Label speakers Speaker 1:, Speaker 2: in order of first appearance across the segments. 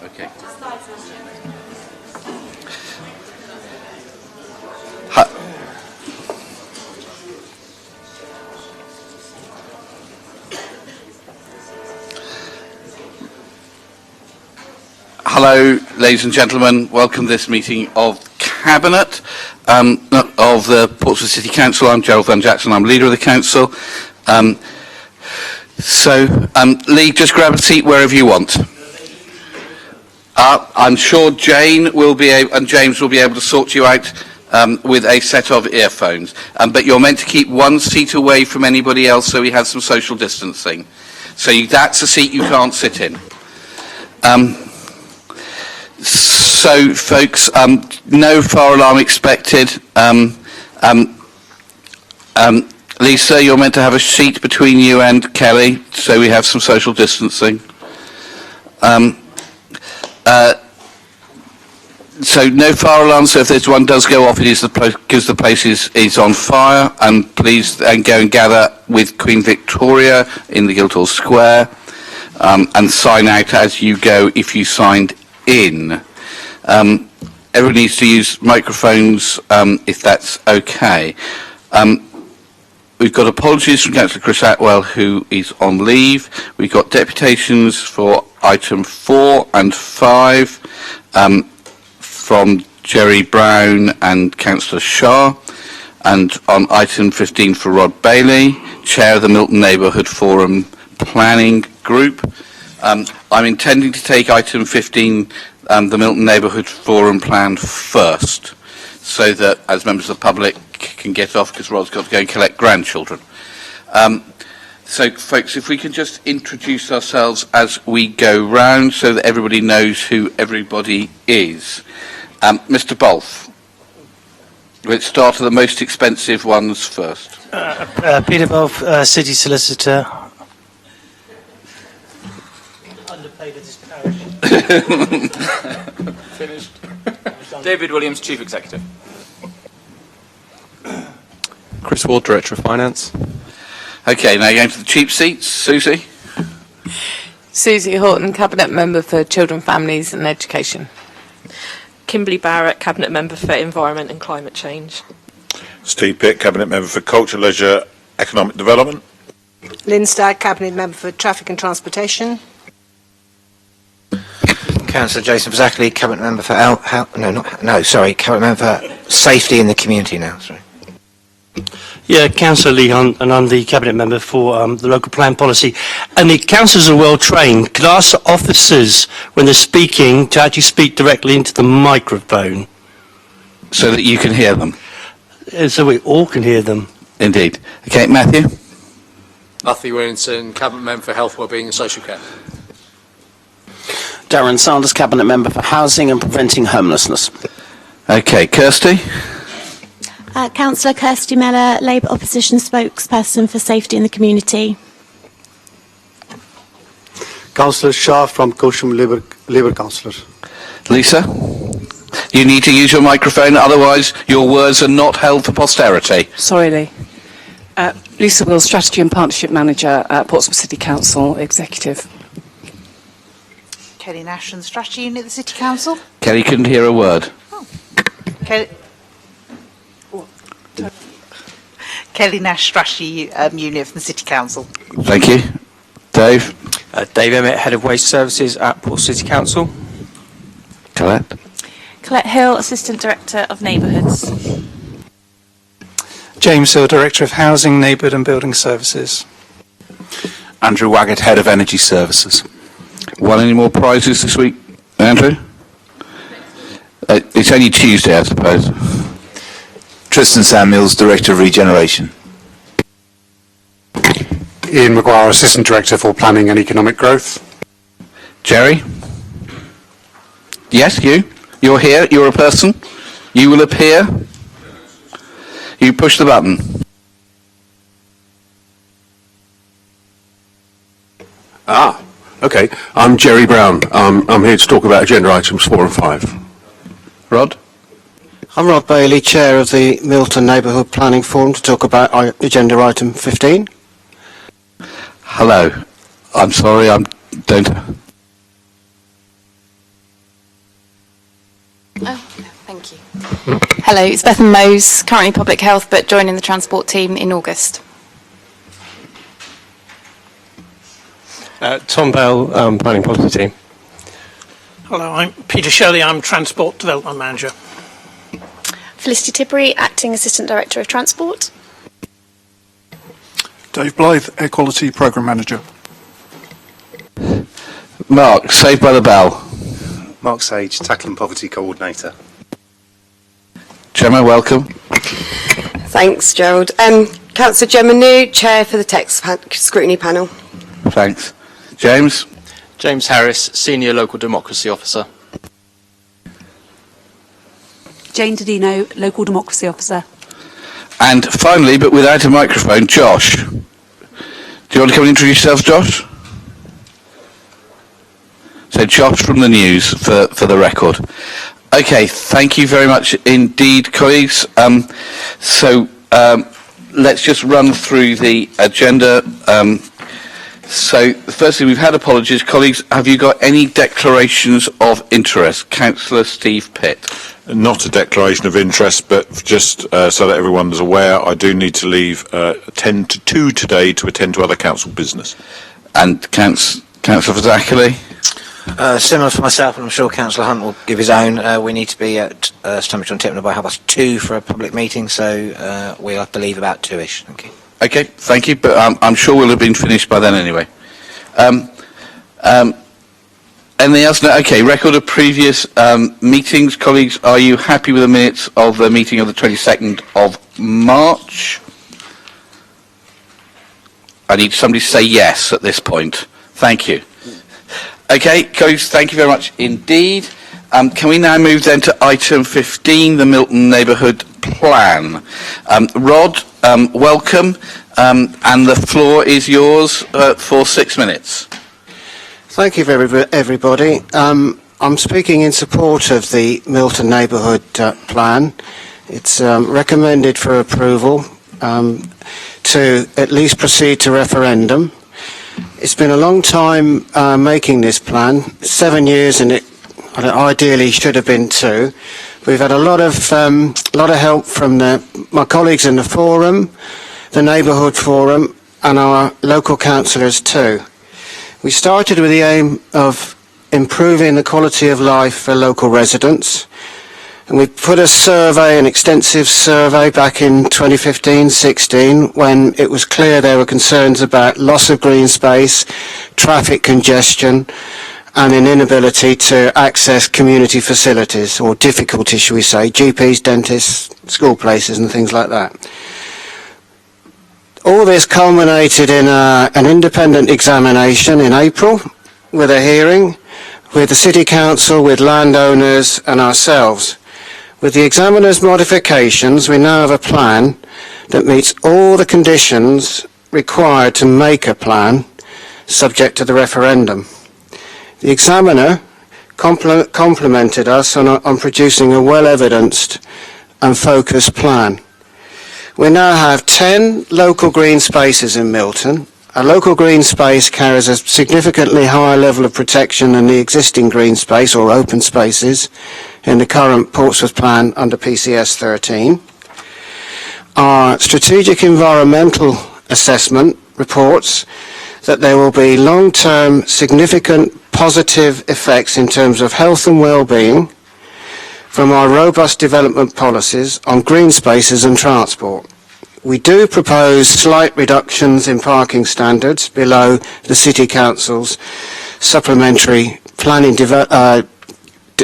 Speaker 1: Okay. Hello, ladies and gentlemen. Welcome to this meeting of Cabinet of the Portsmouth City Council. I'm Gerald Van Jackson. I'm leader of the council. Lee, just grab a seat wherever you want. I'm sure Jane will be able, and James will be able to sort you out with a set of earphones. But you're meant to keep one seat away from anybody else, so we have some social distancing. So that's a seat you can't sit in. So, folks, no fire alarm expected. Lisa, you're meant to have a seat between you and Kelly, so we have some social distancing. So no fire alarm, so if this one does go off, it is because the place is on fire, and please go and gather with Queen Victoria in the Guildhall Square, and sign out as you go if you signed in. Everyone needs to use microphones if that's okay. We've got apologies from Councillor Chris Atwell, who is on leave. We've got deputations for item 4 and 5 from Jerry Brown and Councillor Shah, and on item 15 for Rod Bailey, Chair of the Milton Neighbourhood Forum Planning Group. I'm intending to take item 15, the Milton Neighbourhood Forum Plan, first, so that as members of the public can get off, because Rod's got to go and collect grandchildren. So, folks, if we can just introduce ourselves as we go round so that everybody knows who everybody is. Mr. Bolf, let's start with the most expensive ones first.
Speaker 2: Peter Bolf, City Solicitor. Underpaid at his parish.
Speaker 3: Finished. David Williams, Chief Executive.
Speaker 4: Chris Ward, Director of Finance.
Speaker 1: Okay, now going to the cheap seats. Susie?
Speaker 5: Susie Horton, Cabinet Member for Children, Families and Education.
Speaker 6: Kimberly Barrett, Cabinet Member for Environment and Climate Change.
Speaker 7: Steve Pitt, Cabinet Member for Culture, Leisure, Economic Development.
Speaker 8: Lynn Stagg, Cabinet Member for Traffic and Transportation.
Speaker 9: Councillor Jason Zackley, Cabinet Member for Cabinet Member for Safety in the Community now. Sorry.
Speaker 2: Yeah, Councillor Lee Hunt, and I'm the Cabinet Member for the local plan policy. And the councillors are well trained. Could I ask the officers, when they're speaking, to actually speak directly into the microphone?
Speaker 1: So that you can hear them.
Speaker 2: So we all can hear them.
Speaker 1: Indeed. Okay, Matthew?
Speaker 3: Matthew Williamson, Cabinet Member for Health, Wellbeing and Social Care.
Speaker 10: Darren Sanders, Cabinet Member for Housing and Preventing Homelessness.
Speaker 1: Okay, Kirsty?
Speaker 11: Councillor Kirsty Mellor, Labour Opposition Spokesperson for Safety in the Community.
Speaker 12: Councillor Shah from Cosham Labour Councillor.
Speaker 1: Lisa? You need to use your microphone, otherwise your words are not held for posterity.
Speaker 13: Sorry, Lee. Lisa Wills, Strategy and Partnership Manager at Portsmouth City Council Executive.
Speaker 8: Kelly Nash and Strategy Unit at the City Council.
Speaker 1: Kelly couldn't hear a word.
Speaker 8: Oh. Kelly Nash, Strategy Unit from the City Council.
Speaker 1: Thank you. Dave?
Speaker 14: Dave Emmett, Head of Waste Services at Portsmouth City Council.
Speaker 1: Colette?
Speaker 15: Colette Hill, Assistant Director of Neighbourhoods.
Speaker 16: James Hill, Director of Housing, Neighbourhood and Building Services.
Speaker 17: Andrew Waggett, Head of Energy Services.
Speaker 1: Won any more prizes this week, Andrew? It's only Tuesday, I suppose.
Speaker 17: Tristan Samuels, Director of Regeneration.
Speaker 12: Ian Maguire, Assistant Director for Planning and Economic Growth.
Speaker 1: Jerry? Yes, you? You're here, you're a person. You will appear. You push the button.
Speaker 18: Okay. I'm Jerry Brown. I'm here to talk about agenda items 4 and 5.
Speaker 1: Rod?
Speaker 9: I'm Rod Bailey, Chair of the Milton Neighbourhood Planning Forum, to talk about agenda item 15.
Speaker 1: Hello. I'm sorry,
Speaker 15: Oh, thank you. Hello, it's Bethan Mose, currently Public Health, but joining the Transport team in August.
Speaker 14: Tom Bell, Planning Policy Team.
Speaker 19: Hello, I'm Peter Shelley. I'm Transport Development Manager.
Speaker 11: Felicity Tippery, Acting Assistant Director of Transport.
Speaker 16: Dave Blythe, Air Quality Programme Manager.
Speaker 1: Mark, Saved by the Bell.
Speaker 20: Mark Sage, Tackling Poverty Coordinator.
Speaker 1: Gemma, welcome.
Speaker 21: Thanks, Gerald. Councillor Gemma New, Chair for the Tax Scrutiny Panel.
Speaker 1: Thanks. James?
Speaker 14: James Harris, Senior Local Democracy Officer.
Speaker 22: Jane Dodino, Local Democracy Officer.
Speaker 1: And finally, but without a microphone, Josh. Do you want to come and introduce yourself, Josh? So Josh from the news for the record. Okay, thank you very much indeed, colleagues. Let's just run through the agenda. So firstly, we've had apologies. Colleagues, have you got any declarations of interest? Councillor Steve Pitt.
Speaker 7: Not a declaration of interest, but just so that everyone is aware, I do need to leave 10 to 2 today to attend to other council business.
Speaker 1: And Councillor Zachary?
Speaker 9: Similar for myself, and I'm sure Councillor Hunt will give his own. We need to be at Stonebridge-on-Tipner by 2:30 for a public meeting, so we'll have to leave about 2ish. Thank you.
Speaker 1: Okay, thank you, but I'm sure we'll have been finished by then anyway. Anything else? No? Okay, record of previous meetings. Colleagues, are you happy with the minutes of the meeting of the 22nd of March? I need somebody to say yes at this point. Thank you. Okay, colleagues, thank you very much indeed. Can we now move then to item 15, the Milton Neighbourhood Plan? Rod, welcome, and the floor is yours for 6 minutes.
Speaker 12: Thank you, everybody. I'm speaking in support of the Milton Neighbourhood Plan. It's recommended for approval to at least proceed to referendum. It's been a long time making this plan, 7 years, and it ideally should have been 2. We've had a lot of help from my colleagues in the forum, the neighbourhood forum, and our local councillors too. We started with the aim of improving the quality of life for local residents, and we put an extensive survey back in 2015-16 when it was clear there were concerns about loss of green space, traffic congestion, and an inability to access community facilities, or difficulty, shall we say, GPs, dentists, school places and things like that. All this culminated in an independent examination in April, with a hearing with the City Council, with landowners and ourselves. With the examiner's modifications, we now have a plan that meets all the conditions required to make a plan, subject to the referendum. The examiner complimented us on producing a well-evidenced and focused plan. We now have 10 local green spaces in Milton. A local green space carries a significantly higher level of protection than the existing green space or open spaces in the current Portsmouth plan under PCS 13. Our strategic environmental assessment reports that there will be long-term significant positive effects in terms of health and well-being from our robust development policies on green spaces and transport. We do propose slight reductions in parking standards below the City Council's supplementary planning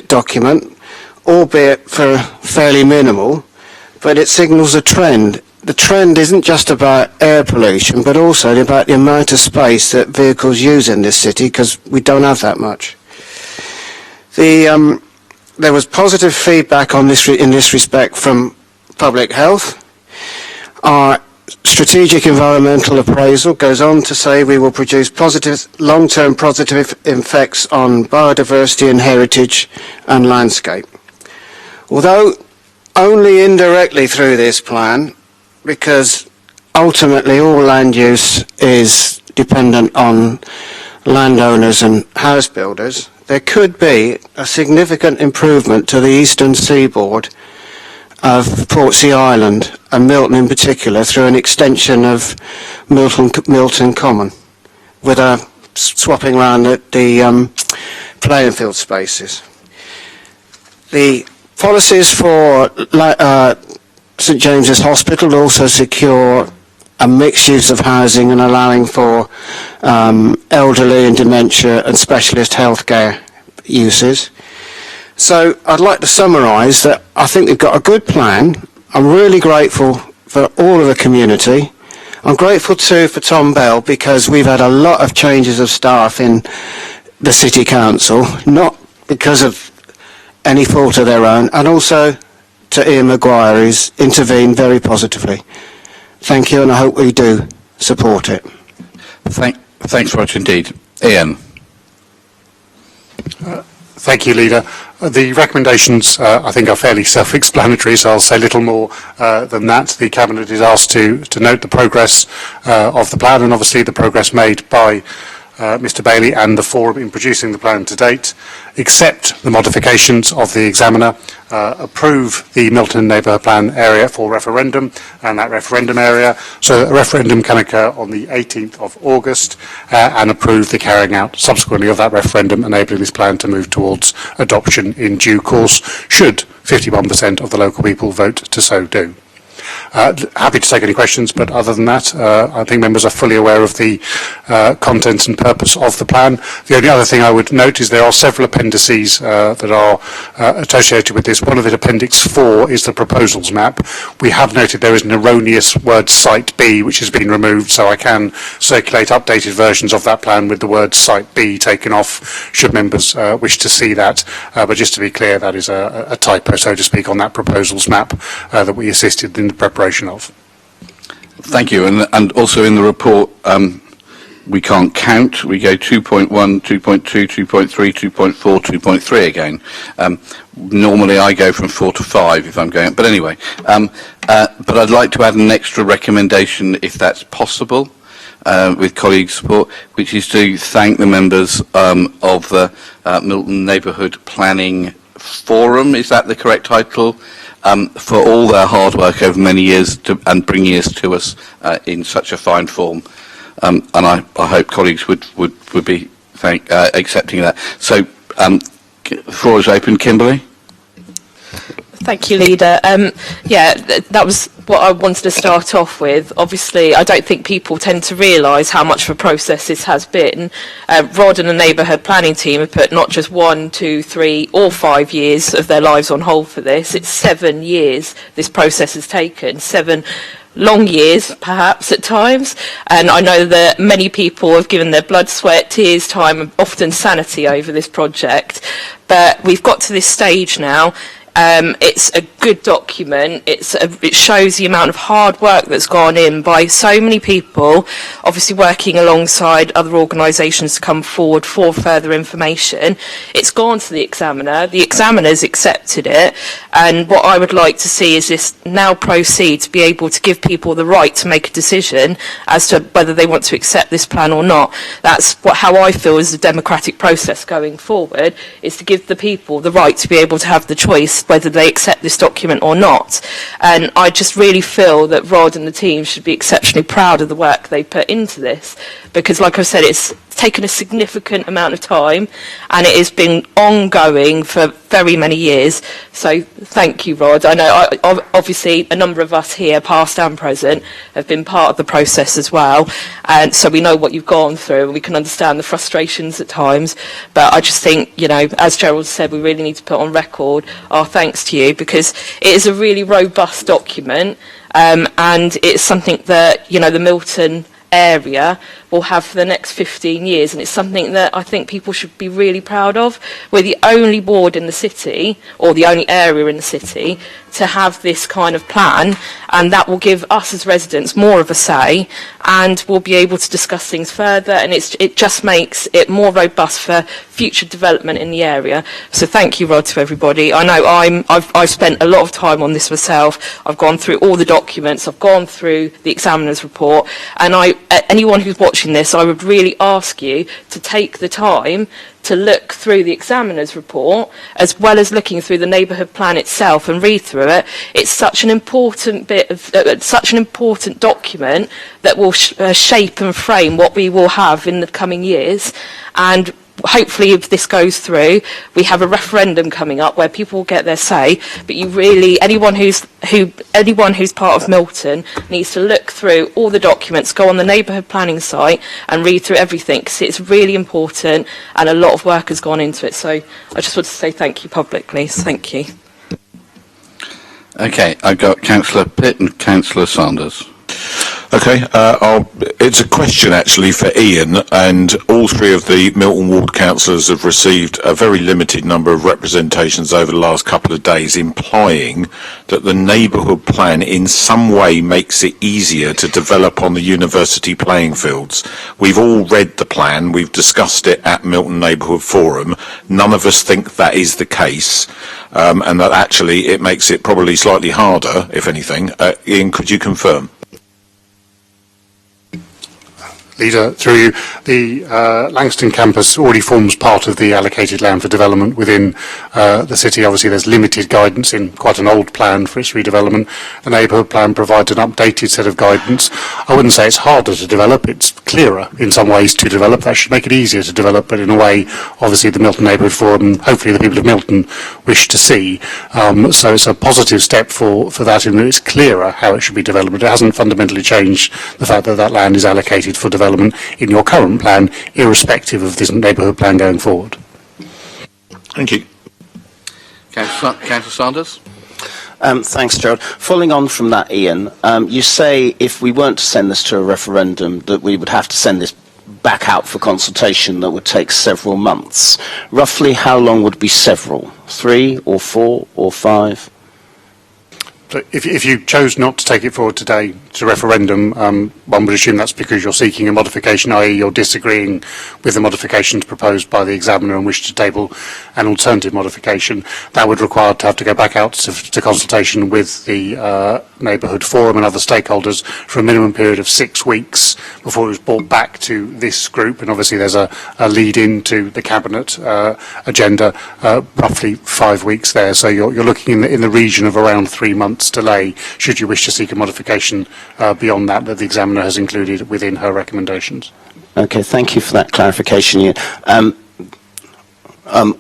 Speaker 12: document, albeit for fairly minimal, but it signals a trend. The trend isn't just about air pollution, but also about the amount of space that vehicles use in this city, because we don't have that much. There was positive feedback on this in this respect from Public Health. Our strategic environmental appraisal goes on to say we will produce long-term positive effects on biodiversity and heritage and landscape. Although only indirectly through this plan, because ultimately all land use is dependent on landowners and house builders, there could be a significant improvement to the eastern seaboard of Portsea Island and Milton in particular through an extension of Milton Common with a swapping around the playing field spaces. The policies for St James's Hospital also secure a mixed use of housing and allowing for elderly and dementia and specialist healthcare uses. So I'd like to summarise that I think we've got a good plan. I'm really grateful for all of the community. I'm grateful too for Tom Bell because we've had a lot of changes of staff in the City Council, not because of any fault of their own, and also to Ian Maguire, who's intervened very positively. Thank you, and I hope we do support it.
Speaker 1: Thanks very much indeed. Ian.
Speaker 4: Thank you, Leader. The recommendations, I think, are fairly self-explanatory, so I'll say little more than that. The Cabinet is asked to note the progress of the plan and obviously the progress made by Mr Bailey and the Forum in producing the plan to date, accept the modifications of the examiner, approve the Milton Neighbourhood Plan area for referendum and that referendum area so that a referendum can occur on the 18th of August and approve the carrying out subsequently of that referendum, enabling this plan to move towards adoption in due course should 51% of the local people vote to so do. Happy to take any questions, but other than that, I think members are fully aware of the contents and purpose of the plan. The only other thing I would note is there are several appendices that are associated with this. One of it, Appendix 4, is the proposals map. We have noted there is an erroneous word Site B, which has been removed, so I can circulate updated versions of that plan with the word Site B taken off, should members wish to see that. But just to be clear, that is a typo, so to speak, on that proposals map that we assisted in the preparation of.
Speaker 1: Thank you. And also in the report, we can't count. We go 2.1, 2.2, 2.3, 2.4, 2.3 again. Normally I go from 4 to 5 if I'm going. But anyway, but I'd like to add an extra recommendation if that's possible. With colleagues' support, which is to thank the members of the Milton Neighbourhood Planning Forum, is that the correct title? For all their hard work over many years and bringing this to us in such a fine form. And I hope colleagues would be accepting that. So the floor is open. Kimberly?
Speaker 6: Thank you, Leader. That was what I wanted to start off with. Obviously, I don't think people tend to realise how much of a process this has been. Rod and the neighbourhood planning team have put not just 1, 2, 3 or 5 years of their lives on hold for this. It's 7 years this process has taken, 7 long years, perhaps, at times. And I know that many people have given their blood, sweat, tears, time, and often sanity over this project. But we've got to this stage now. It's a good document. It shows the amount of hard work that's gone in by so many people, obviously working alongside other organisations to come forward for further information. It's gone to the examiner. The examiner's accepted it. And what I would like to see is this now proceed to be able to give people the right to make a decision as to whether they want to accept this plan or not. That's how I feel is the democratic process going forward, is to give the people the right to be able to have the choice whether they accept this document or not. And I just really feel that Rod and the team should be exceptionally proud of the work they put into this, because like I said, it's taken a significant amount of time and it has been ongoing for very many years. So thank you, Rod. I know obviously a number of us here, past and present, have been part of the process as well, and so we know what you've gone through and we can understand the frustrations at times. But I just think, you know, as Gerald said, we really need to put on record our thanks to you, because it is a really robust document, and it's something that, you know, the Milton area will have for the next 15 years, and it's something that I think people should be really proud of. We're the only ward in the city, or the only area in the city, to have this kind of plan, and that will give us as residents more of a say, and we'll be able to discuss things further, and it just makes it more robust for future development in the area. So thank you, Rod, to everybody. I know I've spent a lot of time on this myself. I've gone through all the documents, I've gone through the examiner's report, and anyone who's watched watching this, I would really ask you to take the time to look through the examiner's report as well as looking through the neighbourhood plan itself and read through it. It's such an important bit of such an important document that will shape and frame what we will have in the coming years. And hopefully, if this goes through, we have a referendum coming up where people will get their say. But you really, anyone who's part of Milton needs to look through all the documents, go on the neighbourhood planning site, and read through everything, because it's really important, and a lot of work has gone into it. So I just want to say thank you publicly. So thank you.
Speaker 1: Okay, I've got Councillor Pitt and Councillor Sanders.
Speaker 7: Okay, it's a question actually for Ian, and all three of the Milton Ward councillors have received a very limited number of representations over the last couple of days, implying that the neighbourhood plan in some way makes it easier to develop on the university playing fields. We've all read the plan, we've discussed it at Milton Neighbourhood Forum. None of us think that is the case, and that actually it makes it probably slightly harder, if anything. Ian, could you confirm?
Speaker 4: Leader, through you, the Langston campus already forms part of the allocated land for development within the city. Obviously, there's limited guidance in quite an old plan for its redevelopment. The neighbourhood plan provides an updated set of guidance. I wouldn't say it's harder to develop, it's clearer in some ways to develop. That should make it easier to develop, but in a way, obviously, the Milton Neighbourhood Forum and hopefully the people of Milton wish to see. So it's a positive step for that in that it's clearer how it should be developed. It hasn't fundamentally changed the fact that that land is allocated for development in your current plan, irrespective of this neighbourhood plan going forward.
Speaker 7: Thank you.
Speaker 1: Councillor Sanders?
Speaker 10: Thanks, Gerald. Following on from that, Ian, you say if we weren't to send this to a referendum, that we would have to send this back out for consultation that would take several months. Roughly how long would be several? 3 or 4 or 5?
Speaker 4: So if you chose not to take it forward today to referendum, one would assume that's because you're seeking a modification, i.e. you're disagreeing with the modifications proposed by the examiner and wish to table an alternative modification. That would require to have to go back out to consultation with the neighbourhood forum and other stakeholders for a minimum period of 6 weeks before it was brought back to this group. And obviously there's a lead in to the cabinet agenda, roughly 5 weeks there. So you're looking in the region of around 3 months delay should you wish to seek a modification beyond that the examiner has included within her recommendations.
Speaker 10: Okay, thank you for that clarification, Ian.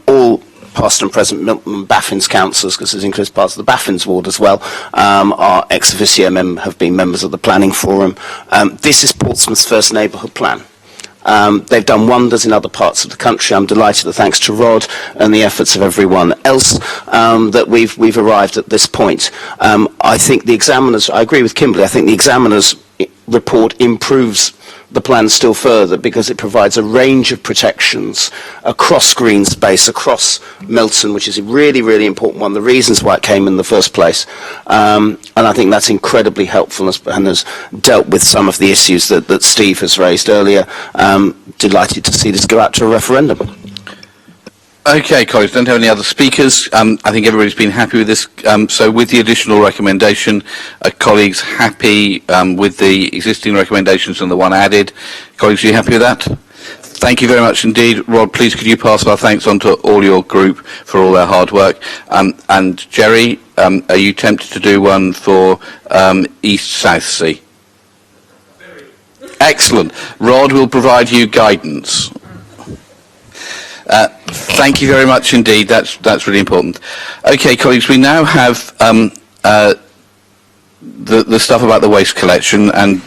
Speaker 10: All past and present Milton Baffins councillors, because this includes parts of the Baffins ward as well, are ex officio have been members of the planning forum. This is Portsmouth's first neighbourhood plan. They've done wonders in other parts of the country. I'm delighted that thanks to Rod and the efforts of everyone else that we've arrived at this point. I think the examiners, I agree with Kimberley, I think the examiners report improves the plan still further because it provides a range of protections across green space, across Milton, which is a really, really important one, the reasons why it came in the first place. And I think that's incredibly helpful and has dealt with some of the issues that Steve has raised earlier. Delighted to see this go out to a referendum.
Speaker 1: Okay, colleagues, don't have any other speakers. I think everybody's been happy with this. So with the additional recommendation, colleagues happy with the existing recommendations and the one added? Colleagues, are you happy with that? Thank you very much indeed. Rod, please could you pass our thanks on to all your group for all their hard work. And Jerry, are you tempted to do one for East South Sea? Excellent. Rod will provide you guidance. Thank you very much indeed. That's really important. Okay, colleagues, we now have the stuff about the waste collection, and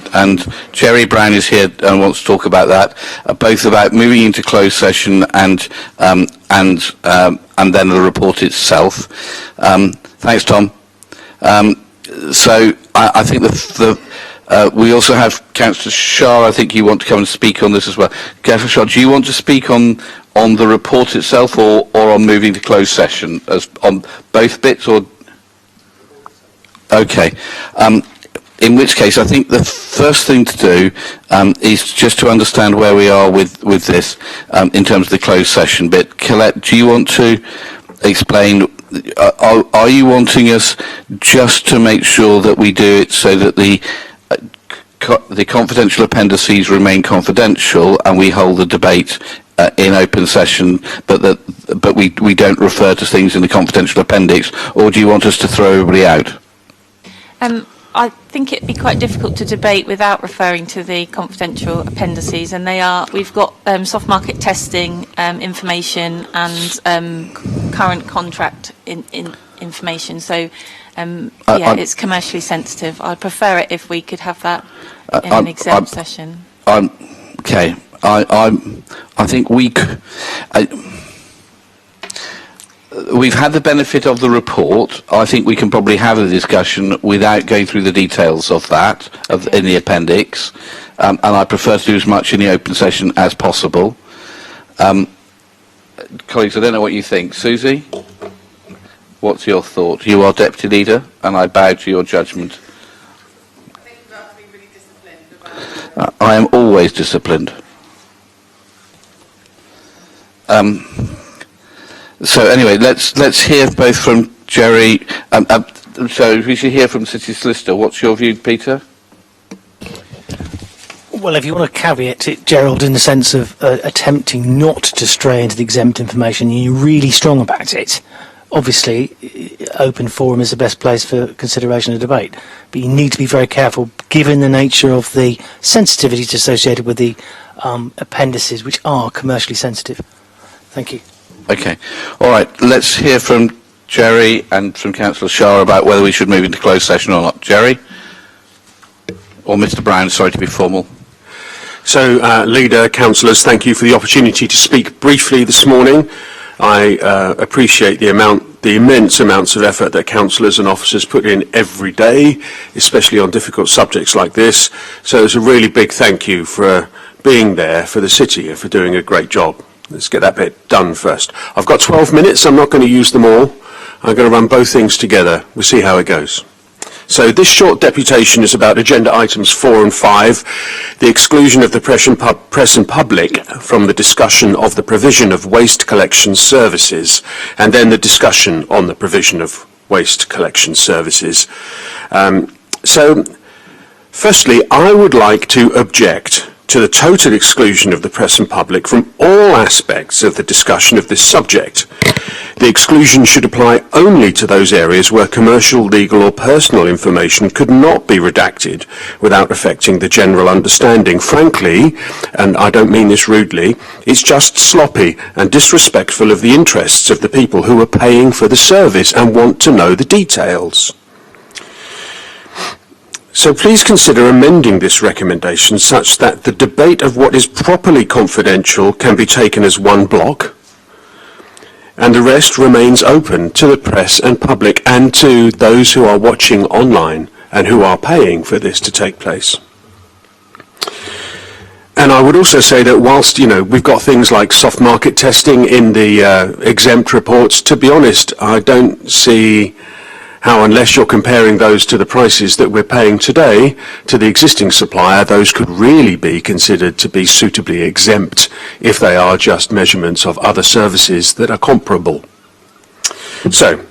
Speaker 1: Jerry Brown is here and wants to talk about that, both about moving into closed session and then the report itself. Thanks, Tom. So I think we also have Councillor Shah. I think you want to come and speak on this as well. Councillor Shah, do you want to speak on the report itself or on moving to closed session, as on both bits, or? Okay. In which case, I think the first thing to do is just to understand where we are with this in terms of the closed session bit. Colette, do you want to explain? Are you wanting us just to make sure that we do it so that the the confidential appendices remain confidential and we hold the debate in open session, but we don't refer to things in the confidential appendix, or do you want us to throw everybody out?
Speaker 15: I think it'd be quite difficult to debate without referring to the confidential appendices, and we've got soft market testing information and current contract information, so it's commercially sensitive. I'd prefer it if we could have that in an exempt session.
Speaker 1: Okay. I think we've had the benefit of the report. I think we can probably have a discussion without going through the details of that in the appendix, and I prefer to do as much in the open session as possible. Colleagues, I don't know what you think. Susie, what's your thought? You are deputy leader, and I bow to your judgment.
Speaker 2: I think you have to be really disciplined.
Speaker 1: I am always disciplined. So anyway, let's hear both from Jerry. So we should hear from City Solicitor. What's your view, Peter?
Speaker 5: Well, if you want to caveat it, Gerald, in the sense of attempting not to stray into the exempt information, you're really strong about it. Obviously, open forum is the best place for consideration and debate, but you need to be very careful, given the nature of the sensitivities associated with the appendices, which are commercially sensitive. Thank you.
Speaker 1: Okay. All right. Let's hear from Jerry and from Councillor Shah about whether we should move into closed session or not. Jerry? Or Mr. Brown, sorry to be formal.
Speaker 18: So, Leader, Councillors, thank you for the opportunity to speak briefly this morning. I appreciate the immense amounts of effort that councillors and officers put in every day, especially on difficult subjects like this. So it's a really big thank you for being there for the city and for doing a great job. Let's get that bit done first. I've got 12 minutes. I'm not going to use them all. I'm going to run both things together. We'll see how it goes. So this short deputation is about agenda items 4 and 5, the exclusion of the press and public from the discussion of the provision of waste collection services, and then the discussion on the provision of waste collection services. So, firstly, I would like to object to the total exclusion of the press and public from all aspects of the discussion of this subject. The exclusion should apply only to those areas where commercial, legal or personal information could not be redacted without affecting the general understanding. Frankly, and I don't mean this rudely, it's just sloppy and disrespectful of the interests of the people who are paying for the service and want to know the details. So please consider amending this recommendation such that the debate of what is properly confidential can be taken as one block, and the rest remains open to the press and public and to those who are watching online and who are paying for this to take place. And I would also say that whilst, we've got things like soft market testing in the exempt reports, to be honest, I don't see how, unless you're comparing those to the prices that we're paying today to the existing supplier, those could really be considered to be suitably exempt if they are just measurements of other services that are comparable. So,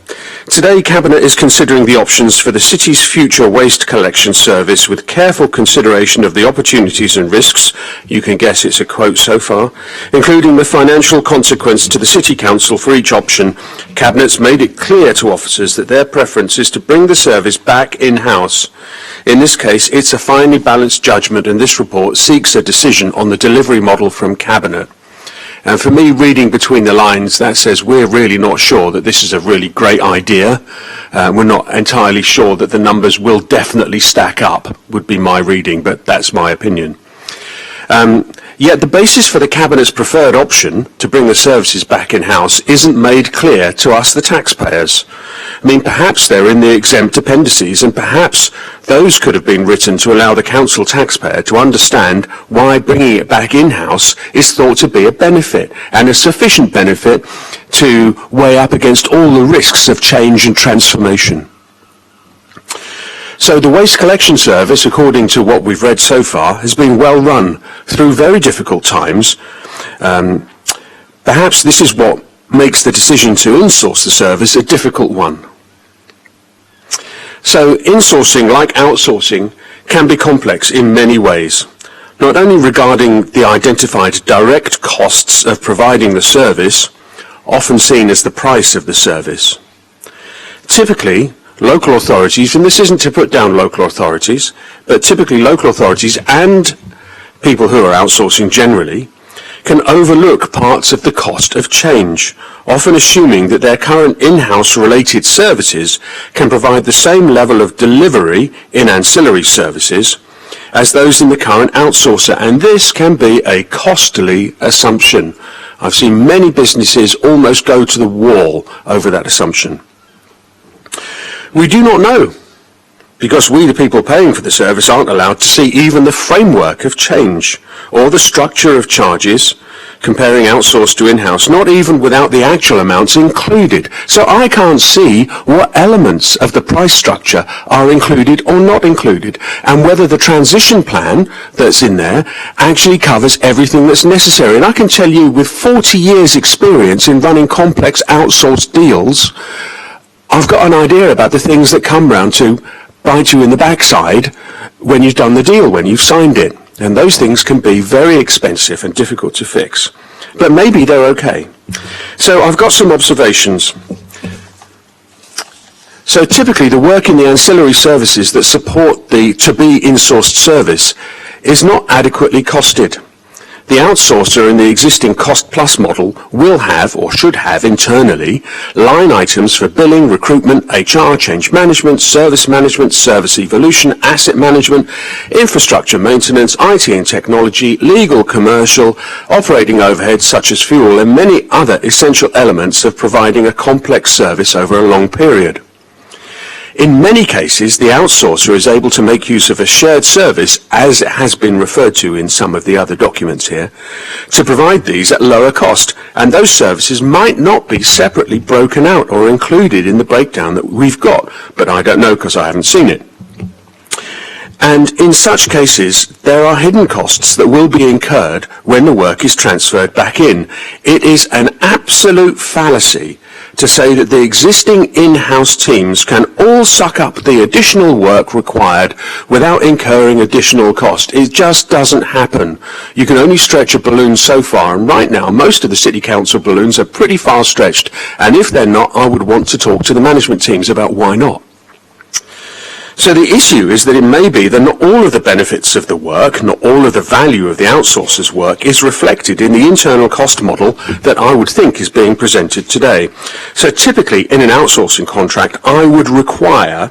Speaker 18: today Cabinet is considering the options for the city's future waste collection service with careful consideration of the opportunities and risks, you can guess it's a quote so far, including the financial consequence to the City Council for each option. Cabinet's made it clear to officers that their preference is to bring the service back in-house. In this case, it's a finely balanced judgment, and this report seeks a decision on the delivery model from Cabinet. And for me, reading between the lines, that says we're really not sure that this is a really great idea. We're not entirely sure that the numbers will definitely stack up, would be my reading, but that's my opinion. Yet the basis for the Cabinet's preferred option to bring the services back in-house isn't made clear to us, the taxpayers. I mean, perhaps they're in the exempt appendices, and perhaps those could have been written to allow the council taxpayer to understand why bringing it back in-house is thought to be a benefit, and a sufficient benefit to weigh up against all the risks of change and transformation. So the waste collection service, according to what we've read so far, has been well run through very difficult times. Perhaps this is what makes the decision to insource the service a difficult one. So insourcing, like outsourcing, can be complex in many ways, not only regarding the identified direct costs of providing the service, often seen as the price of the service. Typically, local authorities, and this isn't to put down local authorities, but typically local authorities and people who are outsourcing generally can overlook parts of the cost of change, often assuming that their current in-house related services can provide the same level of delivery in ancillary services as those in the current outsourcer, and this can be a costly assumption. I've seen many businesses almost go to the wall over that assumption. We do not know, because we, the people paying for the service, aren't allowed to see even the framework of change or the structure of charges comparing outsourced to in-house, not even without the actual amounts included. So I can't see what elements of the price structure are included or not included, and whether the transition plan that's in there actually covers everything that's necessary. And I can tell you, with 40 years experience in running complex outsourced deals, I've got an idea about the things that come round to bite you in the backside when you've done the deal, when you've signed it. And those things can be very expensive and difficult to fix. But maybe they're okay. So I've got some observations. So typically the work in the ancillary services that support the to-be insourced service is not adequately costed. The outsourcer in the existing cost-plus model will have, or should have internally, line items for billing, recruitment, HR, change management, service evolution, asset management, infrastructure maintenance, IT and technology, legal, commercial, operating overheads such as fuel, and many other essential elements of providing a complex service over a long period. In many cases, the outsourcer is able to make use of a shared service, as it has been referred to in some of the other documents here, to provide these at lower cost, and those services might not be separately broken out or included in the breakdown that we've got, but I don't know because I haven't seen it. And in such cases, there are hidden costs that will be incurred when the work is transferred back in. It is an absolute fallacy to say that the existing in-house teams can all suck up the additional work required without incurring additional cost. It just doesn't happen. You can only stretch a balloon so far, and right now most of the City Council balloons are pretty far stretched, and if they're not, I would want to talk to the management teams about why not. So the issue is that it may be that not all of the benefits of the work, not all of the value of the outsourcer's work is reflected in the internal cost model that I would think is being presented today. So typically in an outsourcing contract, I would require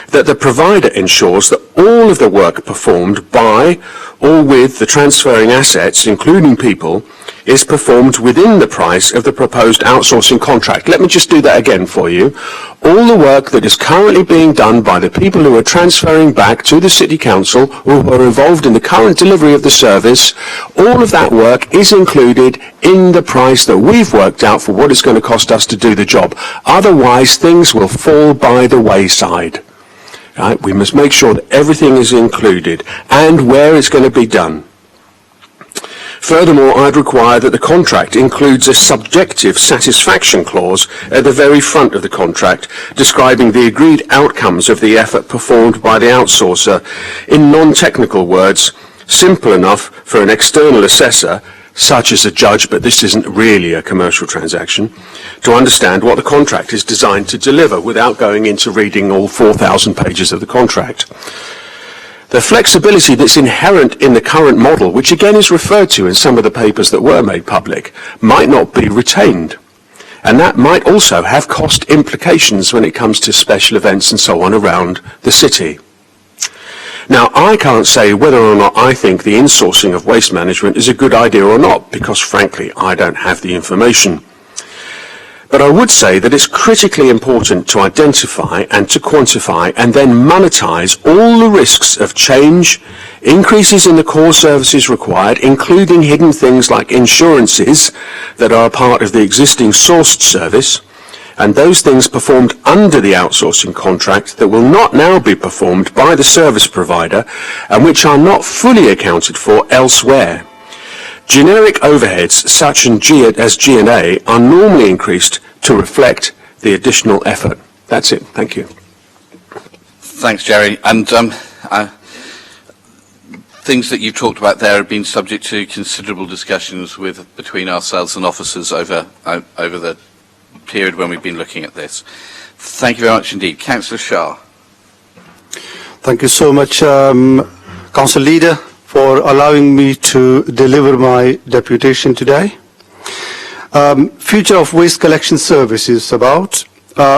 Speaker 18: that the provider ensures that all of the work performed by or with the transferring assets, including people, is performed within the price of the proposed outsourcing contract. Let me just do that again for you. All the work that is currently being done by the people who are transferring back to the City Council or who are involved in the current delivery of the service, all of that work is included in the price that we've worked out for what it's going to cost us to do the job. Otherwise, things will fall by the wayside. Right? We must make sure that everything is included and where it's going to be done. Furthermore, I'd require that the contract includes a subjective satisfaction clause at the very front of the contract, describing the agreed outcomes of the effort performed by the outsourcer in non-technical words, simple enough for an external assessor, such as a judge, but this isn't really a commercial transaction, to understand what the contract is designed to deliver without going into reading all 4,000 pages of the contract. The flexibility that's inherent in the current model, which again is referred to in some of the papers that were made public, might not be retained. And that might also have cost implications when it comes to special events and so on around the city. Now, I can't say whether or not I think the insourcing of waste management is a good idea or not, because frankly, I don't have the information. But I would say that it's critically important to identify and to quantify and then monetize all the risks of change, increases in the core services required, including hidden things like insurances that are a part of the existing sourced service, and those things performed under the outsourcing contract that will not now be performed by the service provider and which are not fully accounted for elsewhere. Generic overheads such as G&A are normally increased to reflect the additional effort. That's it. Thank you.
Speaker 1: Thanks, Jerry. And things that you've talked about there have been subject to considerable discussions between ourselves and officers over the period when we've been looking at this. Thank you very much indeed. Councillor Shah.
Speaker 3: Thank you so much, Council Leader, for allowing me to deliver my deputation today. Future of Waste Collection Services about.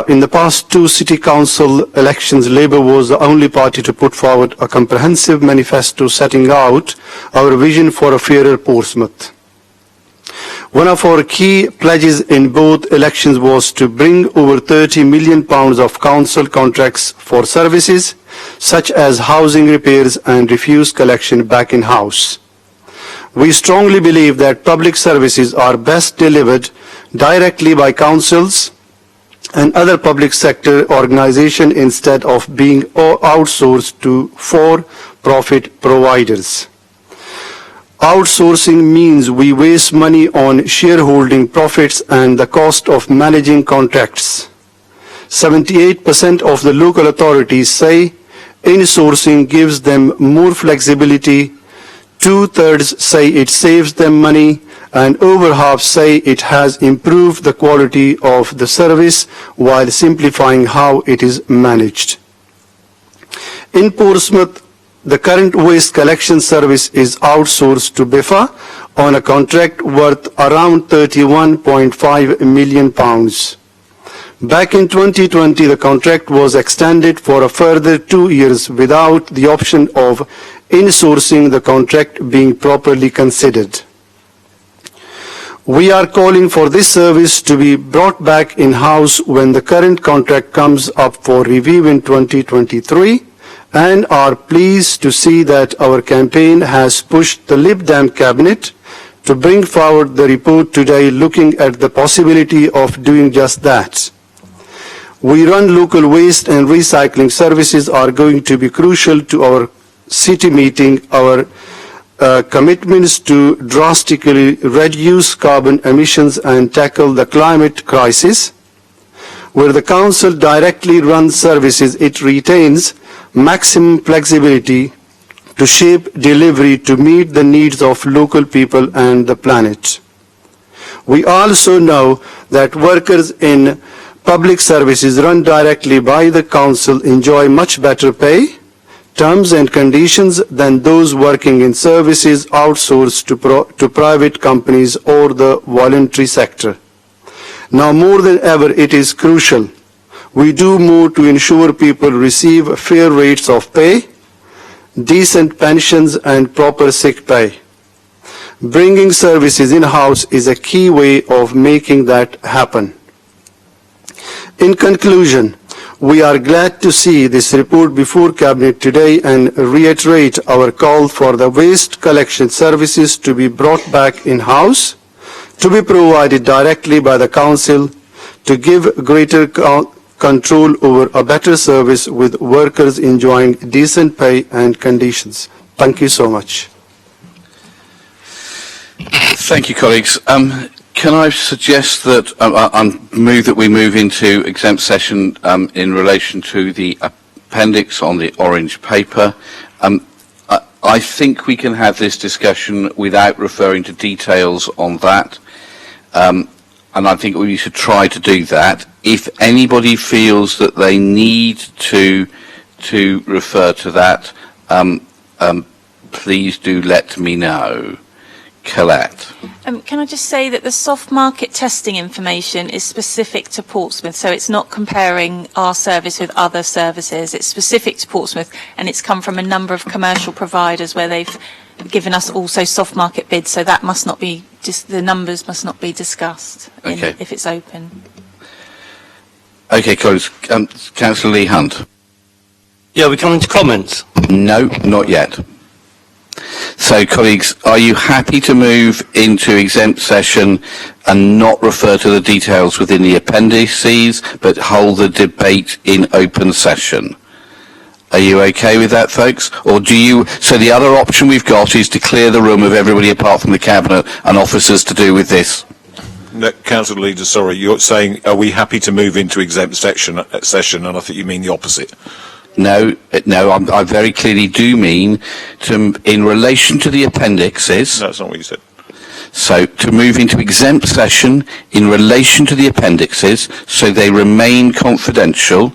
Speaker 3: In the past two City Council elections, Labour was the only party to put forward a comprehensive manifesto setting out our vision for a fairer Portsmouth. One of our key pledges in both elections was to bring over £30 million of council contracts for services such as housing repairs and refuse collection back in-house. We strongly believe that public services are best delivered directly by councils and other public sector organizations instead of being outsourced to for-profit providers. Outsourcing means we waste money on shareholding profits and the cost of managing contracts. 78% of the local authorities say insourcing gives them more flexibility, 2/3 say it saves them money, and over half say it has improved the quality of the service while simplifying how it is managed. In Portsmouth, the current waste collection service is outsourced to BIFA on a contract worth around £31.5 million. Back in 2020, the contract was extended for a further 2 years without the option of insourcing the contract being properly considered. We are calling for this service to be brought back in-house when the current contract comes up for review in 2023, and are pleased to see that our campaign has pushed the Lib Dem Cabinet to bring forward the report today looking at the possibility of doing just that. We run local waste and recycling services are going to be crucial to our city meeting our commitments to drastically reduce carbon emissions and tackle the climate crisis. Where the council directly runs services, it retains maximum flexibility to shape delivery to meet the needs of local people and the planet. We also know that workers in public services run directly by the council enjoy much better pay, terms and conditions than those working in services outsourced to private companies or the voluntary sector. Now more than ever, it is crucial we do more to ensure people receive fair rates of pay, decent pensions and proper sick pay. Bringing services in-house is a key way of making that happen. In conclusion, we are glad to see this report before Cabinet today and reiterate our call for the waste collection services to be brought back in-house, to be provided directly by the Council, to give greater control over a better service with workers enjoying decent pay and conditions. Thank you so much.
Speaker 1: Thank you, colleagues. Can I suggest that we move into exempt session in relation to the appendix on the orange paper? I think we can have this discussion without referring to details on that, and I think we should try to do that. If anybody feels that they need to refer to that, please do let me know. Colette.
Speaker 15: Can I just say that the soft market testing information is specific to Portsmouth, so it's not comparing our service with other services. It's specific to Portsmouth, and it's come from a number of commercial providers where they've given us also soft market bids, so that must not be, just the numbers must not be discussed if it's open.
Speaker 1: Okay, colleagues. Councillor Lee Hunt.
Speaker 13: Yeah, we come into comments.
Speaker 1: No, not yet. So, colleagues, are you happy to move into exempt session and not refer to the details within the appendices, but hold the debate in open session? Are you okay with that, folks? Or do you... So the other option we've got is to clear the room of everybody apart from the Cabinet and officers to do with this.
Speaker 7: No, Council Leader, sorry, you're saying, are we happy to move into exempt session, and I think you mean the opposite.
Speaker 1: No, I very clearly do mean in relation to the appendixes.
Speaker 7: That's not what you said.
Speaker 1: So to move into exempt session in relation to the appendixes, so they remain confidential,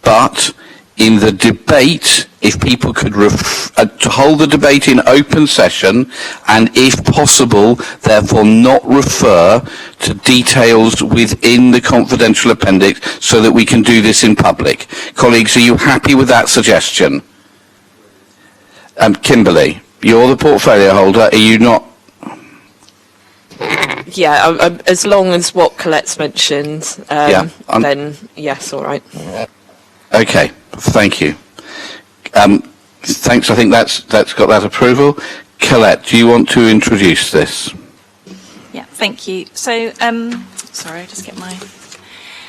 Speaker 1: but in the debate, if people could to hold the debate in open session, and if possible, therefore not refer to details within the confidential appendix, so that we can do this in public. Colleagues, are you happy with that suggestion? Kimberly, you're the portfolio holder. Are you not?
Speaker 6: Yeah, as long as what Colette's mentioned, then yes, all right.
Speaker 1: Okay, thank you. Thanks, I think that's got that approval. Colette, do you want to introduce this?
Speaker 15: Yeah, thank you. So, sorry, just get my...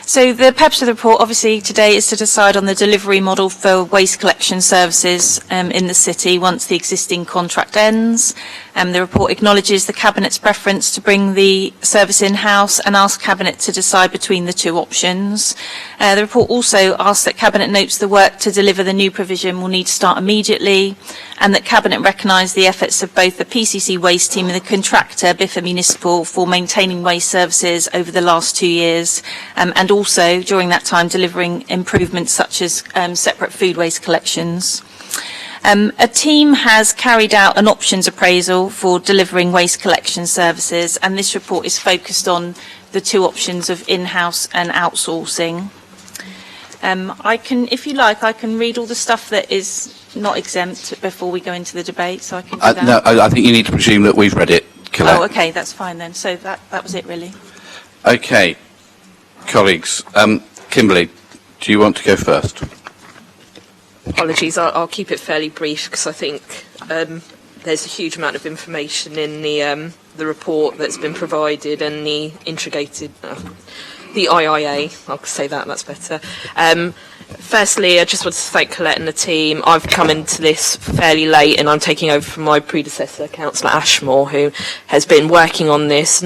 Speaker 15: So the purpose of the report, obviously, today is to decide on the delivery model for waste collection services in the city once the existing contract ends. The report acknowledges the Cabinet's preference to bring the service in-house and asks Cabinet to decide between the two options. The report also asks that Cabinet notes the work to deliver the new provision will need to start immediately, and that Cabinet recognise the efforts of both the PCC waste team and the contractor, Biffa Municipal, for maintaining waste services over the last 2 years, and also during that time delivering improvements such as separate food waste collections. A team has carried out an options appraisal for delivering waste collection services, and this report is focused on the two options of in-house and outsourcing. I can, if you like, I can read all the stuff that is not exempt before we go into the debate, so I can do that.
Speaker 1: No, I think you need to presume that we've read it, Colette.
Speaker 15: Oh, okay, that's fine then. So that was it, really.
Speaker 1: Okay, colleagues. Kimberly, do you want to go first?
Speaker 6: Apologies, I'll keep it fairly brief because I think there's a huge amount of information in the report that's been provided and the integrated, the IIA, I'll say that's better. Firstly, I just want to thank Colette and the team. I've come into this fairly late and I'm taking over from my predecessor, Councillor Ashmore, who has been working on this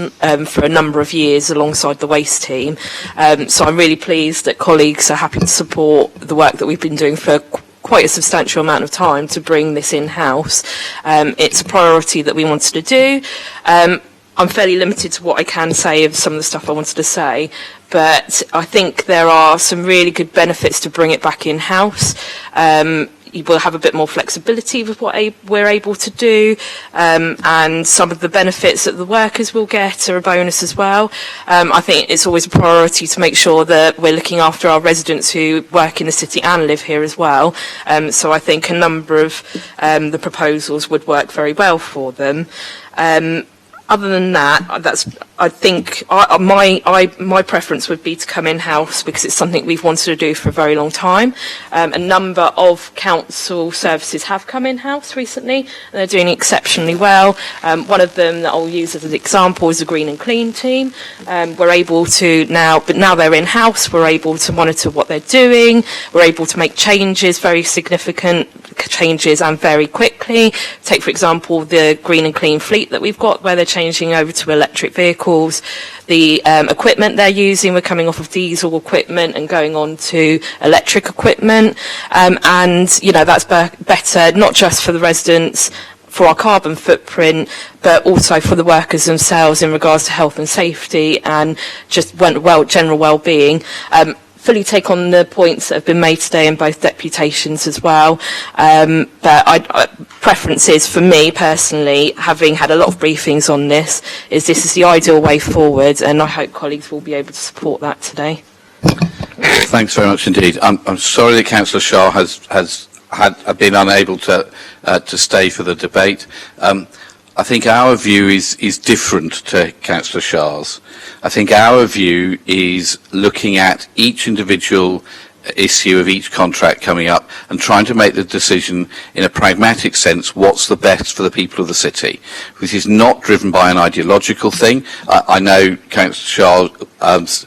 Speaker 6: for a number of years alongside the waste team. So I'm really pleased that colleagues are happy to support the work that we've been doing for quite a substantial amount of time to bring this in-house. It's a priority that we wanted to do. I'm fairly limited to what I can say of some of the stuff I wanted to say, but I think there are some really good benefits to bring it back in-house. You will have a bit more flexibility with what we're able to do, and some of the benefits that the workers will get are a bonus as well. I think it's always a priority to make sure that we're looking after our residents who work in the city and live here as well. So I think a number of the proposals would work very well for them. Other than that, I think my preference would be to come in-house because it's something we've wanted to do for a very long time. A number of council services have come in-house recently, and they're doing exceptionally well. One of them that I'll use as an example is the Green and Clean team. We're able to now they're in-house, we're able to monitor what they're doing, we're able to make changes, very significant changes, and very quickly. Take, for example, the Green and Clean fleet that we've got, where they're changing over to electric vehicles. The equipment they're using, we're coming off of diesel equipment and going on to electric equipment. And, you know, that's better not just for the residents, for our carbon footprint, but also for the workers themselves in regards to health and safety and just general well-being. Fully take on the points that have been made today in both deputations as well. But preference is, for me personally, having had a lot of briefings on this is the ideal way forward, and I hope colleagues will be able to support that today.
Speaker 1: Thanks very much indeed. I'm sorry that Councillor Shah has been unable to stay for the debate. I think our view is different to Councillor Shah's. I think our view is looking at each individual issue of each contract coming up and trying to make the decision in a pragmatic sense what's the best for the people of the city. This is not driven by an ideological thing. I know Councillor Shah's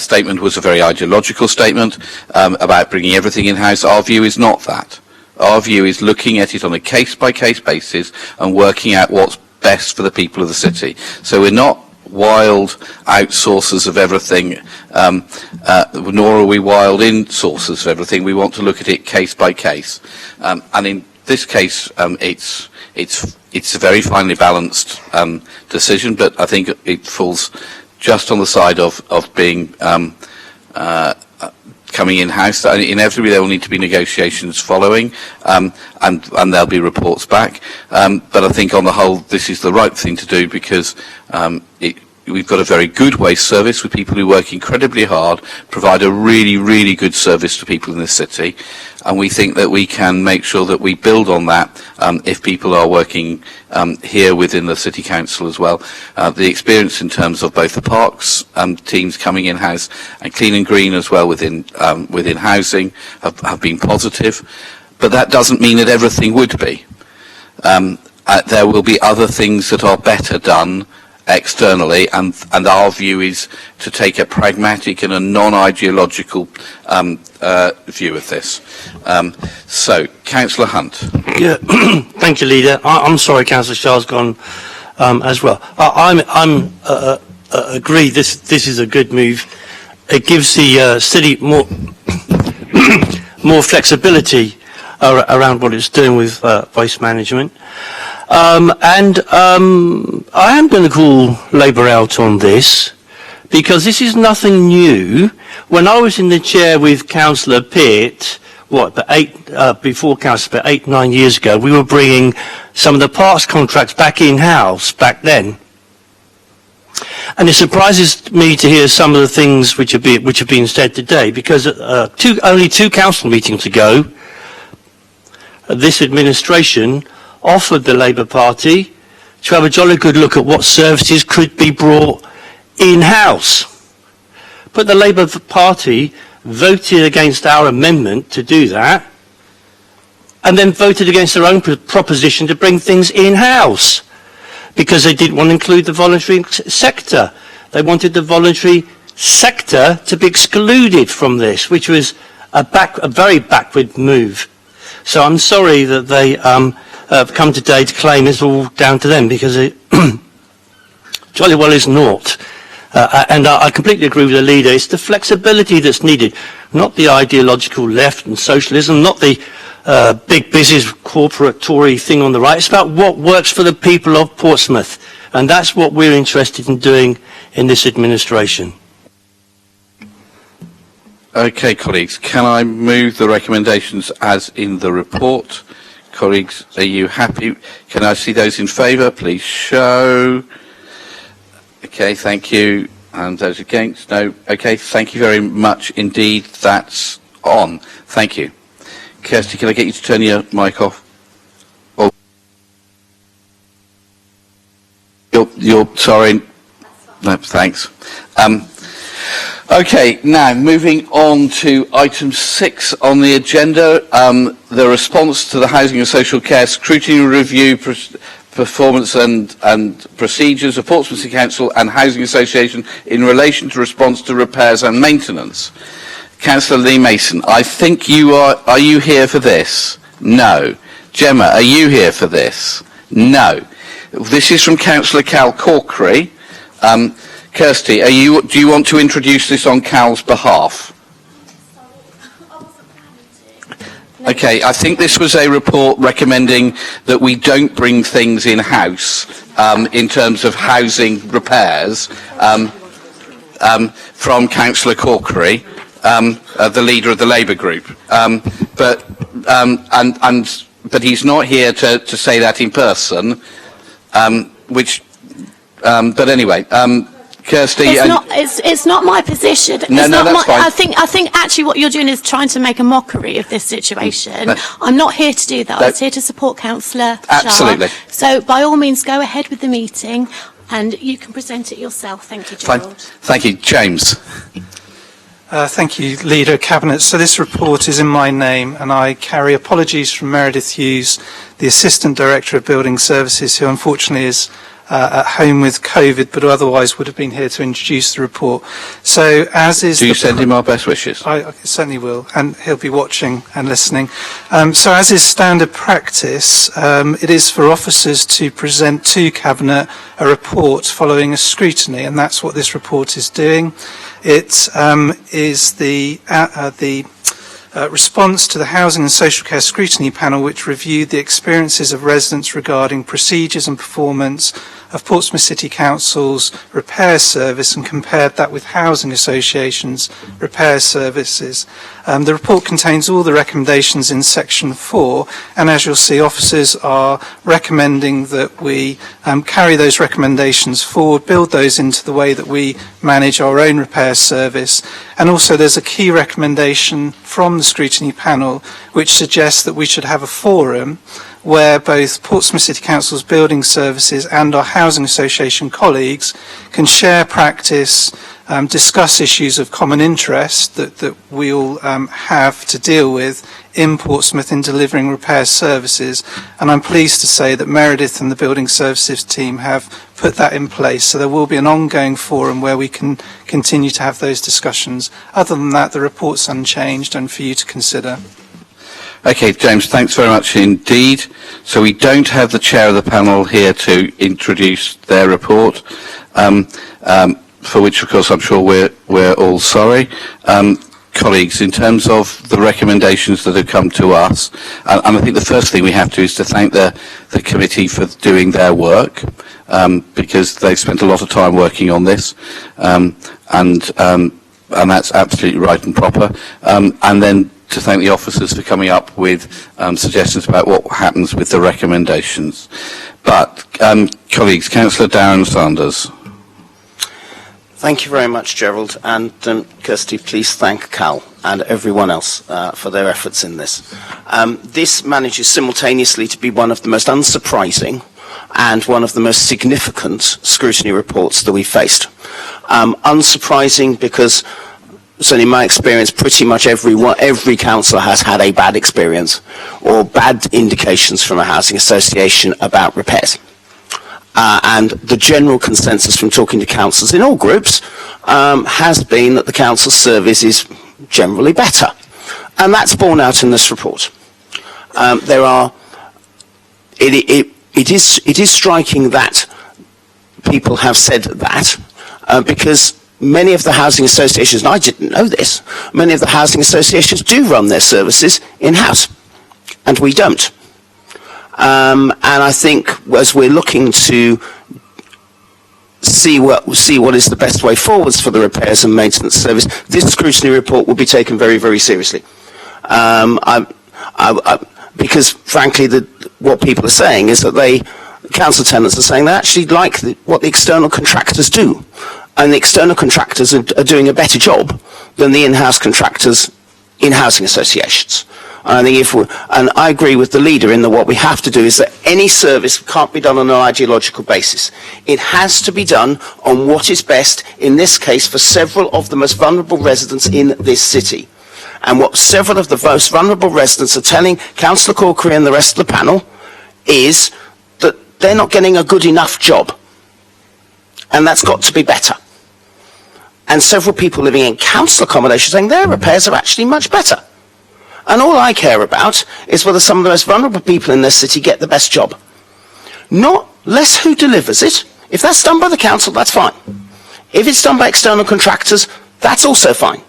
Speaker 1: statement was a very ideological statement about bringing everything in-house. Our view is not that. Our view is looking at it on a case-by-case basis and working out what's best for the people of the city. So we're not wild outsourcers of everything, nor are we wild in-sourcers of everything. We want to look at it case by case. And in this case, it's a very finely balanced decision, but I think it falls just on the side of being coming in-house. Inevitably, there will need to be negotiations following, and there'll be reports back. But I think on the whole, this is the right thing to do because we've got a very good waste service with people who work incredibly hard, provide a really, really good service to people in the city, and we think that we can make sure that we build on that if people are working here within the City Council as well. The experience in terms of both the parks teams coming in-house and Clean and Green as well within housing have been positive, but that doesn't mean that everything would be. There will be other things that are better done externally, and our view is to take a pragmatic and a non-ideological view of this. So, Councillor Hunt.
Speaker 13: Yeah, thank you, Leader. I'm sorry, Councillor Shah's gone as well. I'm agree. This is a good move. It gives the city more flexibility around what it's doing with waste management. And I am going to call Labour out on this because this is nothing new. When I was in the chair with Councillor Pitt, before Councillor Pitt, 8-9 years ago, we were bringing some of the parks contracts back in-house back then. And it surprises me to hear some of the things which have been said today because only two council meetings ago, this administration offered the Labour Party to have a jolly good look at what services could be brought in-house. But the Labour Party voted against our amendment to do that and then voted against their own proposition to bring things in-house because they didn't want to include the voluntary sector. They wanted the voluntary sector to be excluded from this, which was a very backward move. So I'm sorry that they have come today to claim it's all down to them because it jolly well is not. And I completely agree with the leader. It's the flexibility that's needed, not the ideological left and socialism, not the big business corporate Tory thing on the right. It's about what works for the people of Portsmouth. And that's what we're interested in doing in this administration.
Speaker 1: Okay, colleagues, can I move the recommendations as in the report? Colleagues, are you happy? Can I see those in favour? Please show. Okay, thank you. And those against? No. Okay, thank you very much indeed. That's on. Thank you. Kirsty, can I get you to turn your mic off? Oh. You're sorry. No, thanks. Okay, now moving on to item 6 on the agenda, the response to the Housing and Social Care Scrutiny Review Performance and Procedures of Portsmouth City Council and Housing Association in relation to response to repairs and maintenance. Councillor Lee Mason, I think are you here for this? No. Gemma, are you here for this? No. This is from Councillor Cal Corkery. Kirsty, do you want to introduce this on Cal's behalf? Okay, I think this was a report recommending that we don't bring things in-house in terms of housing repairs from Councillor Corkery, the leader of the Labour group. But he's not here to say that in person, but anyway. Kirsty,
Speaker 11: it's not my position.
Speaker 1: No, that's fine.
Speaker 11: I think actually what you're doing is trying to make a mockery of this situation. I'm not here to do that. I was here to support Councillor Shah.
Speaker 1: Absolutely.
Speaker 11: So by all means, go ahead with the meeting, and you can present it yourself. Thank you, Gerald.
Speaker 1: Thank you, James.
Speaker 8: Thank you, Leader, Cabinet. So this report is in my name, and I carry apologies from Meredith Hughes, the Assistant Director of Building Services, who unfortunately is at home with COVID, but otherwise would have been here to introduce the report. So, as is...
Speaker 1: Do you send him our best wishes?
Speaker 8: I certainly will, and he'll be watching and listening. So, as is standard practice, it is for officers to present to Cabinet a report following a scrutiny, and that's what this report is doing. It is the response to the Housing and Social Care Scrutiny Panel, which reviewed the experiences of residents regarding procedures and performance of Portsmouth City Council's repair service and compared that with housing associations' repair services. The report contains all the recommendations in section 4, and as you'll see, officers are recommending that we carry those recommendations forward, build those into the way that we manage our own repair service. And also there's a key recommendation from the scrutiny panel which suggests that we should have a forum where both Portsmouth City Council's building services and our housing association colleagues can share practice, discuss issues of common interest that we all have to deal with in Portsmouth in delivering repair services. And I'm pleased to say that Meredith and the building services team have put that in place. So there will be an ongoing forum where we can continue to have those discussions. Other than that, the report's unchanged and for you to consider.
Speaker 1: Okay, James, thanks very much indeed. So we don't have the chair of the panel here to introduce their report, for which, of course, I'm sure we're all sorry. Colleagues, in terms of the recommendations that have come to us, and I think the first thing we have to do is to thank the committee for doing their work, because they've spent a lot of time working on this, and that's absolutely right and proper. And then to thank the officers for coming up with suggestions about what happens with the recommendations. But, colleagues, Councillor Darren Sanders.
Speaker 10: Thank you very much, Gerald. And Kirsty, please thank Cal and everyone else for their efforts in this. This manages simultaneously to be one of the most unsurprising and one of the most significant scrutiny reports that we faced. Unsurprising because, so in my experience, pretty much every councillor has had a bad experience or bad indications from a housing association about repairs. And the general consensus from talking to councillors in all groups has been that the council service is generally better. And that's borne out in this report. It is striking that people have said that because many of the housing associations, and I didn't know this, many of the housing associations do run their services in-house, and we don't. And I think as we're looking to see what is the best way forwards for the repairs and maintenance service, this scrutiny report will be taken very, very seriously. Because frankly, what people are saying is that council tenants are saying they actually like what the external contractors do. And the external contractors are doing a better job than the in-house contractors in housing associations. And I think and I agree with the leader in that what we have to do is that any service can't be done on an ideological basis. It has to be done on what is best, in this case, for several of the most vulnerable residents in this city. And what several of the most vulnerable residents are telling Councillor Corkery and the rest of the panel is that they're not getting a good enough job. And that's got to be better. And several people living in council accommodation saying their repairs are actually much better. And all I care about is whether some of the most vulnerable people in this city get the best job. Not less who delivers it. If that's done by the council, that's fine. If it's done by external contractors, that's also fine.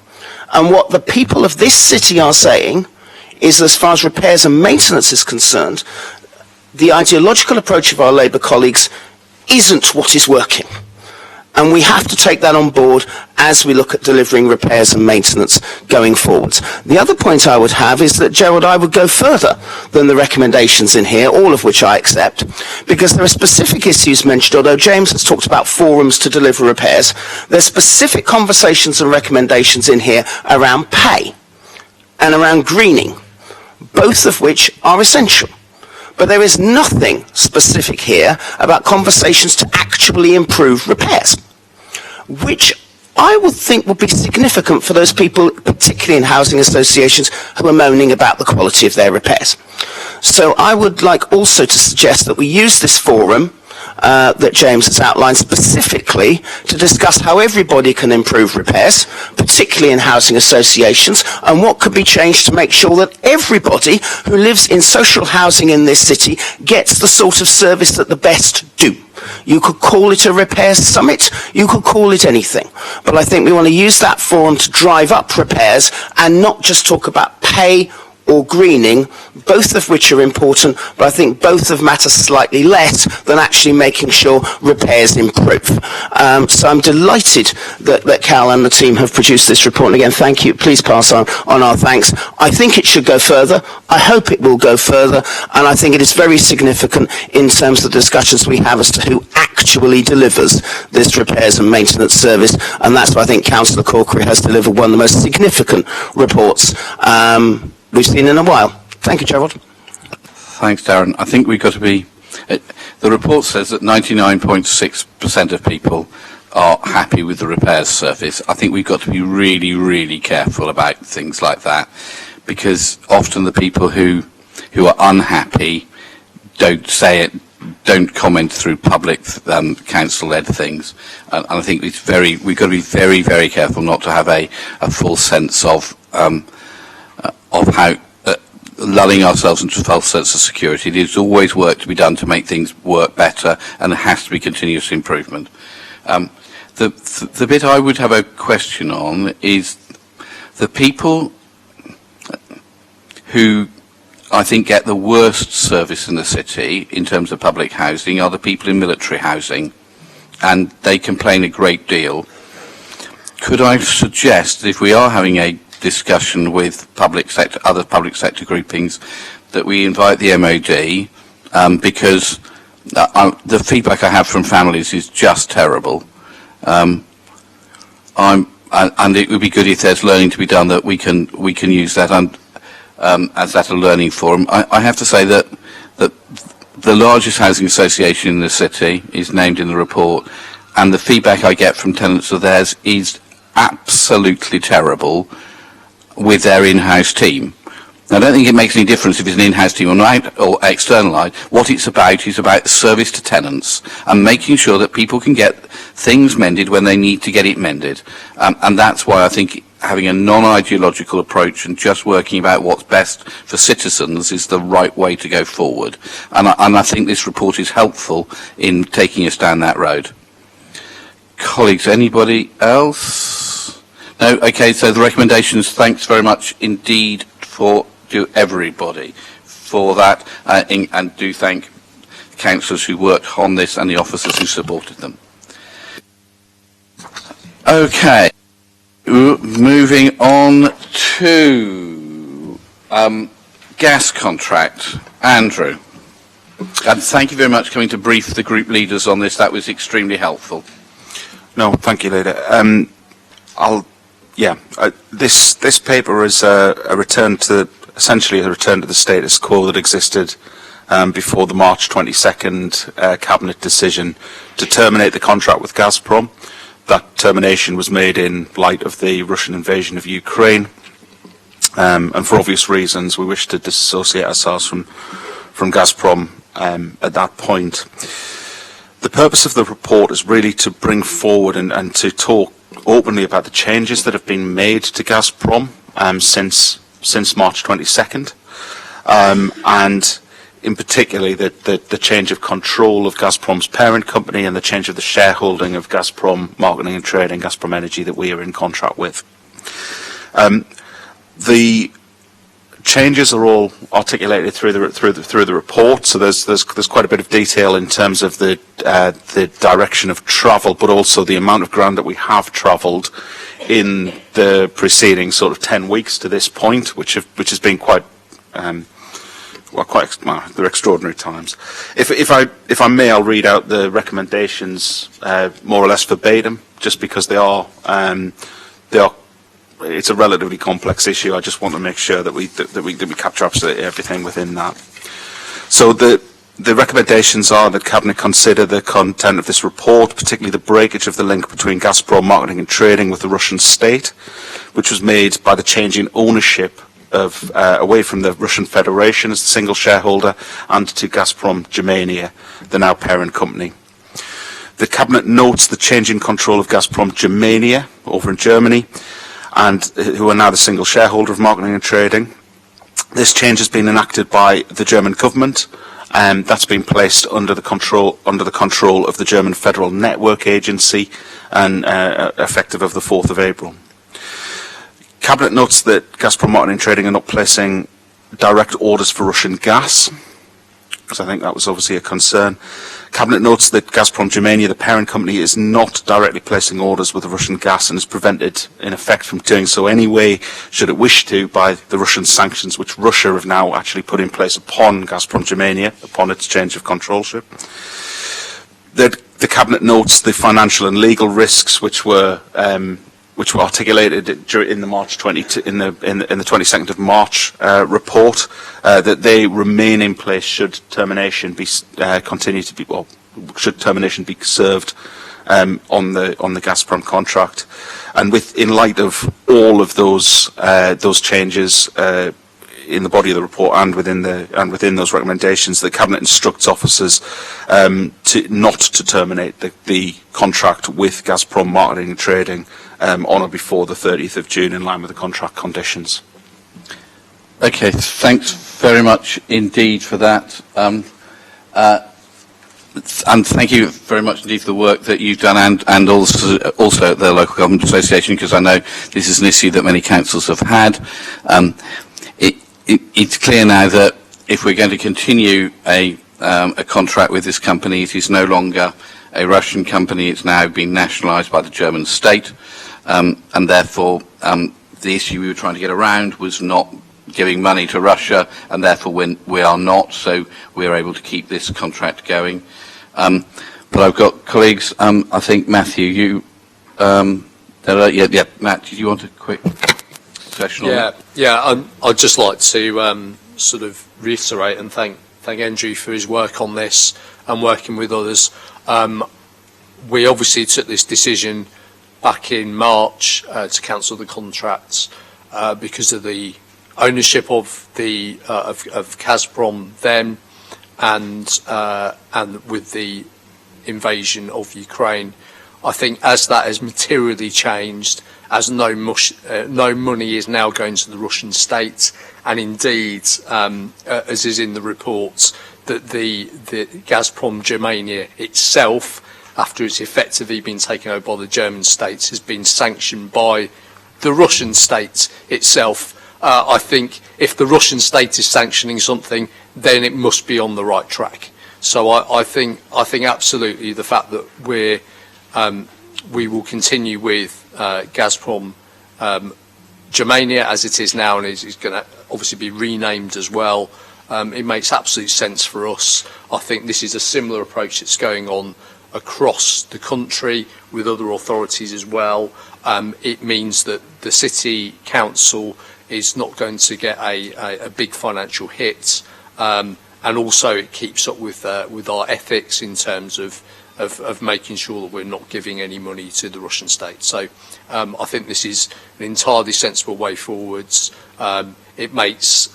Speaker 10: And what the people of this city are saying is, as far as repairs and maintenance is concerned, the ideological approach of our Labour colleagues isn't what is working. And we have to take that on board as we look at delivering repairs and maintenance going forwards. The other point I would have is that, Gerald, I would go further than the recommendations in here, all of which I accept, because there are specific issues mentioned, although James has talked about forums to deliver repairs. There's specific conversations and recommendations in here around pay and around greening, both of which are essential. But there is nothing specific here about conversations to actually improve repairs, which I would think would be significant for those people, particularly in housing associations, who are moaning about the quality of their repairs. So I would like also to suggest that we use this forum that James has outlined specifically to discuss how everybody can improve repairs, particularly in housing associations, and what could be changed to make sure that everybody who lives in social housing in this city gets the sort of service that the best do. You could call it a repairs summit, you could call it anything. But I think we want to use that forum to drive up repairs and not just talk about pay or greening, both of which are important, but I think both of matter slightly less than actually making sure repairs improve. So I'm delighted that Cal and the team have produced this report. And again, thank you. Please pass on our thanks. I think it should go further. I hope it will go further. And I think it is very significant in terms of the discussions we have as to who actually delivers this repairs and maintenance service. And that's why I think Councillor Corkery has delivered one of the most significant reports we've seen in a while. Thank you, Gerald.
Speaker 1: Thanks, Darren. I think we've got to be... the report says that 99.6% of people are happy with the repairs service. I think we've got to be really, really careful about things like that, because often the people who are unhappy don't say it, don't comment through public council-led things. And I think we've got to be very, very careful not to have a full sense of how lulling ourselves into a false sense of security. There's always work to be done to make things work better, and there has to be continuous improvement. The bit I would have a question on is the people who I think get the worst service in the city in terms of public housing are the people in military housing, and they complain a great deal. Could I suggest that if we are having a discussion with other public sector groupings, that we invite the MOD, because the feedback I have from families is just terrible. And it would be good if there's learning to be done, that we can use that as that a learning forum. I have to say that the largest housing association in the city is named in the report, and the feedback I get from tenants of theirs is absolutely terrible with their in-house team. Now, I don't think it makes any difference if it's an in-house team or externalised. What it's about is about service to tenants and making sure that people can get things mended when they need to get it mended. And that's why I think having a non-ideological approach and just working about what's best for citizens is the right way to go forward. And I think this report is helpful in taking us down that road. Colleagues, anybody else? No? Okay, so the recommendations, thanks very much indeed to everybody for that, and do thank the councillors who worked on this and the officers who supported them. Okay, moving on to gas contract. Andrew, and thank you very much for coming to brief the group leaders on this. That was extremely helpful.
Speaker 17: No, thank you, Leader. This paper is essentially a return to the status quo that existed before the March 22nd Cabinet decision to terminate the contract with Gazprom. That termination was made in light of the Russian invasion of Ukraine, and for obvious reasons we wish to disassociate ourselves from Gazprom at that point. The purpose of the report is really to bring forward and to talk openly about the changes that have been made to Gazprom since March 22nd, and in particular the change of control of Gazprom's parent company and the change of the shareholding of Gazprom Marketing and Trading, Gazprom Energy, that we are in contract with. The changes are all articulated through the report, so there's quite a bit of detail in terms of the direction of travel, but also the amount of ground that we have travelled in the preceding sort of 10 weeks to this point, which has been quite they're extraordinary times. If I may, I'll read out the recommendations more or less verbatim, just because they are. It's a relatively complex issue. I just want to make sure that we capture absolutely everything within that. So the recommendations are that Cabinet consider the content of this report, particularly the breakage of the link between Gazprom Marketing and Trading with the Russian state, which was made by the change in ownership away from the Russian Federation as the single shareholder and to Gazprom Germania, the now parent company. The Cabinet notes the change in control of Gazprom Germania over in Germany, and who are now the single shareholder of marketing and trading. This change has been enacted by the German government, and that's been placed under the control of the German Federal Network Agency, and effective of the 4th of April. Cabinet notes that Gazprom Marketing and Trading are not placing direct orders for Russian gas, because I think that was obviously a concern. Cabinet notes that Gazprom Germania, the parent company, is not directly placing orders with the Russian gas and is prevented, in effect, from doing so anyway, should it wish to, by the Russian sanctions which Russia have now actually put in place upon Gazprom Germania, upon its change of controlship. The Cabinet notes the financial and legal risks which were articulated in the March 22nd of March report, that they remain in place should termination be should termination be served on the Gazprom contract, and in light of all of those changes in the body of the report and within those recommendations, the Cabinet instructs officers not to terminate the contract with Gazprom Marketing and Trading on or before the 30th of June, in line with the contract conditions.
Speaker 1: Okay, thanks very much indeed for that. And thank you very much indeed for the work that you've done, and also at the Local Government Association, because I know this is an issue that many councils have had. It's clear now that if we're going to continue a contract with this company, it is no longer a Russian company. It's now been nationalised by the German state, and therefore the issue we were trying to get around was not giving money to Russia, and therefore we are not, so we're able to keep this contract going. But I've got colleagues, I think Matthew, Matt, did you want a quick session on that?
Speaker 16: Yeah, I'd just like to sort of reiterate and thank Andrew for his work on this and working with others. We obviously took this decision back in March to cancel the contracts because of the ownership of Gazprom then, and with the invasion of Ukraine. I think as that has materially changed, as no money is now going to the Russian state, and indeed, as is in the reports, that the Gazprom Germania itself, after it's effectively been taken over by the German states, has been sanctioned by the Russian state itself. I think if the Russian state is sanctioning something, then it must be on the right track. So I think absolutely the fact that we will continue with Gazprom Germania as it is now, and is going to obviously be renamed as well. It makes absolute sense for us. I think this is a similar approach that's going on across the country with other authorities as well. It means that the city council is not going to get a big financial hit, and also it keeps up with our ethics in terms of making sure that we're not giving any money to the Russian state. So I think this is an entirely sensible way forwards. It makes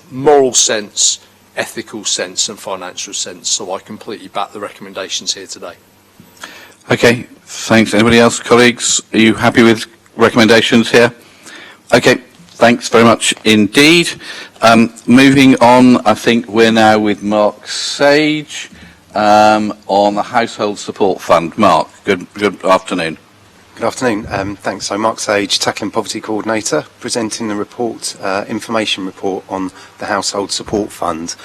Speaker 16: moral sense, ethical sense and financial sense. So I completely back the recommendations here today.
Speaker 1: Okay, thanks. Anybody else, colleagues? Are you happy with recommendations here? Okay, thanks very much indeed. Moving on, I think we're now with Mark Sage on the Household Support Fund. Mark, good afternoon.
Speaker 20: Good afternoon. Thanks. So Mark Sage, Tackling Poverty Coordinator, presenting the report, information report on the Household Support Fund.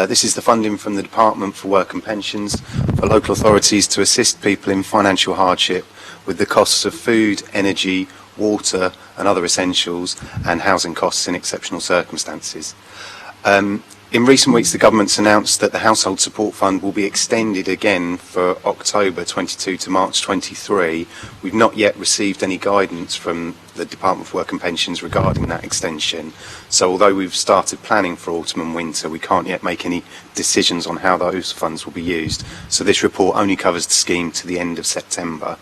Speaker 20: This is the funding from the Department for Work and Pensions for local authorities to assist people in financial hardship with the costs of food, energy, water and other essentials, and housing costs in exceptional circumstances. In recent weeks, the government's announced that the Household Support Fund will be extended again for October 22 to March 23. We've not yet received any guidance from the Department for Work and Pensions regarding that extension. So although we've started planning for autumn and winter, we can't yet make any decisions on how those funds will be used. So this report only covers the scheme to the end of September.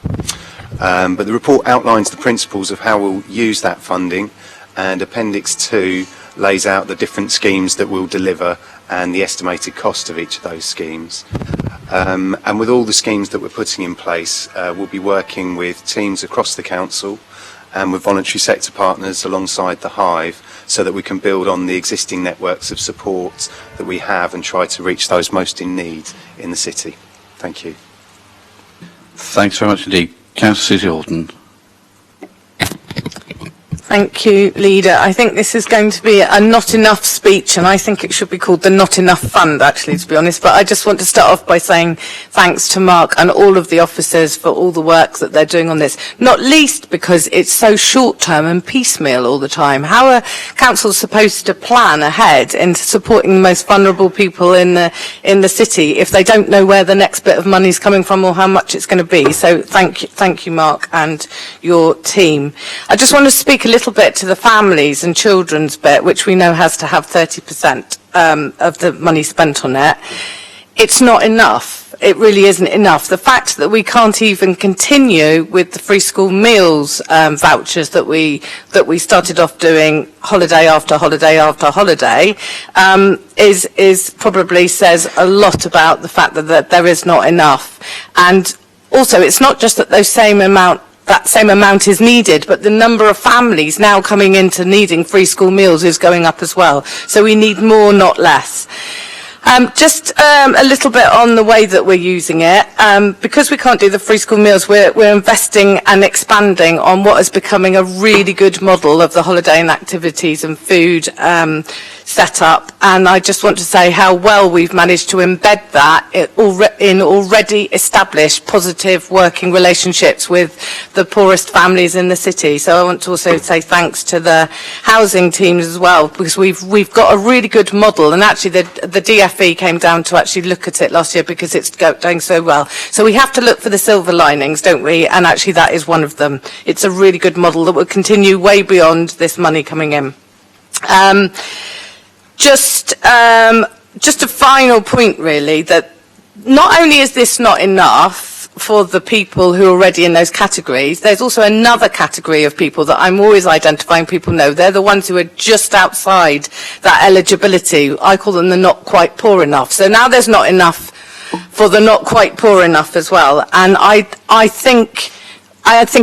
Speaker 20: But the report outlines the principles of how we'll use that funding, and Appendix 2 lays out the different schemes that we'll deliver and the estimated cost of each of those schemes. And with all the schemes that we're putting in place, we'll be working with teams across the council and with voluntary sector partners alongside the Hive, so that we can build on the existing networks of support that we have and try to reach those most in need in the city. Thank you.
Speaker 1: Thanks very much indeed. Councillor Susie Horton.
Speaker 19: Thank you, Leader. I think this is going to be a not enough speech, and I think it should be called the Not Enough Fund, actually, to be honest. But I just want to start off by saying thanks to Mark and all of the officers for all the work that they're doing on this, not least because it's so short-term and piecemeal all the time. How are councils supposed to plan ahead into supporting the most vulnerable people in the city if they don't know where the next bit of money is coming from or how much it's going to be? So thank you, Mark, and your team. I just want to speak a little bit to the families and children's bit, which we know has to have 30% of the money spent on it. It's not enough. It really isn't enough. The fact that we can't even continue with the free school meals vouchers that we started off doing holiday after holiday after holiday is probably says a lot about the fact that there is not enough. And also, it's not just that that same amount is needed, but the number of families now coming into needing free school meals is going up as well. So we need more, not less. Just a little bit on the way that we're using it. Because we can't do the free school meals, we're investing and expanding on what is becoming a really good model of the holiday and activities and food set up. And I just want to say how well we've managed to embed that in already established positive working relationships with the poorest families in the city. So I want to also say thanks to the housing teams as well, because we've got a really good model, and actually the DFE came down to actually look at it last year because it's going so well. So we have to look for the silver linings, don't we? And actually that is one of them. It's a really good model that will continue way beyond this money coming in. Just a final point, really, that not only is this not enough for the people who are already in those categories, there's also another category of people that I'm always identifying people know. They're the ones who are just outside that eligibility. I call them the not quite poor enough. So now there's not enough for the not quite poor enough as well. And I think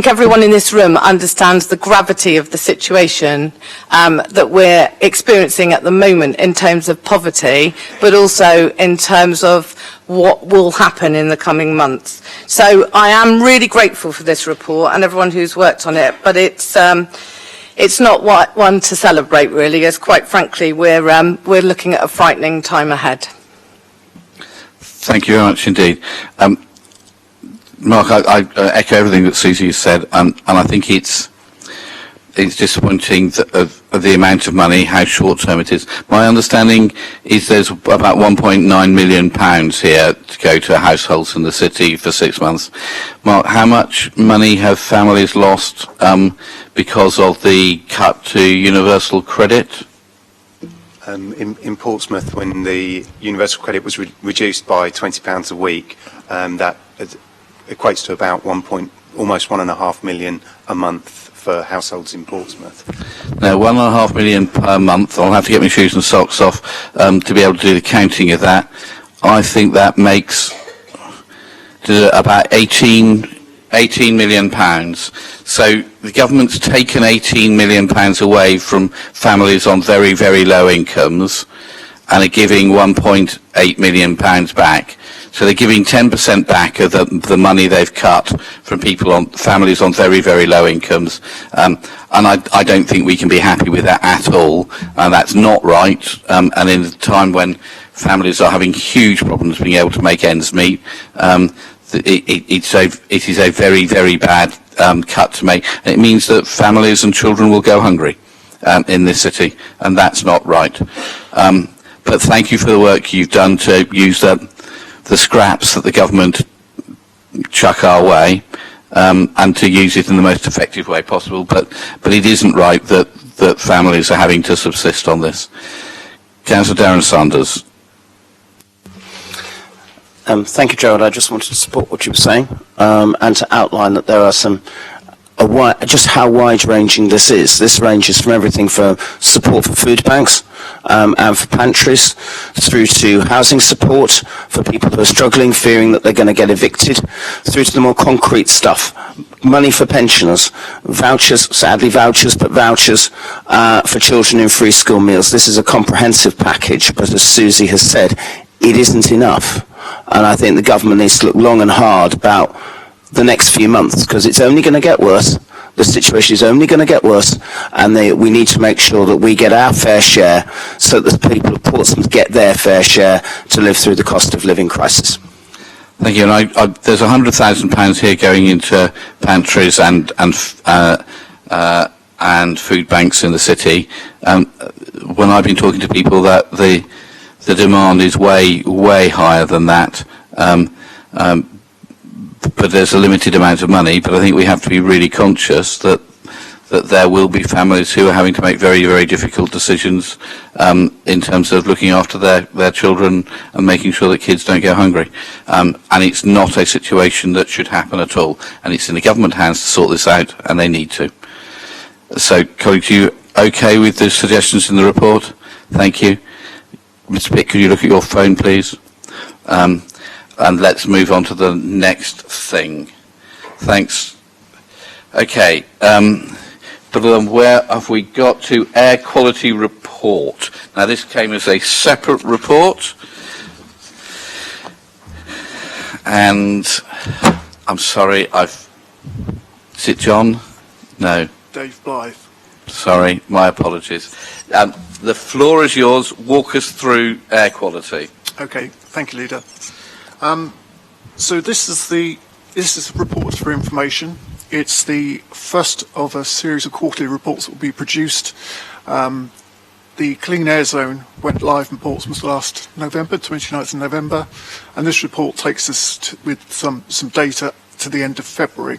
Speaker 19: everyone in this room understands the gravity of the situation that we're experiencing at the moment in terms of poverty, but also in terms of what will happen in the coming months. So I am really grateful for this report and everyone who's worked on it, but it's not one to celebrate, really, as quite frankly we're looking at a frightening time ahead.
Speaker 1: Thank you very much indeed. Mark, I echo everything that Susie has said, and I think it's disappointing of the amount of money, how short-term it is. My understanding is there's about £1.9 million here to go to households in the city for 6 months. Mark, how much money have families lost because of the cut to universal credit?
Speaker 20: In Portsmouth, when the universal credit was reduced by £20 a week, that equates to about almost 1.5 million a month for households in Portsmouth.
Speaker 1: Now, 1.5 million per month. I'll have to get my shoes and socks off to be able to do the counting of that. I think that makes about 18 million pounds. So the government's taken 18 million pounds away from families on very, very low incomes and are giving 1.8 million pounds back. So they're giving 10% back of the money they've cut from families on very, very low incomes. And I don't think we can be happy with that at all. That's not right. And in a time when families are having huge problems being able to make ends meet, it is a very, very bad cut to make. And it means that families and children will go hungry in this city, and that's not right. But thank you for the work you've done to use the scraps that the government chuck our way and to use it in the most effective way possible. But it isn't right that families are having to subsist on this. Councillor Darren Sanders.
Speaker 10: Thank you, Gerald. I just wanted to support what you were saying and to outline that there are some just how wide-ranging this is. This ranges from everything from support for food banks and for pantries, through to housing support for people who are struggling, fearing that they're going to get evicted, through to the more concrete stuff. Money for pensioners, vouchers, sadly vouchers, but vouchers for children in free school meals. This is a comprehensive package, but as Susie has said, it isn't enough. And I think the government needs to look long and hard about the next few months, because it's only going to get worse. The situation is only going to get worse, and we need to make sure that we get our fair share so that the people of Portsmouth get their fair share to live through the cost of living crisis.
Speaker 1: Thank you. And there's £100,000 here going into pantries and food banks in the city. When I've been talking to people, that the demand is way higher than that. But there's a limited amount of money. But I think we have to be really conscious that there will be families who are having to make very difficult decisions in terms of looking after their children and making sure that kids don't go hungry. And it's not a situation that should happen at all. And it's in the government hands to sort this out, and they need to. So, colleagues, you okay with the suggestions in the report? Thank you. Mr. Pitt, could you look at your phone, please? And let's move on to the next thing. Thanks. Okay. But where have we got to? Air quality report. Now, this came as a separate report. And I'm sorry, is it John? No.
Speaker 14: Dave Blythe.
Speaker 1: Sorry, my apologies. The floor is yours. Walk us through air quality.
Speaker 14: Okay, thank you, Leader. So this is a report for information. It's the first of a series of quarterly reports that will be produced. The Clean Air Zone went live in Portsmouth last November, 29th of November, and this report takes us with some data to the end of February.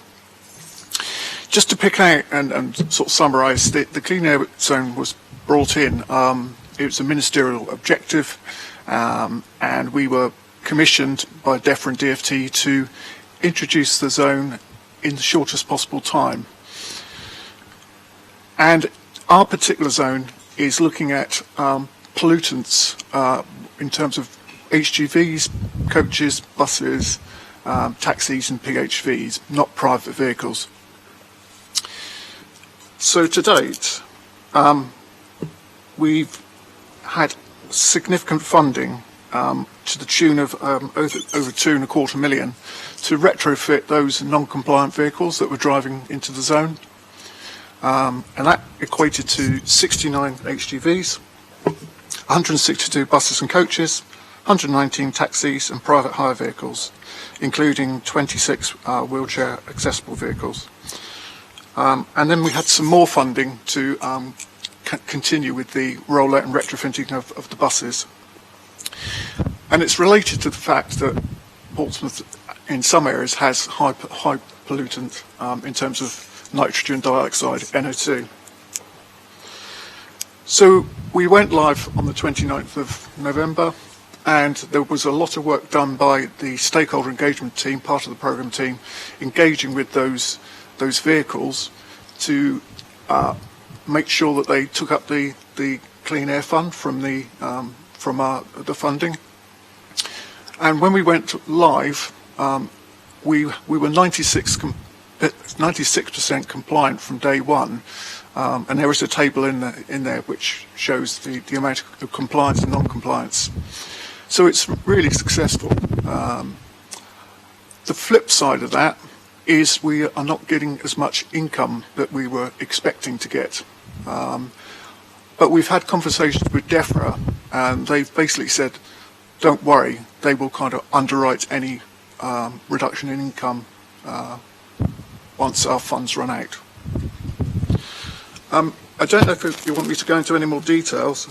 Speaker 14: Just to pick out and sort of summarise, the Clean Air Zone was brought in. It was a ministerial objective, and we were commissioned by DEFRA and DFT to introduce the zone in the shortest possible time. And our particular zone is looking at pollutants in terms of HGVs, coaches, buses, taxis and PHVs, not private vehicles. So to date, we've had significant funding to the tune of over £2.25 million to retrofit those non-compliant vehicles that were driving into the zone. And that equated to 69 HGVs, 162 buses and coaches, 119 taxis and private hire vehicles, including 26 wheelchair accessible vehicles. And then we had some more funding to continue with the rollout and retrofitting of the buses. And it's related to the fact that Portsmouth in some areas has high pollutant in terms of nitrogen dioxide, NO2. So we went live on the 29th of November, and there was a lot of work done by the stakeholder engagement team, part of the programme team, engaging with those vehicles to make sure that they took up the Clean Air Fund from the funding. And when we went live, we were 96% compliant from day one, and there is a table in there which shows the amount of compliance and non-compliance. So it's really successful. The flip side of that is we are not getting as much income that we were expecting to get. But we've had conversations with DEFRA, and they've basically said, don't worry, they will kind of underwrite any reduction in income once our funds run out. I don't know if you want me to go into any more details.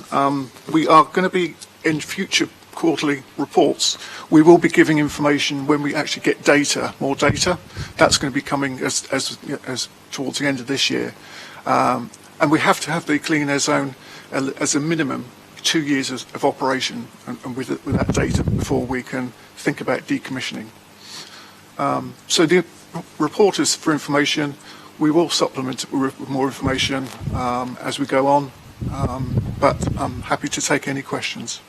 Speaker 14: We are going to be, in future quarterly reports, we will be giving information when we actually get data, more data. That's going to be coming as towards the end of this year. And we have to have the Clean Air Zone as a minimum 2 years of operation, and with that data before we can think about decommissioning. So the report is for information. we will supplement it with more information as we go on, but I'm happy to take any questions.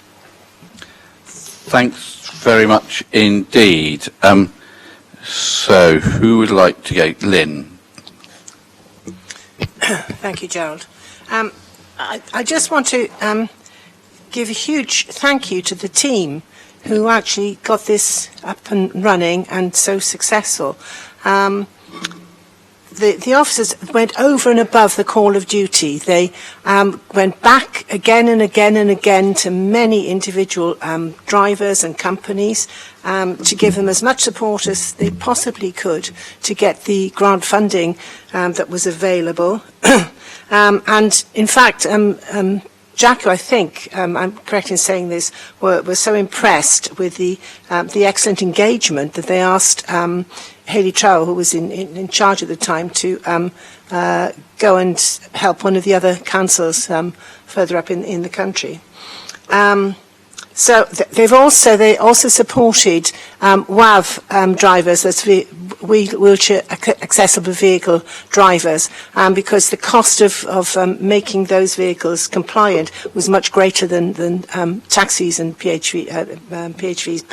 Speaker 1: Thanks very much indeed. So, who would like to go? Lynn.
Speaker 21: Thank you, Gerald. I just want to give a huge thank you to the team who actually got this up and running and so successful. The officers went over and above the call of duty. They went back again and again and again to many individual drivers and companies to give them as much support as they possibly could to get the grant funding that was available. And in fact, Jacko, I think, I'm correct in saying this, were so impressed with the excellent engagement that they asked Hayley Trowell, who was in charge at the time, to go and help one of the other councils further up in the country. So they also supported WAV drivers, that's wheelchair accessible vehicle drivers, because the cost of making those vehicles compliant was much greater than taxis and PHVs,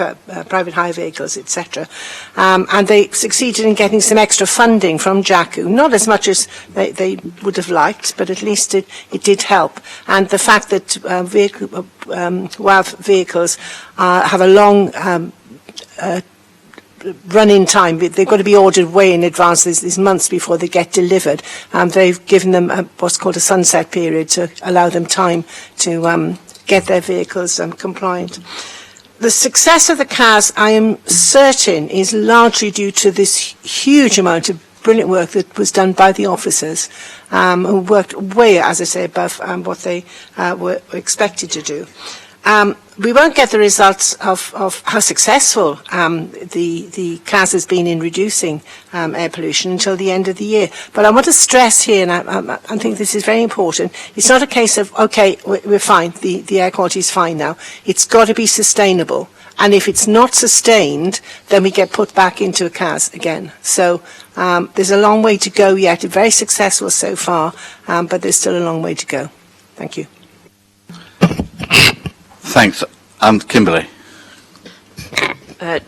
Speaker 21: private hire vehicles, etc. And they succeeded in getting some extra funding from JACU, not as much as they would have liked, but at least it did help. And the fact that WAV vehicles have a long run-in time. They've got to be ordered way in advance. There's months before they get delivered. They've given them what's called a sunset period to allow them time to get their vehicles compliant. The success of the CAS, I am certain, is largely due to this huge amount of brilliant work that was done by the officers, who worked way, as I say, above what they were expected to do. We won't get the results of how successful the CAS has been in reducing air pollution until the end of the year. But I want to stress here, and I think this is very important, it's not a case of, okay, we're fine, the air quality is fine now. It's got to be sustainable. And if it's not sustained, then we get put back into a CAS again. So there's a long way to go yet. Very successful so far, but there's still a long way to go. Thank you.
Speaker 1: Thanks. Kimberly.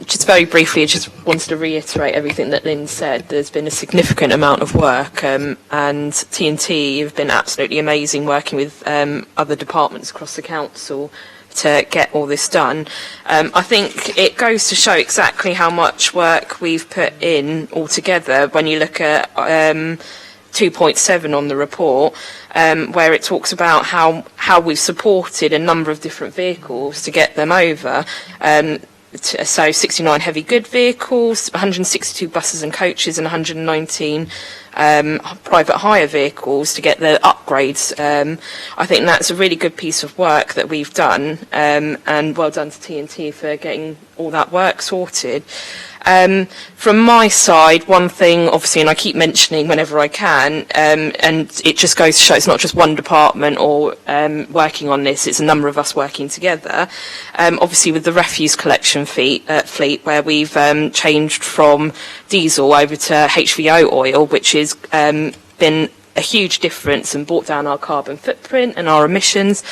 Speaker 6: Just very briefly, I just wanted to reiterate everything that Lynn said. There's been a significant amount of work, and TNT have been absolutely amazing working with other departments across the council to get all this done. I think it goes to show exactly how much work we've put in altogether when you look at 2.7 on the report, where it talks about how we've supported a number of different vehicles to get them over. So 69 heavy good vehicles, 162 buses and coaches, and 119 private hire vehicles to get the upgrades. I think that's a really good piece of work that we've done, and well done to TNT for getting all that work sorted. From my side, one thing, obviously, and I keep mentioning whenever I can, and it just goes to show it's not just one department or working on this, it's a number of us working together. Obviously, with the refuse collection fleet, where we've changed from diesel over to HVO oil, which has been a huge difference and brought down our carbon footprint and our emissions.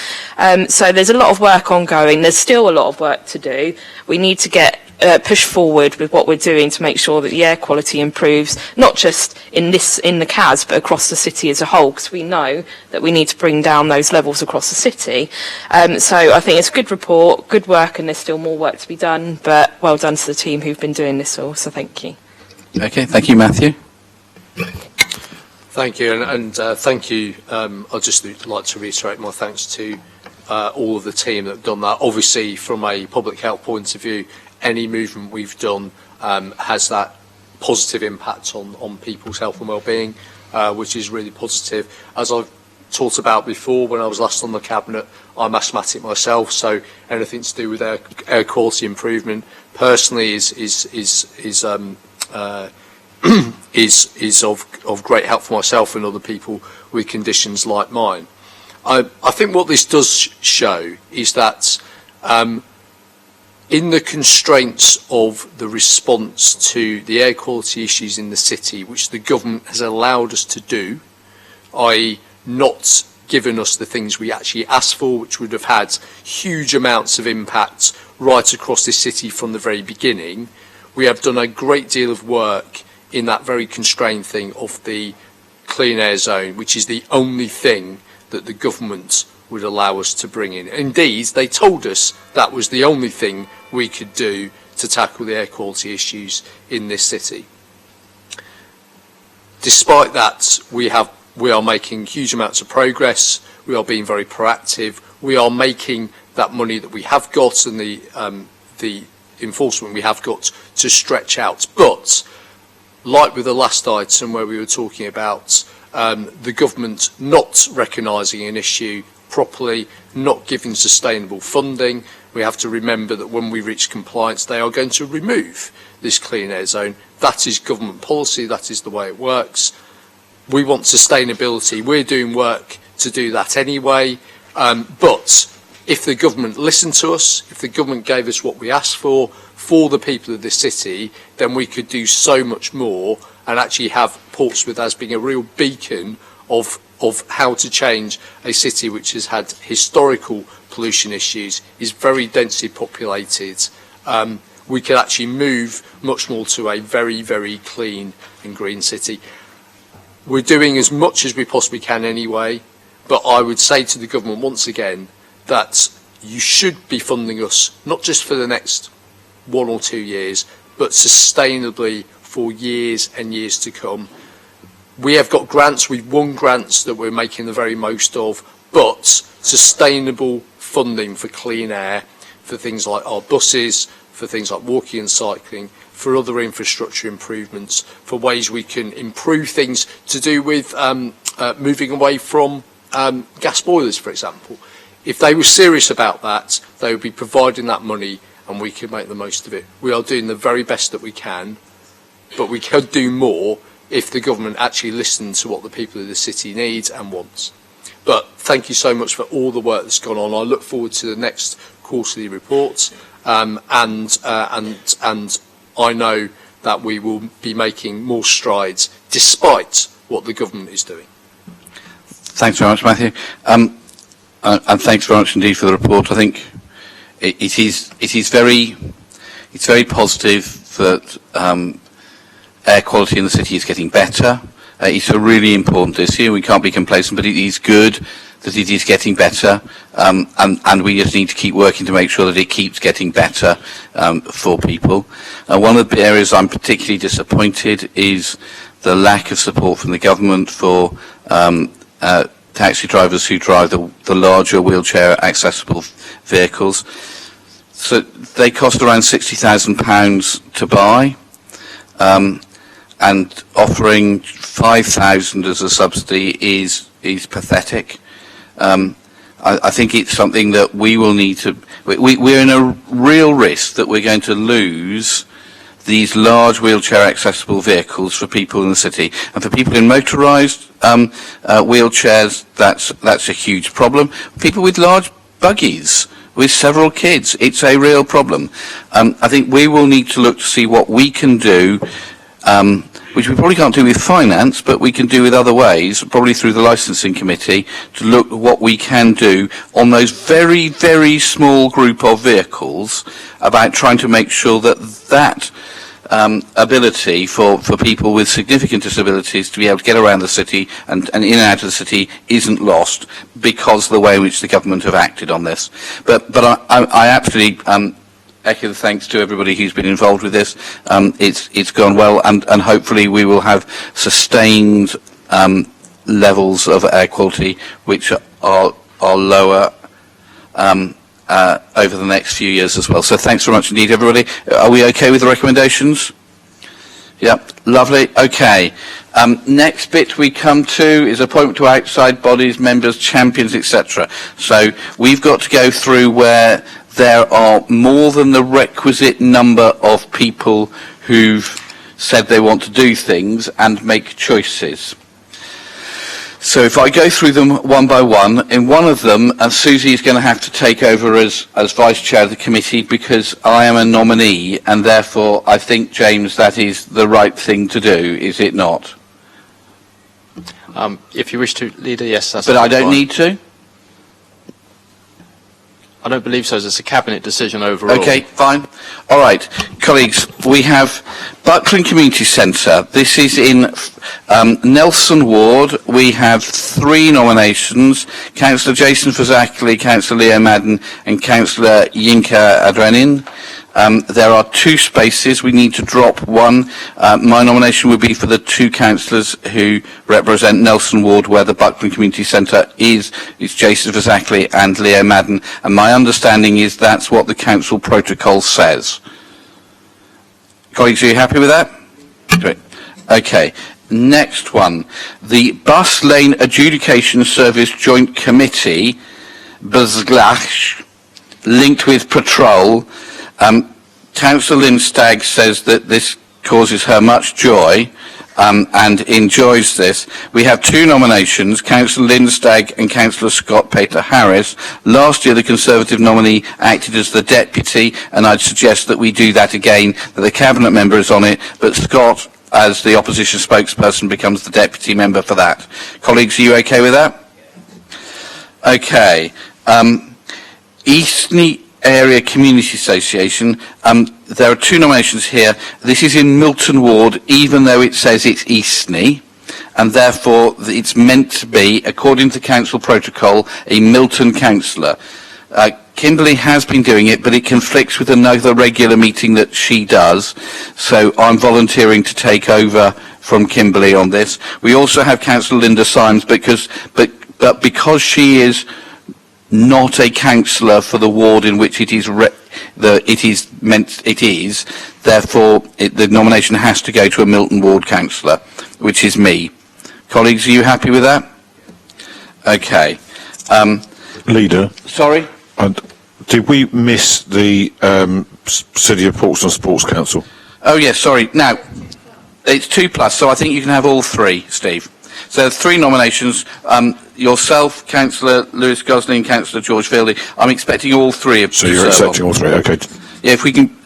Speaker 6: So there's a lot of work ongoing. There's still a lot of work to do. We need to get push forward with what we're doing to make sure that the air quality improves, not just in the CAS, but across the city as a whole, because we know that we need to bring down those levels across the city. So I think it's a good report, good work, and there's still more work to be done, but well done to the team who've been doing this all, so thank you.
Speaker 1: Okay, thank you, Matthew.
Speaker 16: Thank you, and thank you. I'd just like to reiterate my thanks to all of the team that have done that. Obviously, from a public health point of view, any movement we've done has that positive impact on people's health and well-being, which is really positive. As I've talked about before, when I was last on the Cabinet, I'm asthmatic myself, so anything to do with air quality improvement personally is of great help for myself and other people with conditions like mine. I think what this does show is that in the constraints of the response to the air quality issues in the city, which the government has allowed us to do, i.e. not given us the things we actually asked for, which would have had huge amounts of impact right across this city from the very beginning, we have done a great deal of work in that very constrained thing of the clean air zone, which is the only thing that the government would allow us to bring in. Indeed, they told us that was the only thing we could do to tackle the air quality issues in this city. Despite that, we are making huge amounts of progress. We are being very proactive. We are making that money that we have got and the enforcement we have got to stretch out. But like with the last item where we were talking about the government not recognising an issue properly, not giving sustainable funding, we have to remember that when we reach compliance, they are going to remove this clean air zone. That is government policy. That is the way it works. We want sustainability. We're doing work to do that anyway. But if the government listened to us, if the government gave us what we asked for the people of this city, then we could do so much more and actually have Portsmouth as being a real beacon of how to change a city which has had historical pollution issues, is very densely populated. We could actually move much more to a very, very clean and green city. We're doing as much as we possibly can anyway, but I would say to the government once again that you should be funding us not just for the next 1 or 2 years, but sustainably for years and years to come. We have got grants, we've won grants that we're making the very most of, but sustainable funding for clean air, for things like our buses, for things like walking and cycling, for other infrastructure improvements, for ways we can improve things to do with moving away from gas boilers, for example. If they were serious about that, they would be providing that money and we could make the most of it. We are doing the very best that we can, but we could do more if the government actually listened to what the people of the city need and wants. But thank you so much for all the work that's gone on. I look forward to the next quarterly report, and I know that we will be making more strides despite what the government is doing.
Speaker 1: Thanks very much, Matthew. And thanks very much indeed for the report. I think it's very positive that air quality in the city is getting better. It's a really important issue. We can't be complacent, but it is good that it is getting better, and we just need to keep working to make sure that it keeps getting better for people. One of the areas I'm particularly disappointed is the lack of support from the government for taxi drivers who drive the larger wheelchair accessible vehicles. So they cost around £60,000 to buy, and offering £5,000 as a subsidy is pathetic. I think it's something that we will need to. We're in a real risk that we're going to lose these large wheelchair accessible vehicles for people in the city, and for people in motorised wheelchairs, that's a huge problem. People with large buggies with several kids, it's a real problem. I think we will need to look to see what we can do, which we probably can't do with finance, but we can do with other ways, probably through the licensing committee, to look at what we can do on those very, very small group of vehicles about trying to make sure that ability for people with significant disabilities to be able to get around the city and in and out of the city isn't lost because of the way in which the government have acted on this. But I absolutely echo the thanks to everybody who's been involved with this. It's gone well, and hopefully we will have sustained levels of air quality which are lower over the next few years as well. So thanks very much indeed, everybody. Are we okay with the recommendations? Yep, lovely. Okay. Next bit we come to is appointment to outside bodies, members, champions, etc. So we've got to go through where there are more than the requisite number of people who've said they want to do things and make choices. So if I go through them one by one, in one of them, Susie is going to have to take over as vice chair of the committee because I am a nominee, and therefore I think, James, that is the right thing to do, is it not?
Speaker 9: If you wish to, Leader, yes, that's
Speaker 1: But I don't
Speaker 9: fine.
Speaker 1: need to?
Speaker 9: I don't believe so, as it's a cabinet decision overall.
Speaker 1: Okay, fine. All right, colleagues, we have Buckland Community Centre. This is in Nelson Ward. We have 3 nominations: Councillor Jason Fazackley, Councillor Leo Madden, and Councillor Yinka Adrenin. There are 2 spaces. We need to drop one. My nomination would be for the 2 councillors who represent Nelson Ward, where the Buckland Community Centre is. It's Jason Fazackley and Leo Madden. And my understanding is that's what the council protocol says. Colleagues, are you happy with that? Great. Okay. Next one. The Bus Lane Adjudication Service Joint Committee, BZGLACH, linked with Patrol. Councillor Lynn Stagg says that this causes her much joy and enjoys this. We have 2 nominations, Councillor Lynn Stagg and Councillor Scott Peter Harris. Last year the Conservative nominee acted as the deputy, and I'd suggest that we do that again, that the Cabinet member is on it, but Scott, as the opposition spokesperson, becomes the deputy member for that. Colleagues, are you okay with that? Okay. Eastney Area Community Association, there are 2 nominations here. This is in Milton Ward, even though it says it's Eastney, and therefore it's meant to be, according to council protocol, a Milton councillor. Kimberly has been doing it, but it conflicts with another regular meeting that she does, so I'm volunteering to take over from Kimberly on this. We also have Councillor Linda Symes, but because she is not a councillor for the ward in which it is therefore the nomination has to go to a Milton Ward councillor, which is me. Colleagues, are you happy with that? Okay.
Speaker 7: Leader.
Speaker 1: Sorry?
Speaker 7: Did we miss the City of Portsmouth Sports Council?
Speaker 1: Oh yes, sorry. Now, it's 2+, so I think you can have all 3, Steve. So there are 3 nominations. Yourself, Councillor Lewis Gosling, Councillor George Fielding. I'm expecting all 3 of you.
Speaker 7: So you're accepting all 3, okay.
Speaker 1: Yeah, if we can,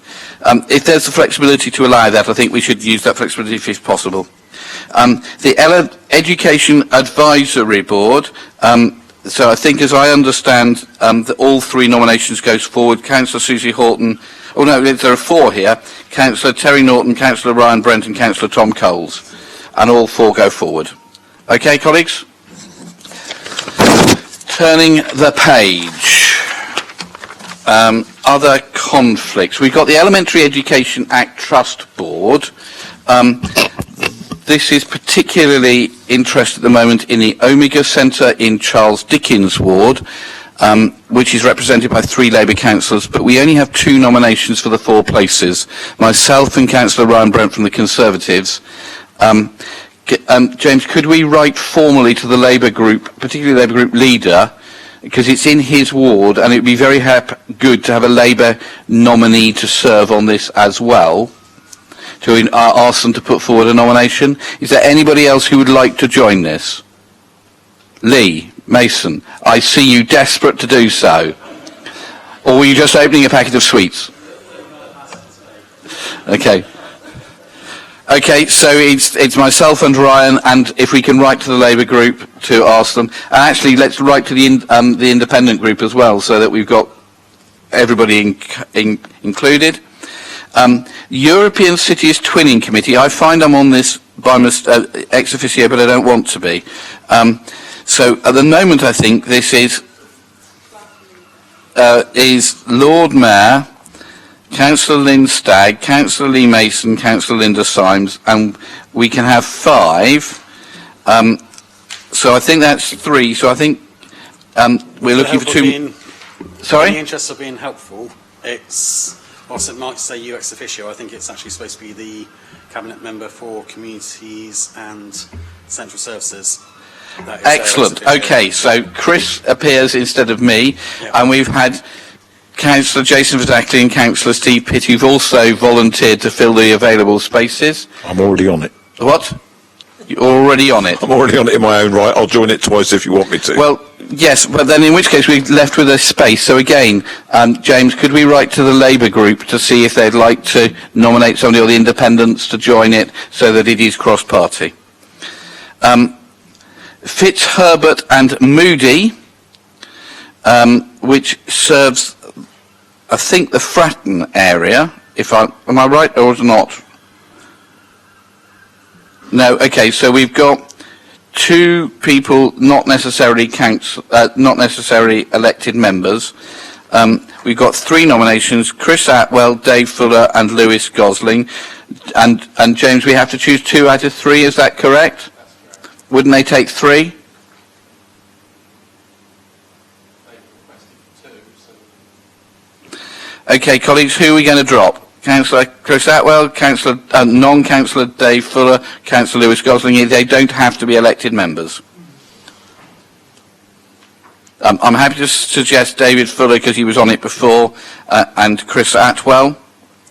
Speaker 1: if there's the flexibility to allow that, I think we should use that flexibility if possible. The Education Advisory Board. So I think, as I understand, that all 3 nominations goes forward. Councillor Susie Horton. Oh no, there are 4 here. Councillor Terry Norton, Councillor Ryan Brent, and Councillor Tom Coles, and all 4 go forward. Okay, colleagues? Turning the page. Other conflicts. We've got the Elementary Education Act Trust Board. This is particularly interested at the moment in the Omega Centre in Charles Dickens Ward, which is represented by 3 Labour councillors, but we only have 2 nominations for the 4 places. Myself and Councillor Ryan Brent from the Conservatives. James, could we write formally to the Labour group, particularly Labour group leader, because it's in his ward, and it would be very good to have a Labour nominee to serve on this as well, to ask them to put forward a nomination. Is there anybody else who would like to join this? Lee, Mason, I see you desperate to do so. Or were you just opening a packet of sweets? Okay. Okay, so it's myself and Ryan, and if we can write to the Labour group to ask them, and actually let's write to the independent group as well, so that we've got everybody included. European Cities Twinning Committee. I find I'm on this by ex officio, but I don't want to be. So at the moment, I think this is Lord Mayor, Councillor Lynn Stagg, Councillor Lee Mason, Councillor Linda Symes, and we can have 5. So I think that's 3. So I think we're looking for 2. Sorry?
Speaker 22: In the interest of being helpful, it's, whilst it might say you ex officio, I think it's actually supposed to be the Cabinet Member for Communities and Central Services.
Speaker 1: Excellent. Okay, so Chris appears instead of me, and we've had Councillor Jason Fazackley and Councillor Steve Pitt, who've also volunteered to fill the available spaces.
Speaker 7: I'm already on it.
Speaker 1: What? You're already on it.
Speaker 7: I'm already on it in my own right. I'll join it twice if you want me to.
Speaker 1: Well, yes, but then in which case we're left with a space. So again, James, could we write to the Labour group to see if they'd like to nominate somebody or the Independents to join it so that it is cross-party? Fitzherbert and Moody, which serves, I think, the Fratton area. Am I right or not? No. Okay. So we've got two people, not necessarily elected members. We've got three nominations: Chris Atwell, Dave Fuller, and Lewis Gosling. And James, we have to choose 2 out of 3. Is that correct? Wouldn't they take 3? Okay, colleagues, who are we going to drop? Councillor Chris Atwell, non-councillor Dave Fuller, Councillor Lewis Gosling. They don't have to be elected members. I'm happy to suggest David Fuller because he was on it before, and Chris Atwell.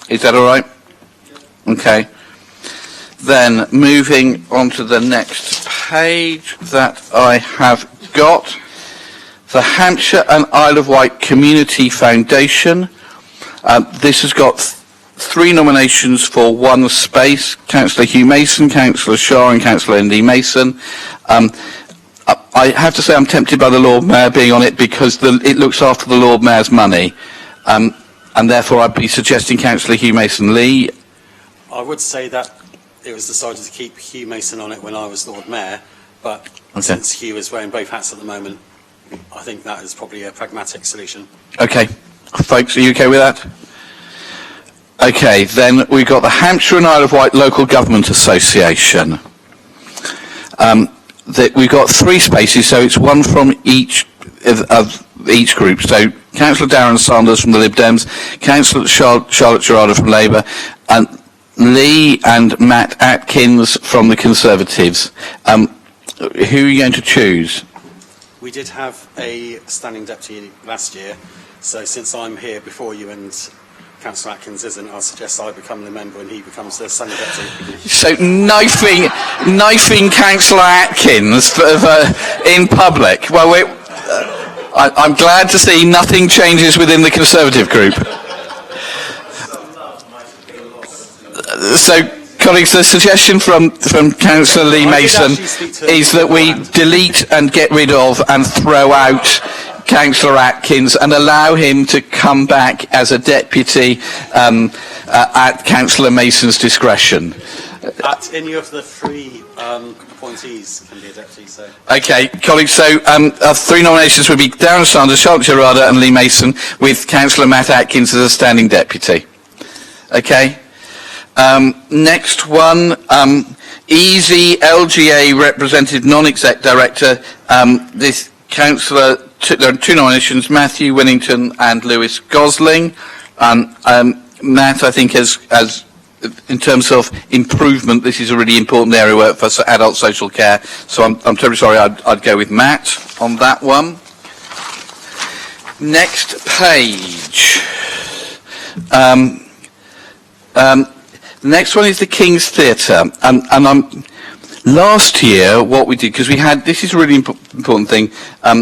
Speaker 1: Is that all right? Okay. Then moving on to the next page that I have got, the Hampshire and Isle of Wight Community Foundation. This has got 3 nominations for 1 space: Councillor Hugh Mason, Councillor Shaw, and Councillor Andy Mason. I have to say I'm tempted by the Lord Mayor being on it because it looks after the Lord Mayor's money, and therefore I'd be suggesting Councillor Hugh Mason Lee.
Speaker 22: I would say that it was decided to keep Hugh Mason on it when I was Lord Mayor, but since Hugh is wearing both hats at the moment, I think that is probably a pragmatic solution. Okay.
Speaker 1: Folks, are you okay with that? Okay, then we've got the Hampshire and Isle of Wight Local Government Association. We've got 3 spaces, so it's 1 from each of each group. So Councillor Darren Sanders from the Lib Dems, Councillor Charlotte Gerarda from Labour, and Lee and Matt Atkins from the Conservatives. Who are you going to choose?
Speaker 22: We did have a standing deputy last year, so since I'm here before you and Councillor Atkins isn't, I suggest I become the member and he becomes the standing deputy.
Speaker 1: So knifing Councillor Atkins in public. Well, I'm glad to see nothing changes within the Conservative group. So, colleagues, the suggestion from Councillor Lee Mason is that we delete and get rid of and throw out Councillor Atkins and allow him to come back as a deputy at Councillor Mason's discretion.
Speaker 22: At any of the 3 appointees can be a deputy, so...
Speaker 1: Okay, colleagues, so 3 nominations would be Darren Sanders, Charlotte Gerarda and Lee Mason, with Councillor Matt Atkins as a standing deputy. Okay. Next one, Easy LGA Representative Non-Exec Director. This councillor, there are 2 nominations: Matthew Winnington and Lewis Gosling. Matt, I think, as in terms of improvement, this is a really important area for adult social care. So I'm terribly sorry. I'd go with Matt on that one. Next page. The next one is the King's Theatre, and last year what we did, because we had, this is a really important thing,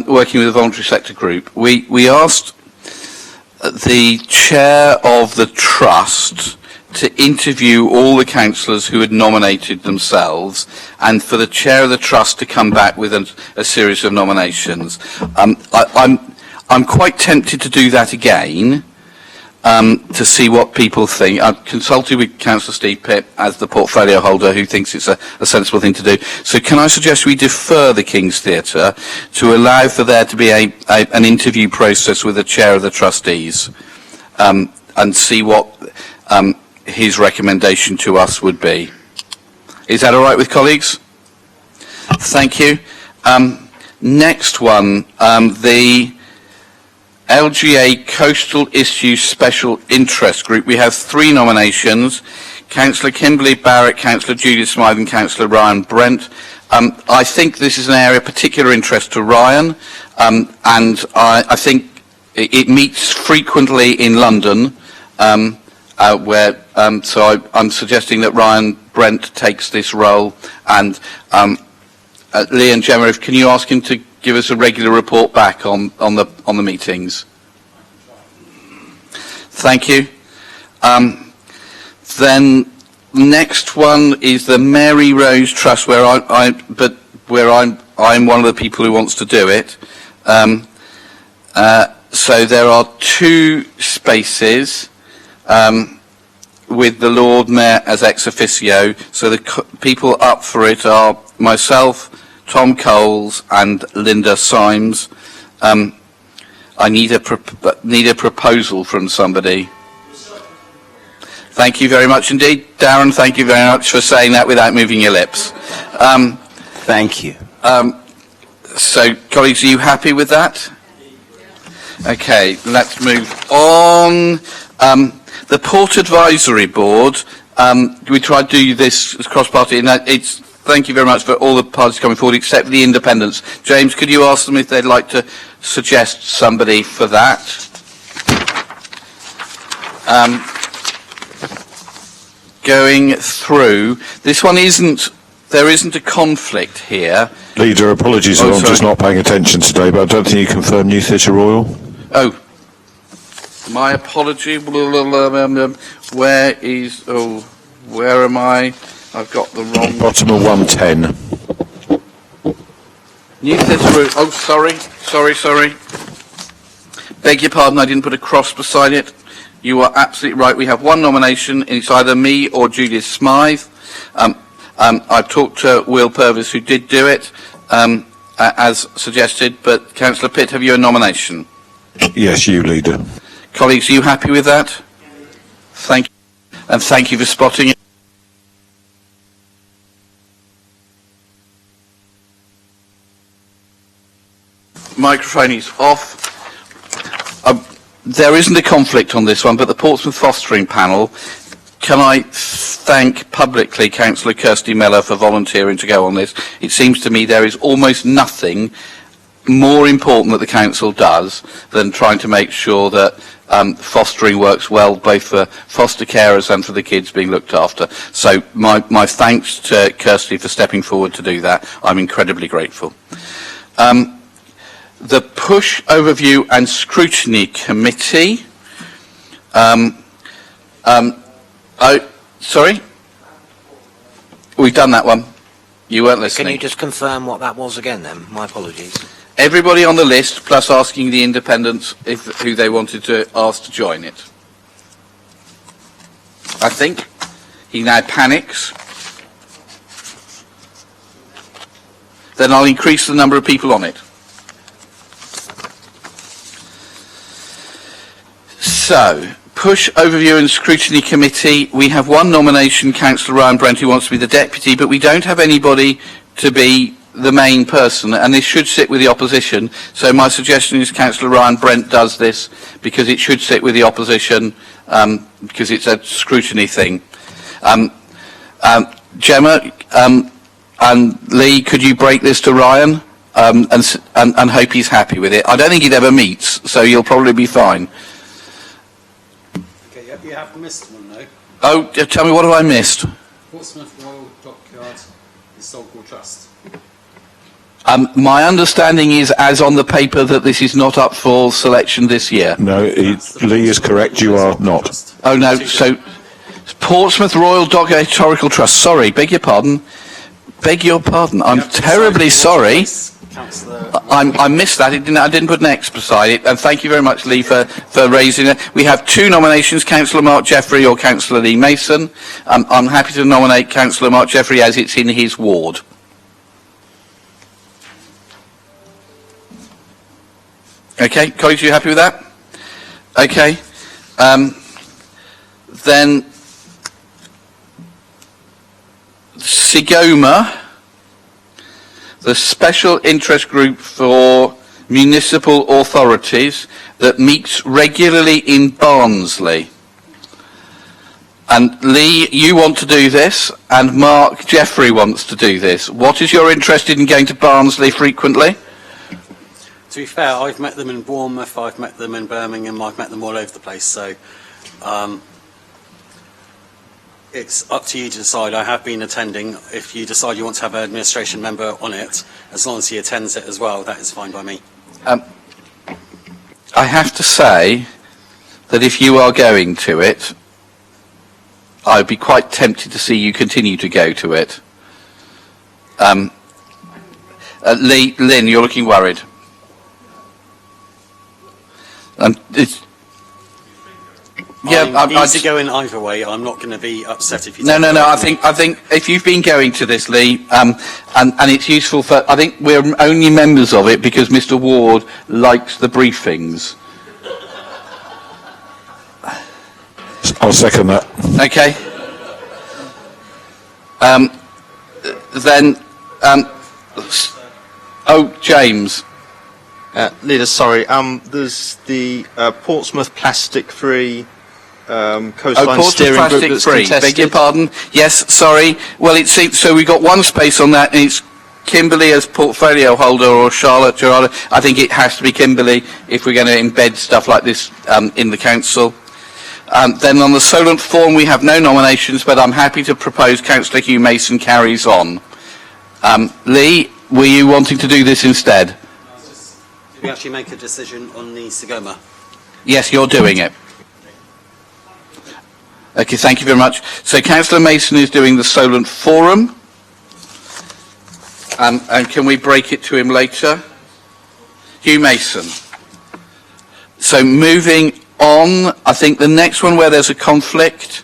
Speaker 1: working with a voluntary sector group, we asked the chair of the trust to interview all the councillors who had nominated themselves, and for the chair of the trust to come back with a series of nominations. I'm quite tempted to do that again. To see what people think. I've consulted with Councillor Steve Pitt as the portfolio holder, who thinks it's a sensible thing to do. So can I suggest we defer the King's Theatre to allow for there to be an interview process with the chair of the trustees, and see what his recommendation to us would be. Is that all right with colleagues? Thank you. Next one, the LGA Coastal Issues Special Interest Group. We have 3 nominations: Councillor Kimberly Barrett, Councillor Judith Smythe and Councillor Ryan Brent. I think this is an area of particular interest to Ryan, and I think it meets frequently in London, so I'm suggesting that Ryan Brent takes this role. And Lee and Gemma, can you ask him to give us a regular report back on the meetings? Thank you. Then next one is the Mary Rose Trust, where I'm one of the people who wants to do it. So there are 2 spaces with the Lord Mayor as ex officio. So the people up for it are myself, Tom Coles, and Linda Symes. I need a proposal from somebody. Thank you very much indeed. Darren, thank you very much for saying that without moving your lips.
Speaker 10: Thank you.
Speaker 1: So, colleagues, are you happy with that? Okay, let's move on. The Port Advisory Board, we tried to do this as cross-party, and thank you very much for all the parties coming forward except the independents. James, could you ask them if they'd like to suggest somebody for that? Going through, this one there isn't a conflict here.
Speaker 7: Leader, apologies if I'm just not paying attention today, but I don't think you confirmed New Theatre Royal.
Speaker 1: Oh, my apology. Where am I? I've got the wrong...
Speaker 7: Bottom of 110.
Speaker 1: New Theatre Royal. Oh, sorry. Beg your pardon, I didn't put a cross beside it. You are absolutely right. We have one nomination, and it's either me or Judith Smythe. I've talked to Will Purvis, who did do it, as suggested, but Councillor Pitt, have you a nomination?
Speaker 7: Yes, you, Leader.
Speaker 1: Colleagues, are you happy with that? Thank you, and thank you for spotting it. Microphone is off. There isn't a conflict on this one, but the Portsmouth Fostering Panel, can I thank publicly Councillor Kirsty Mellor for volunteering to go on this? It seems to me there is almost nothing more important that the Council does than trying to make sure that fostering works well, both for foster carers and for the kids being looked after. So my thanks to Kirsty for stepping forward to do that. I'm incredibly grateful. The Push Overview and Scrutiny Committee. Sorry? We've done that one. You weren't listening.
Speaker 4: Can you just confirm what that was again then? My apologies.
Speaker 1: Everybody on the list, plus asking the independents who they wanted to ask to join it. I think he now panics. Then I'll increase the number of people on it. So, Push Overview and Scrutiny Committee, we have one nomination, Councillor Ryan Brent, who wants to be the deputy, but we don't have anybody to be the main person, and this should sit with the opposition. So my suggestion is Councillor Ryan Brent does this, because it should sit with the opposition, because it's a scrutiny thing. Gemma and Lee, could you break this to Ryan and hope he's happy with it? I don't think he'd ever meets, so you'll probably be fine.
Speaker 22: You have missed one though.
Speaker 1: Oh, tell me, what have I missed?
Speaker 22: Portsmouth Royal Dockyard Historical Trust.
Speaker 1: My understanding is, as on the paper, that this is not up for selection this year.
Speaker 7: No, Lee is correct, you are not.
Speaker 1: Oh no, so Portsmouth Royal Dockyard Historical Trust. Sorry, beg your pardon. I'm terribly sorry. I missed that. I didn't put an X beside it. And thank you very much, Lee, for raising it. We have two nominations, Councillor Mark Jeffrey or Councillor Lee Mason. I'm happy to nominate Councillor Mark Jeffrey as it's in his ward. Okay, colleagues, are you happy with that? Okay. Then SIGOMA, the Special Interest Group for Municipal Authorities that meets regularly in Barnsley. And Lee, you want to do this, and Mark Jeffrey wants to do this. What is your interest in going to Barnsley frequently?
Speaker 22: To be fair, I've met them in Bournemouth, I've met them in Birmingham, I've met them all over the place. So It's up to you to decide. I have been attending. If you decide you want to have an administration member on it, as long as he attends it as well, that is fine by me.
Speaker 1: I have to say that if you are going to it, I'd be quite tempted to see you continue to go to it. Lynn, you're looking worried.
Speaker 22: I'm easy going either way. I'm not going to be upset if you.
Speaker 1: No. I think if you've been going to this, Lee, and it's useful for. I think we're only members of it because Mr. Ward likes the briefings.
Speaker 7: I'll second that.
Speaker 1: Okay. James.
Speaker 2: Leader, sorry. There's the Portsmouth plastic-free coastline steering group that's contested.
Speaker 1: Beg your pardon. Yes, sorry. Well, it seems so. We got one space on that, and it's Kimberly as portfolio holder or Charlotte Gerardo. I think it has to be Kimberly if we're going to embed stuff like this in the council. Then on the Solent Forum, we have no nominations, but I'm happy to propose Councillor Hugh Mason carries on. Lee, were you wanting to do this instead?
Speaker 22: Did we actually make a decision on the Sagoma?
Speaker 1: Yes, you're doing it. Okay, thank you very much. So Councillor Mason is doing the Solent Forum. And can we break it to him later? Hugh Mason. So moving on, I think the next one where there's a conflict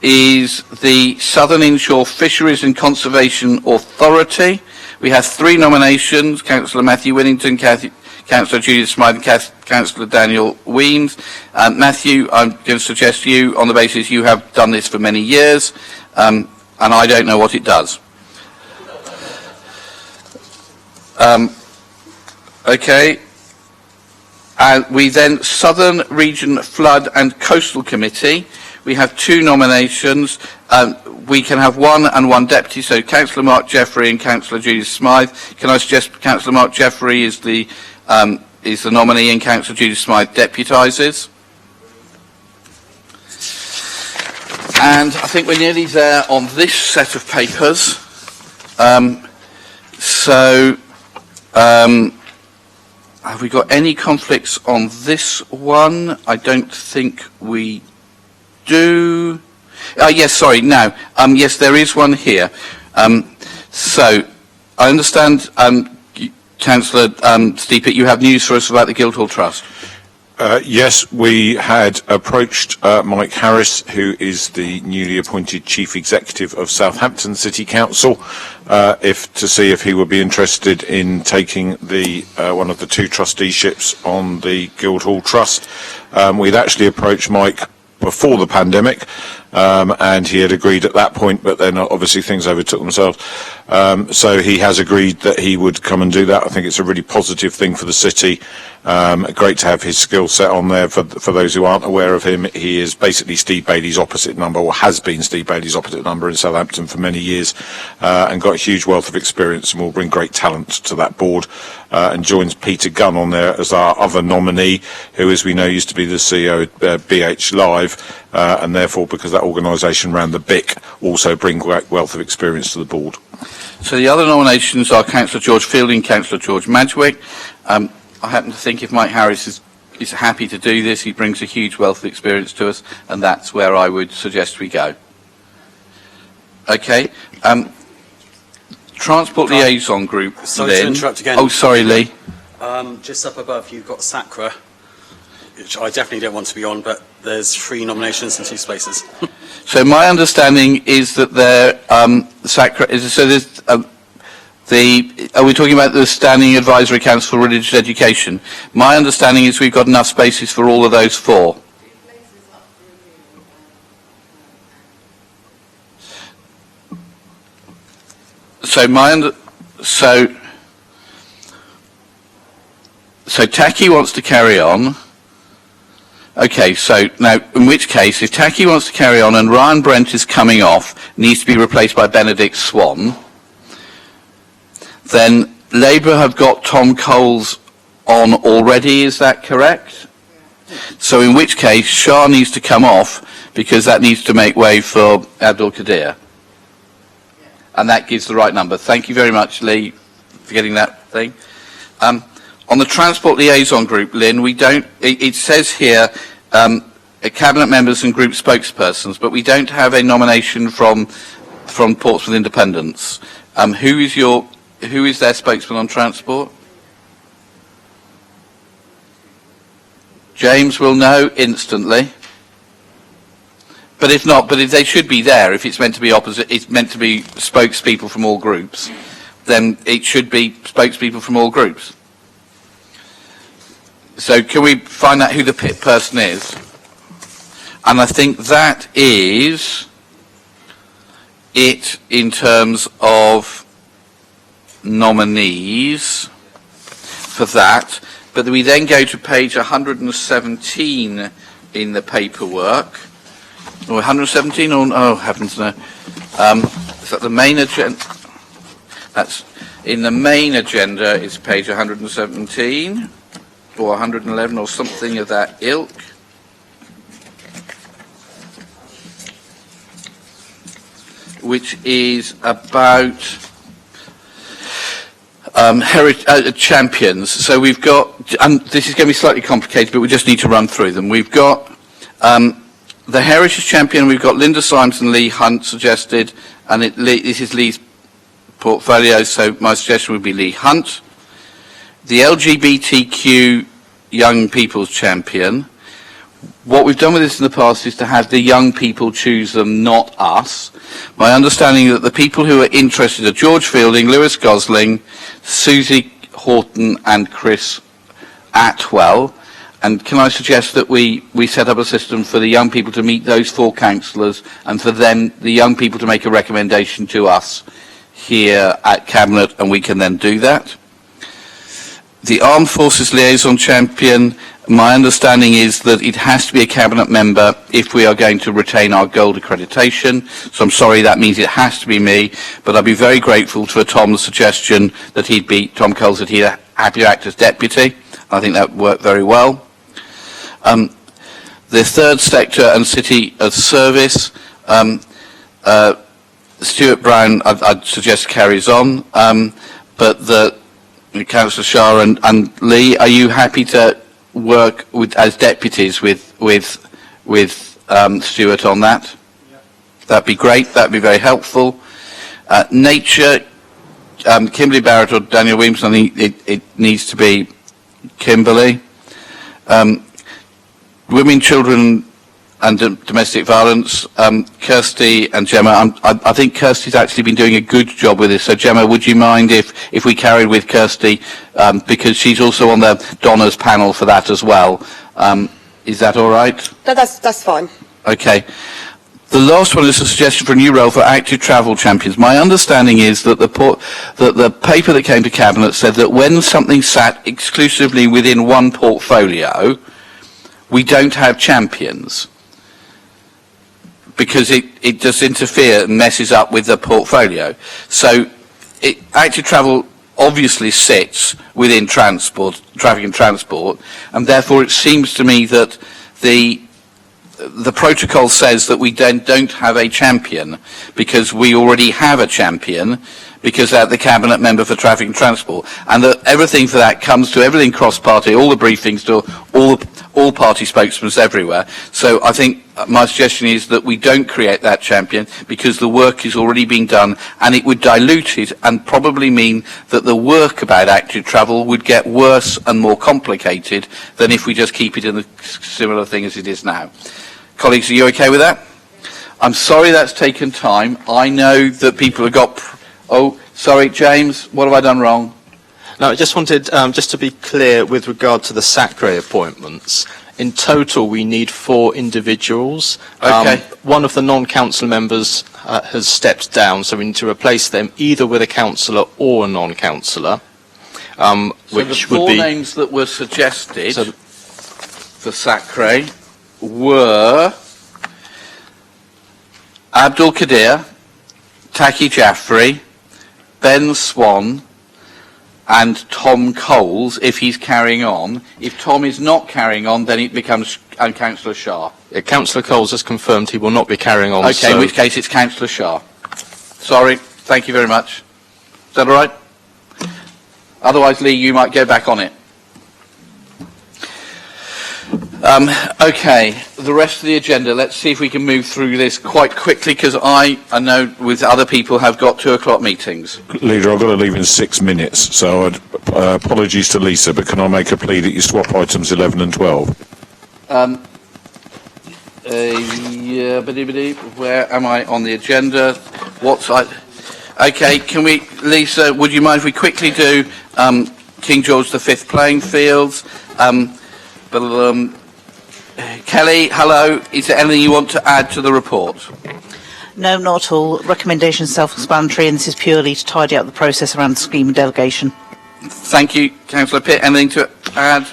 Speaker 1: is the Southern Inshore Fisheries and Conservation Authority. We have 3 nominations, Councillor Matthew Winnington, Councillor Judith Smythe and Councillor Daniel Weems. Matthew, I'm going to suggest to you, on the basis you have done this for many years, and I don't know what it does. Okay. We then, Southern Region Flood and Coastal Committee, we have 2 nominations. We can have 1 and 1 deputy, so Councillor Mark Jeffrey and Councillor Judith Smythe. Can I suggest Councillor Mark Jeffrey is the nominee and Councillor Judith Smythe deputises? And I think we're nearly there on this set of papers. Have we got any conflicts on this one? I don't think we do. Yes, sorry, no. Yes, there is one here. So, I understand, Councillor Steepett, you have news for us about the Guildhall Trust.
Speaker 7: Yes, we had approached Mike Harris, who is the newly appointed Chief Executive of Southampton City Council, to see if he would be interested in taking the one of the 2 trusteeships on the Guildhall Trust. We'd actually approached Mike before the pandemic, and he had agreed at that point, but then obviously things overtook themselves. So he has agreed that he would come and do that. I think it's a really positive thing for the city. Great to have his skill set on there. For those who aren't aware of him, he is basically Steve Bailey's opposite number, or has been Steve Bailey's opposite number in Southampton for many years, and got a huge wealth of experience and will bring great talent to that board, and joins Peter Gunn on there as our other nominee, who, as we know, used to be the CEO of BH Live, and therefore, because that organisation ran the BIC, also bring great wealth of experience to the board.
Speaker 1: So the other nominations are Councillor George Fielding, Councillor George Madgwick. I happen to think if Mike Harris is happy to do this, he brings a huge wealth of experience to us, and that's where I would suggest we go. Okay. Transport Liaison Group.
Speaker 22: Sorry to interrupt again.
Speaker 1: Oh, sorry, Lee.
Speaker 22: Just up above, you've got SACRA, which I definitely don't want to be on, but there's 3 nominations and 2 spaces.
Speaker 1: So my understanding is that SACRA is so there's are we talking about the Standing Advisory Council for Religious Education? My understanding is we've got enough spaces for all of those 4. So Taki wants to carry on. Okay, so now, in which case, if Taki wants to carry on and Ryan Brent is coming off, needs to be replaced by Benedict Swan, then Labour have got Tom Coles on already, is that correct? So in which case, Shah needs to come off because that needs to make way for Abdul Qadir. And that gives the right number. Thank you very much, Lee, for getting that thing. On the Transport Liaison Group, Lynn, we don't, it says here cabinet members and group spokespersons, but we don't have a nomination from Portsmouth Independents. Who is their spokesman on transport? James will know instantly. But if not, but if they should be there, if it's meant to be it's meant to be spokespeople from all groups, then it should be spokespeople from all groups. So can we find out who the person is? And I think that is it in terms of nominees for that. But we then go to page 117 in the paperwork. Or 117 or, oh heavens no. Is that the main agenda? That's, in the main agenda is page 117 or 111 or something of that ilk. Which is about champions. So we've got, and this is going to be slightly complicated, but we just need to run through them. We've got the Heritage Champion, we've got Linda Symes and Lee Hunt suggested, and this is Lee's portfolio, so my suggestion would be Lee Hunt. The LGBTQ Young People's Champion, what we've done with this in the past is to have the young people choose them, not us. My understanding is that the people who are interested are George Fielding, Lewis Gosling, Susie Horton and Chris Atwell. And can I suggest that we set up a system for the young people to meet those four councillors and for them, the young people, to make a recommendation to us here at Cabinet, and we can then do that. The Armed Forces Liaison Champion, my understanding is that it has to be a Cabinet member if we are going to retain our gold accreditation. So I'm sorry, that means it has to be me, but I'd be very grateful to Tom's suggestion that Tom Coles, that he'd happy to act as deputy. I think that would work very well. The third sector and city of service, Stuart Brown, I'd suggest carries on, but Councillor Shah and Lee, are you happy to work as deputies with Stuart on that? Yeah. That'd be great. That'd be very helpful. Nature, Kimberly Barrett or Daniel Williamson. I think it needs to be Kimberly. Women, children and domestic violence, Kirsty and Gemma. I think Kirsty's actually been doing a good job with this. So Gemma, would you mind if we carried with Kirsty, because she's also on the Donna's panel for that as well. Is that all right?
Speaker 5: No, that's fine.
Speaker 1: Okay. The last one is a suggestion for a new role for active travel champions. My understanding is that the paper that came to Cabinet said that when something sat exclusively within one portfolio, we don't have champions, because it does interfere and messes up with the portfolio. So active travel obviously sits within transport, traffic and transport, and therefore it seems to me that the protocol says that we don't have a champion, because we already have a champion, because they're the Cabinet member for traffic and transport, and that everything for that comes to everything cross-party, all the briefings to all party spokesmen everywhere. So I think my suggestion is that we don't create that champion, because the work is already being done, and it would dilute it and probably mean that the work about active travel would get worse and more complicated than if we just keep it in a similar thing as it is now. Colleagues, are you okay with that? I'm sorry that's taken time. I know that people have got... Oh, sorry, James, what have I done wrong?
Speaker 2: No, I just wanted, just to be clear with regard to the SACRE appointments, in total we need 4 individuals.
Speaker 1: Okay.
Speaker 2: One of the non-council members has stepped down, so we need to replace them either with a councillor or a non-councillor.
Speaker 1: So
Speaker 2: Which
Speaker 1: the 4
Speaker 2: would be
Speaker 1: names that were suggested for SACRE were Abdul Qadir, Taki Jaffrey, Ben Swan, and Tom Coles, if he's carrying on. If Tom is not carrying on, then it becomes Councillor Shah.
Speaker 2: Councillor Coles has confirmed he will not be carrying on.
Speaker 1: Okay, in which case it's Councillor Shah. Sorry, thank you very much. Is that all right? Otherwise, Lee, you might go back on it. Okay, the rest of the agenda, let's see if we can move through this quite quickly, because I know with other people have got 2 o'clock meetings.
Speaker 7: Leader, I've got to leave in 6 minutes, so apologies to Lisa, but can I make a plea that you swap items 11 and 12?
Speaker 1: Yeah, where am I on the agenda? Okay, can we, Lisa, would you mind if we quickly do King George V playing fields? Kelly, hello. Is there anything you want to add to the report?
Speaker 5: No, not at all. Recommendation self-explanatory, and this is purely to tidy up the process around the scheme and delegation.
Speaker 1: Thank you, Councillor Pitt. Anything to add?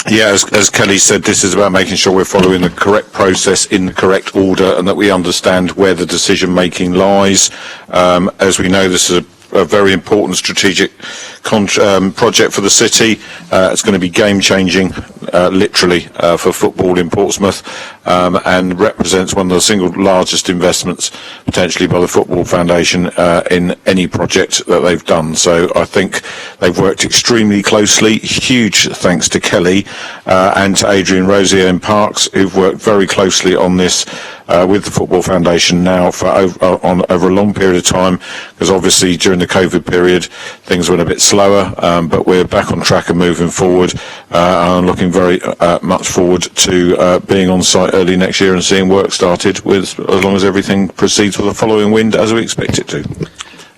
Speaker 7: Yeah, as Kelly said, this is about making sure we're following the correct process in the correct order and that we understand where the decision-making lies. As we know, this is a very important strategic project for the city. It's going to be game-changing, literally, for football in Portsmouth, and represents one of the single largest investments, potentially by the Football Foundation, in any project that they've done. So I think they've worked extremely closely. Huge thanks to Kelly and to Adrian Rosier in Parks, who've worked very closely on this with the Football Foundation now for over a long period of time, because obviously during the COVID period things went a bit slower, but we're back on track and moving forward, and I'm looking very much forward to being on site early next year and seeing work started, with as long as everything proceeds with the following wind as we expect it to.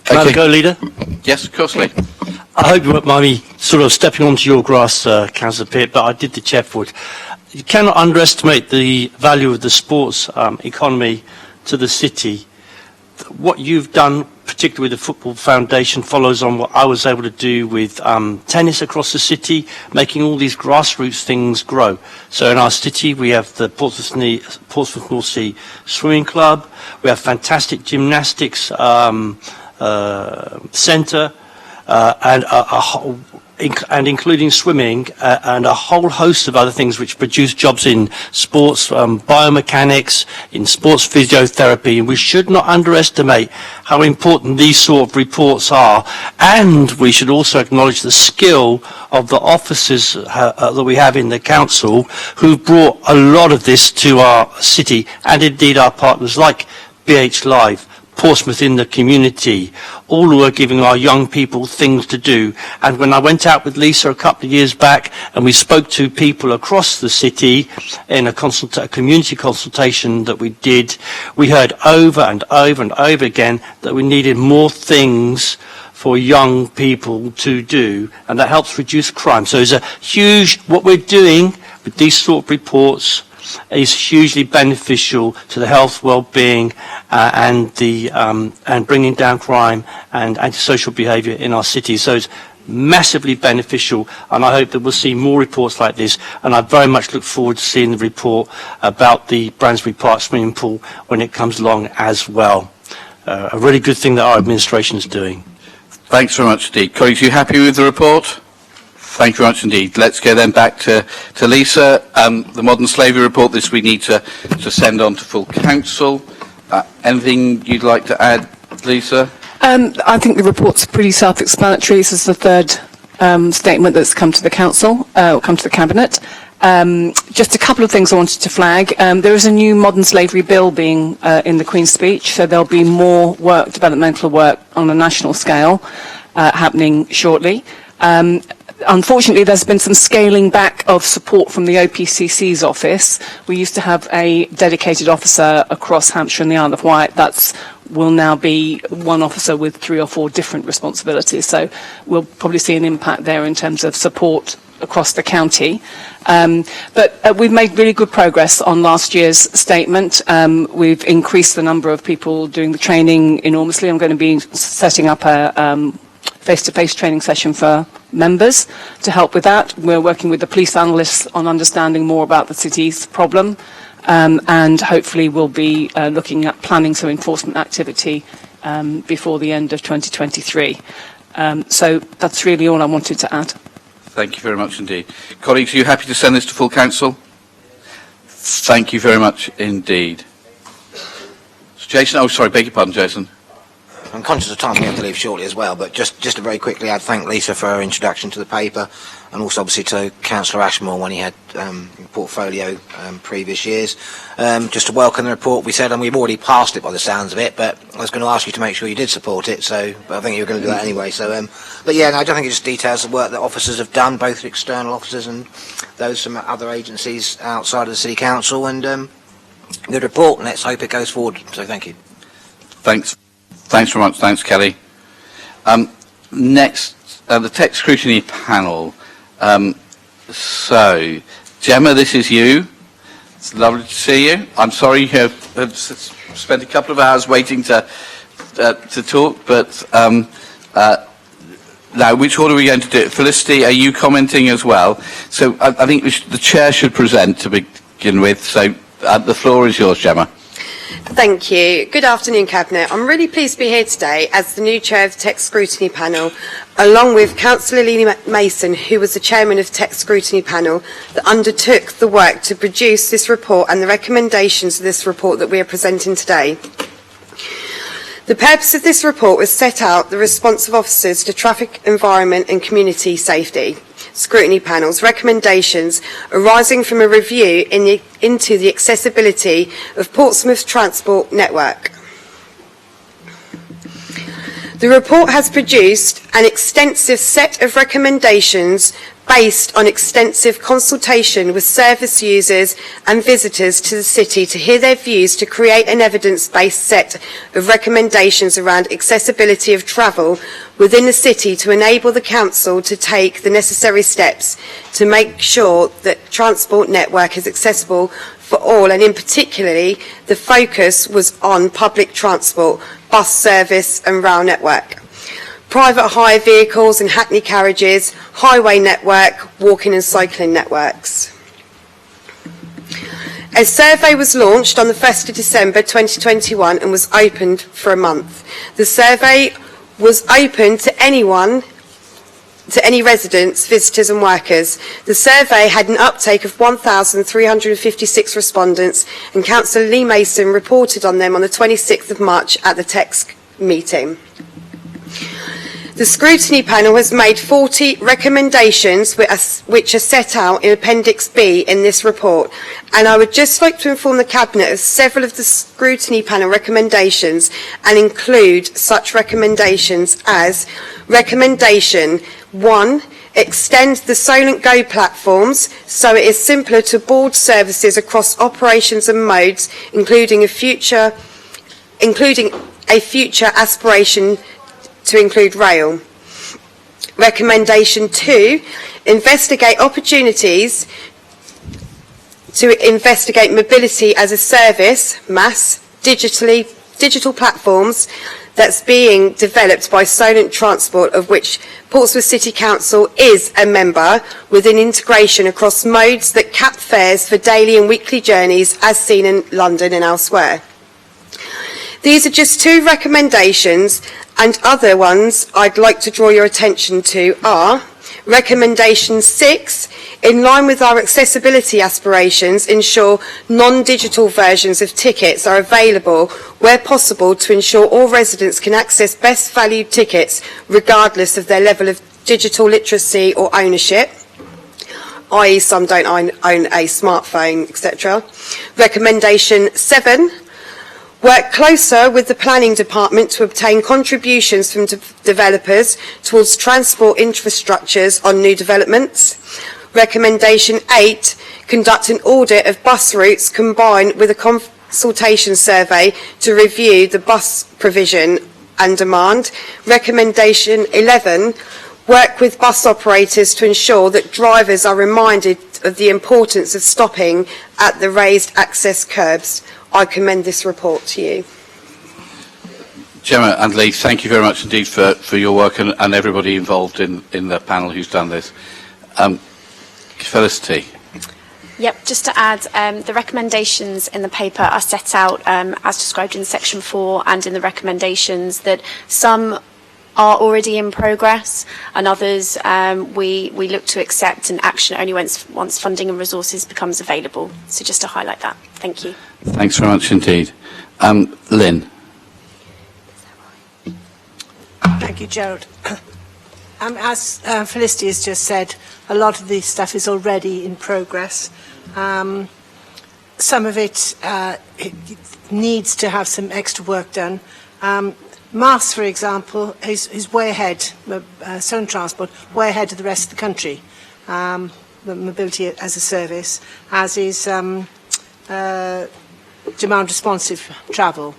Speaker 13: Can I go, Leader?
Speaker 1: Yes, of course, Lee.
Speaker 13: I hope you won't mind me sort of stepping onto your grass, Councillor Pitt, but I did the Chefwood. You cannot underestimate the value of the sports economy to the city. What you've done, particularly with the Football Foundation, follows on what I was able to do with tennis across the city, making all these grassroots things grow. So in our city, we have the Portsmouth North Sea Swimming Club. We have fantastic gymnastics centre, and including swimming, and a whole host of other things which produce jobs in sports, biomechanics, in sports physiotherapy, and we should not underestimate how important these sort of reports are, and we should also acknowledge the skill of the officers that we have in the council, who've brought a lot of this to our city, and indeed our partners like BH Live, Portsmouth in the community, all who are giving our young people things to do. And when I went out with Lisa a couple of years back and we spoke to people across the city in a community consultation that we did, we heard over and over and over again that we needed more things for young people to do, and that helps reduce crime. So it's a huge, what we're doing with these sort of reports is hugely beneficial to the health, well-being, and bringing down crime and antisocial behaviour in our city. So it's massively beneficial, and I hope that we'll see more reports like this. And I very much look forward to seeing the report about the Bransbury Park swimming pool when it comes along as well. A really good thing that our administration is doing.
Speaker 1: Thanks very much indeed. Colleagues, are you happy with the report? Thank you very much indeed. Let's go then back to Lisa. The modern slavery report, this we need to send on to full council. Anything you'd like to add, Lisa?
Speaker 12: I think the report's pretty self-explanatory. This is the third statement that's come to the council, come to the cabinet. Just a couple of things I wanted to flag. There is a new modern slavery bill being in the Queen's Speech, so there'll be more work, developmental work on a national scale happening shortly. Unfortunately, there's been some scaling back of support from the OPCC's office. We used to have a dedicated officer across Hampshire and the Isle of Wight. Will now be one officer with 3 or 4 different responsibilities. So we'll probably see an impact there in terms of support across the county. But we've made really good progress on last year's statement. We've increased the number of people doing the training enormously. I'm going to be setting up a face-to-face training session for members to help with that. We're working with the police analysts on understanding more about the city's problem, and hopefully we'll be looking at planning some enforcement activity before the end of 2023. So that's really all I wanted to add.
Speaker 1: Thank you very much indeed. Colleagues, are you happy to send this to full council? Thank you very much indeed. So Jason, oh sorry, beg your pardon, Jason.
Speaker 4: I'm conscious of time, we have to leave shortly as well, but just to very quickly, I'd thank Lisa for her introduction to the paper, and also obviously to Councillor Ashmore when he had portfolio previous years. Just to welcome the report, we said, and we've already passed it by the sounds of it, but I was going to ask you to make sure you did support it, but I think you were going to do that anyway. So, but yeah, no, I don't think it just details the work that officers have done, both external officers and those from other agencies outside of the City Council, and good report, and let's hope it goes forward. So thank you.
Speaker 1: Thanks very much. Thanks, Kelly. Next, the tech scrutiny panel. So, Gemma, this is you. It's lovely to see you. I'm sorry you have spent a couple of hours waiting to talk, but now, which order are we going to do it? Felicity, are you commenting as well? So, I think the chair should present to begin with. So, the floor is yours, Gemma.
Speaker 3: Thank you. Good afternoon, Cabinet. I'm really pleased to be here today as the new chair of the Tech Scrutiny Panel, along with Councillor Lee Mason, who was the chairman of the Tech Scrutiny Panel that undertook the work to produce this report and the recommendations of this report that we are presenting today. The purpose of this report was set out the response of officers to traffic, environment and community safety scrutiny panel's recommendations arising from a review into the accessibility of Portsmouth's transport network. The report has produced an extensive set of recommendations based on extensive consultation with service users and visitors to the city to hear their views to create an evidence-based set of recommendations around accessibility of travel within the city to enable the council to take the necessary steps to make sure that transport network is accessible for all, and in particularly the focus was on public transport, bus service and rail network, private hire vehicles and hackney carriages, highway network, walking and cycling networks. A survey was launched on the 1st of December 2021 and was opened for a month. The survey was open to anyone, to any residents, visitors and workers. The survey had an uptake of 1,356 respondents, and Councillor Lee Mason reported on them on the 26th of March at the TEX meeting. The scrutiny panel has made 40 recommendations which are set out in Appendix B in this report, and I would just like to inform the Cabinet of several of the scrutiny panel recommendations and include such recommendations as Recommendation 1. Extend the Solent Go platforms so it is simpler to board services across operations and modes, including a future aspiration to include rail. Recommendation 2, investigate opportunities to investigate mobility as a service, MAS, digital platforms that's being developed by Solent Transport, of which Portsmouth City Council is a member, with an integration across modes that cap fares for daily and weekly journeys as seen in London and elsewhere. These are just 2 recommendations, and other ones I'd like to draw your attention to are Recommendation 6, in line with our accessibility aspirations, ensure non-digital versions of tickets are available where possible to ensure all residents can access best valued tickets regardless of their level of digital literacy or ownership, i.e. some don't own a smartphone, etc. Recommendation 7, work closer with the planning department to obtain contributions from developers towards transport infrastructures on new developments. Recommendation 8, conduct an audit of bus routes combined with a consultation survey to review the bus provision and demand. Recommendation 11, work with bus operators to ensure that drivers are reminded of the importance of stopping at the raised access curbs. I commend this report to you.
Speaker 1: Gemma and Lee, thank you very much indeed for your work and everybody involved in the panel who's done this. Felicity.
Speaker 18: Yep, just to add, the recommendations in the paper are set out as described in section 4 and in the recommendations that some are already in progress, and others we look to accept and action only once funding and resources becomes available. So just to highlight that. Thank you.
Speaker 1: Thanks very much indeed. Lynn.
Speaker 21: Thank you, Gerald. As Felicity has just said, a lot of this stuff is already in progress. Some of it needs to have some extra work done. Mass, for example, is way ahead, Southern Transport, way ahead of the rest of the country, the mobility as a service, as is demand responsive travel,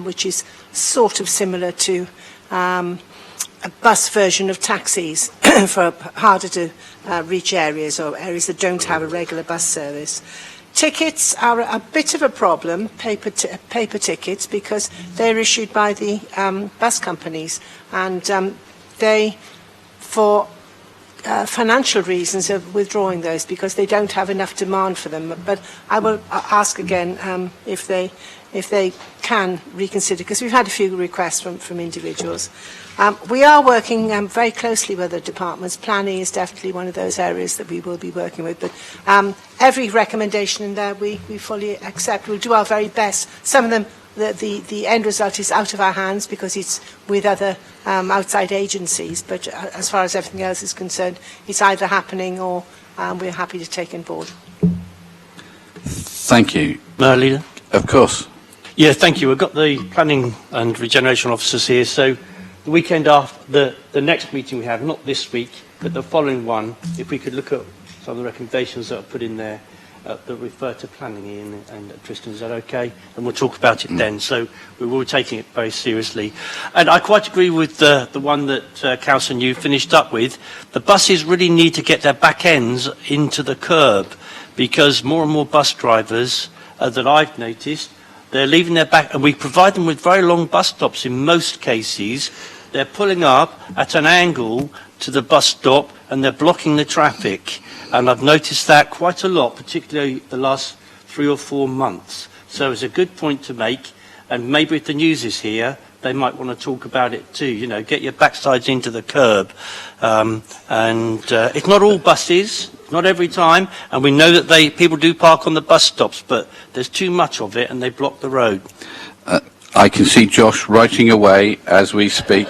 Speaker 21: which is sort of similar to a bus version of taxis for harder to reach areas or areas that don't have a regular bus service. Tickets are a bit of a problem, paper tickets, because they're issued by the bus companies, and they, for financial reasons, are withdrawing those because they don't have enough demand for them. But I will ask again if they can reconsider, because we've had a few requests from individuals. We are working very closely with the departments. Planning is definitely one of those areas that we will be working with. But every recommendation in there we fully accept. We'll do our very best. Some of them, the end result is out of our hands because it's with other outside agencies. But as far as everything else is concerned, it's either happening or we're happy to take on board.
Speaker 1: Thank you.
Speaker 13: Leader?
Speaker 1: Of course.
Speaker 13: Yeah, thank you. We've got the planning and regeneration officers here. So the weekend after the next meeting we have, not this week, but the following one, if we could look at some of the recommendations that are put in there that refer to planning, Ian and Tristan, is that okay? And we'll talk about it then. So we will be taking it very seriously. And I quite agree with the one that Councillor New finished up with. The buses really need to get their back ends into the curb, because more and more bus drivers that I've noticed, they're leaving their back, and we provide them with very long bus stops in most cases. They're pulling up at an angle to the bus stop and they're blocking the traffic. And I've noticed that quite a lot, particularly the last 3 or 4 months. So it's a good point to make, and maybe if the news is here, they might want to talk about it too. You know, get your backsides into the curb. It's not all buses, not every time, and we know that people do park on the bus stops, but there's too much of it and they block the road.
Speaker 1: I can see Josh writing away as we speak.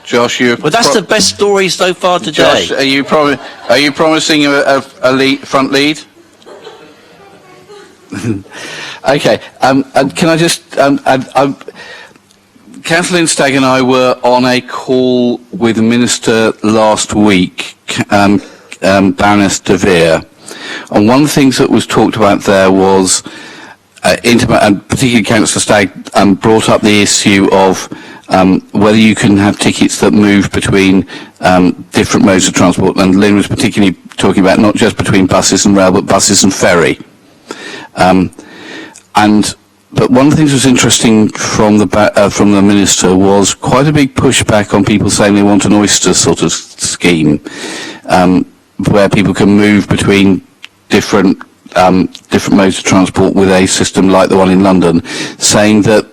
Speaker 1: Josh,
Speaker 13: well, that's the best story so far today.
Speaker 1: Josh, are you promising a front lead? Okay. Can I just Councillor Lindstag and I were on a call with the Minister last week, Baroness de Vere, and one of the things that was talked about there was, and particularly Councillor Stagg brought up the issue of whether you can have tickets that move between different modes of transport, and Lynn was particularly talking about not just between buses and rail, but buses and ferry. But one of the things that was interesting from the Minister was quite a big pushback on people saying they want an oyster sort of scheme, where people can move between different modes of transport with a system like the one in London, saying that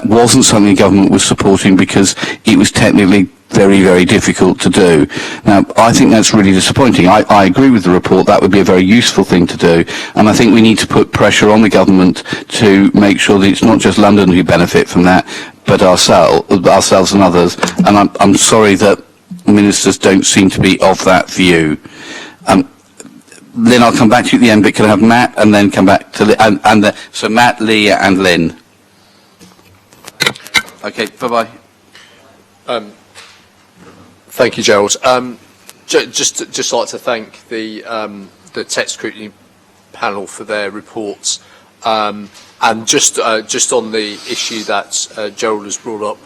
Speaker 1: wasn't something the government was supporting because it was technically very, very difficult to do. Now, I think that's really disappointing. I agree with the report. That would be a very useful thing to do. And I think we need to put pressure on the government to make sure that it's not just London who benefit from that, but ourselves and others. And I'm sorry that ministers don't seem to be of that view. Lynn, I'll come back to you at the end, but can I have Matt and then come back to so Matt, Leah and Lynn. Okay, bye-bye.
Speaker 16: Thank you, Gerald. Just like to thank the tech scrutiny panel for their reports, and just on the issue that Gerald has brought up,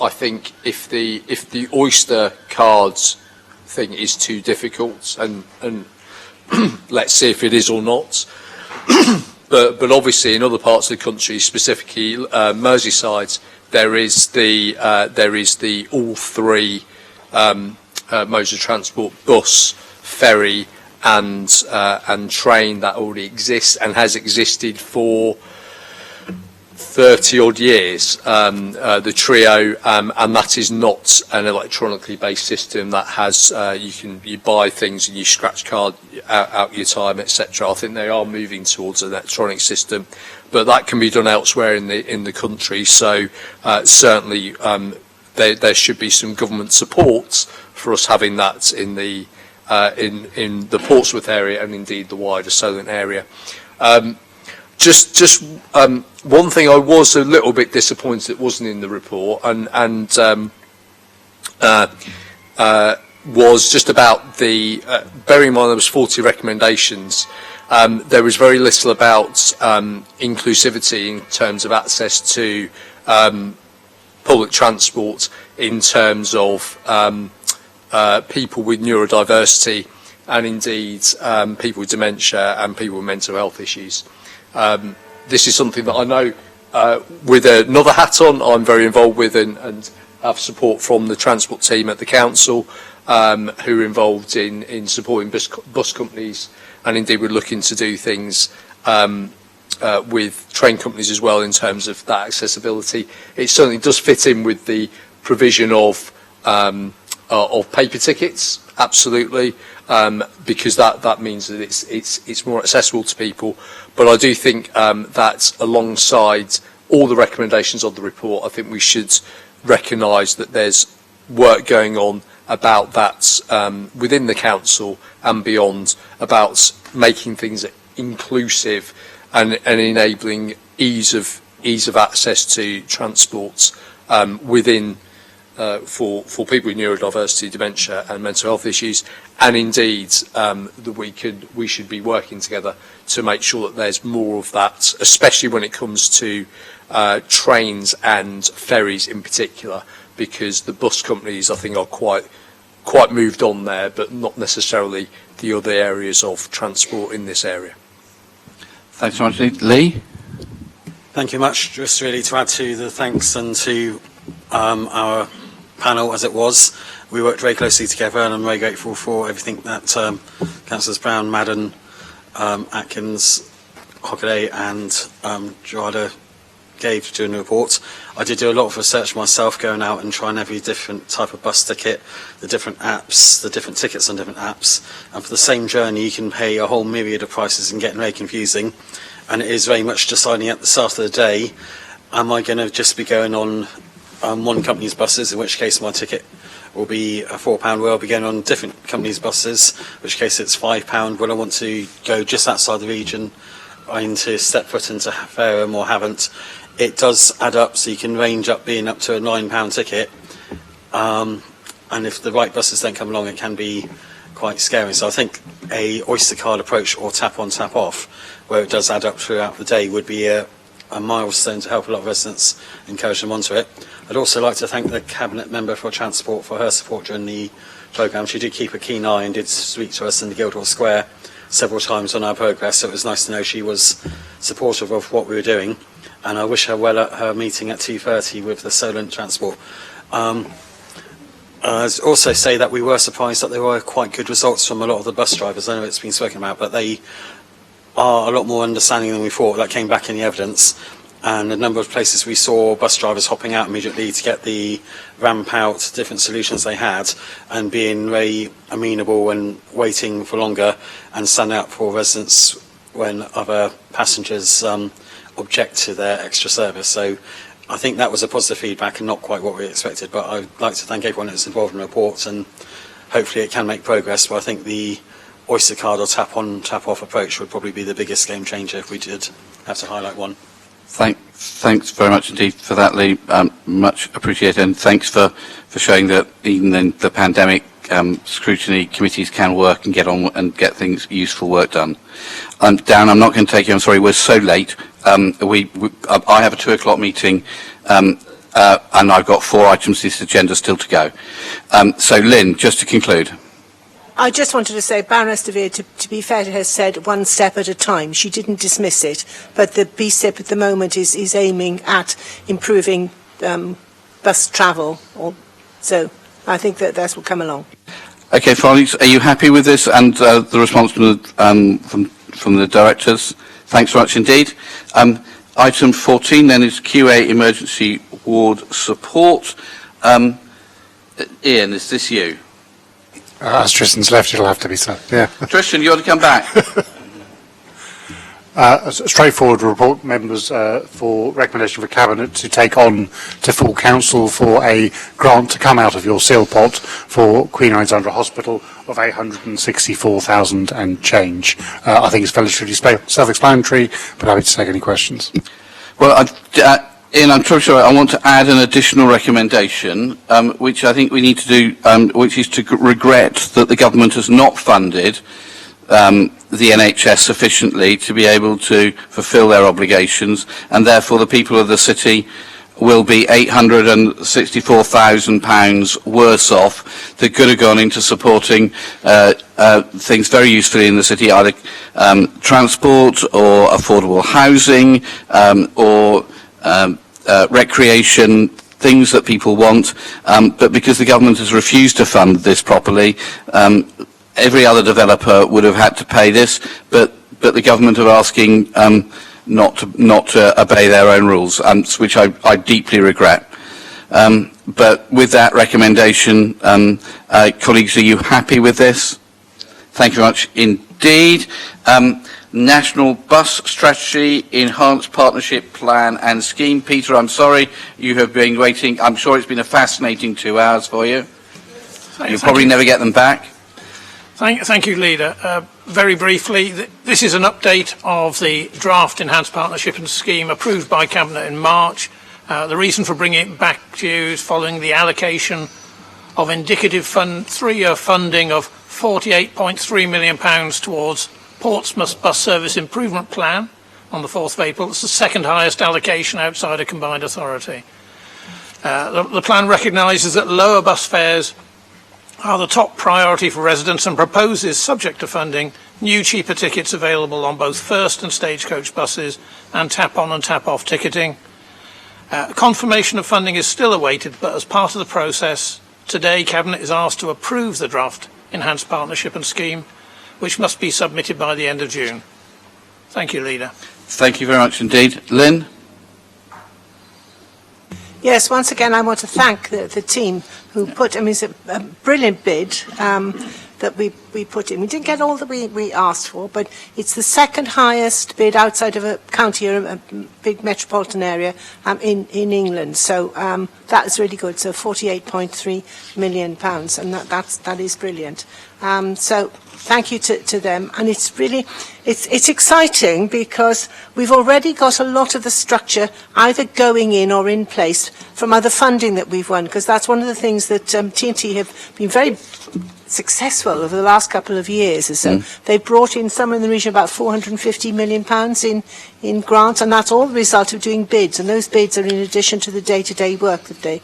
Speaker 16: I think if the Oyster cards thing is too difficult, and let's see if it is or not. But obviously in other parts of the country, specifically Merseyside, there is the all three modes of transport: bus, ferry, and train that already exists and has existed for 30 odd years, the Trio, and that is not an electronically based system that has you buy things and you scratch card out your time, etc. I think they are moving towards an electronic system, but that can be done elsewhere in the country. So certainly there should be some government support for us having that in the Portsmouth area and indeed the wider Solent area. Just one thing I was a little bit disappointed it wasn't in the report, and was just about the, bearing in mind there was 40 recommendations, there was very little about inclusivity in terms of access to public transport, in terms of people with neurodiversity, and indeed people with dementia and people with mental health issues. This is something that I know with another hat on I'm very involved with, and have support from the transport team at the council, who are involved in supporting bus companies, and indeed we're looking to do things with train companies as well in terms of that accessibility. It certainly does fit in with the provision of paper tickets, absolutely, because that means that it's more accessible to people. But I do think that alongside all the recommendations of the report, I think we should recognise that there's work going on about that within the council and beyond, about making things inclusive and enabling ease of access to transport within for people with neurodiversity, dementia and mental health issues, and indeed that we should be working together to make sure that there's more of that, especially when it comes to trains and ferries in particular, because the bus companies I think are quite moved on there, but not necessarily the other areas of transport in this area.
Speaker 1: Thanks so much, Lee.
Speaker 22: Thank you much. Just really to add to the thanks and to our panel as it was. We worked very closely together, and I'm very grateful for everything that Councillors Brown, Madden, Atkins, Hockaday and Gerarda gave during the report. I did do a lot of research myself, going out and trying every different type of bus ticket, the different apps, the different tickets on different apps, and for the same journey you can pay a whole myriad of prices and getting very confusing, and it is very much deciding at the start of the day, am I going to just be going on one company's buses, in which case my ticket will be £4, will I be going on different companies' buses, in which case it's £5, will I want to go just outside the region into step foot into Fareham or haven't. It does add up, so you can range up being up to a £9 ticket, and if the right buses don't come along it can be quite scary. So I think a Oyster card approach or tap on tap off, where it does add up throughout the day, would be a milestone to help a lot of residents, encourage them onto it. I'd also like to thank the Cabinet Member for Transport for her support during the programme. She did keep a keen eye and did speak to us in the Guildhall Square several times on our progress, so it was nice to know she was supportive of what we were doing, and I wish her well at her meeting at 2:30 with the Solent Transport. I'd also say that we were surprised that there were quite good results from a lot of the bus drivers. I know it's been spoken about, but they are a lot more understanding than we thought. That came back in the evidence, and a number of places we saw bus drivers hopping out immediately to get the ramp out different solutions they had, and being very amenable and waiting for longer and standing up for residents when other passengers object to their extra service. So I think that was a positive feedback and not quite what we expected, but I'd like to thank everyone that's involved in the report, and hopefully it can make progress. But I think the Oyster card or tap on tap off approach would probably be the biggest game changer if we did have to highlight one.
Speaker 1: Thanks very much indeed for that, Lee. Much appreciated, and thanks for showing that even in the pandemic, scrutiny committees can work and get on and get things, useful work done. Darren, I'm not going to take you. I'm sorry, we're so late. I have a 2 o'clock meeting, and I've got 4 items to this agenda still to go. So, Lynn, just to conclude.
Speaker 21: I just wanted to say Baroness de Vere, to be fair to her, said one step at a time. She didn't dismiss it, but the BSIP at the moment is aiming at improving bus travel. So I think that will come along.
Speaker 1: Okay, colleagues, are you happy with this and the response from the directors? Thanks very much indeed. Item 14 then is QA emergency ward support. Ian, is this you?
Speaker 11: As Tristan's left, it'll have to be so. Yeah.
Speaker 1: Tristan, you ought to come back.
Speaker 11: A straightforward report, members, for recommendation for Cabinet to take on to full council for a grant to come out of your seal pot for Queen Alexandra Hospital of 864,000 and change. I think it's relatively self-explanatory, but happy to take any questions.
Speaker 1: Well, Ian, I'm totally sorry. I want to add an additional recommendation, which I think we need to do, which is to regret that the government has not funded the NHS sufficiently to be able to fulfil their obligations, and therefore the people of the city will be £864,000 worse off that could have gone into supporting things very usefully in the city, either transport or affordable housing or recreation, things that people want, but because the government has refused to fund this properly, every other developer would have had to pay this, but the government are asking not to obey their own rules, which I deeply regret. But with that recommendation, colleagues, are you happy with this? Thank you very much indeed. National Bus Strategy, Enhanced Partnership Plan and Scheme. Peter, I'm sorry you have been waiting. I'm sure it's been a fascinating 2 hours for you. You'll probably never get them back.
Speaker 15: Thank you, Leader. Very briefly, this is an update of the draft Enhanced Partnership and Scheme approved by Cabinet in March. The reason for bringing it back to you is following the allocation of indicative 3-year funding of £48.3 million towards Portsmouth Bus Service Improvement Plan on the 4th of April. It's the second highest allocation outside a combined authority. The plan recognises that lower bus fares are the top priority for residents and proposes, subject to funding, new cheaper tickets available on both first and stagecoach buses and tap-on and tap-off ticketing. Confirmation of funding is still awaited, but as part of the process, today Cabinet is asked to approve the draft Enhanced Partnership and Scheme, which must be submitted by the end of June. Thank you, Leader.
Speaker 1: Thank you very much indeed. Lynn?
Speaker 21: Yes, once again, I want to thank the team who put, it's a brilliant bid that we put in. We didn't get all that we asked for, but it's the second highest bid outside of a county or a big metropolitan area in England. So that is really good. So £48.3 million, and that is brilliant. So thank you to them, and it's really it's exciting because we've already got a lot of the structure either going in or in place from other funding that we've won, because that's one of the things that TNT have been very successful over the last couple of years. So they've brought in somewhere in the region of about £450 million in grants, and that's all the result of doing bids, and those bids are in addition to the day-to-day work that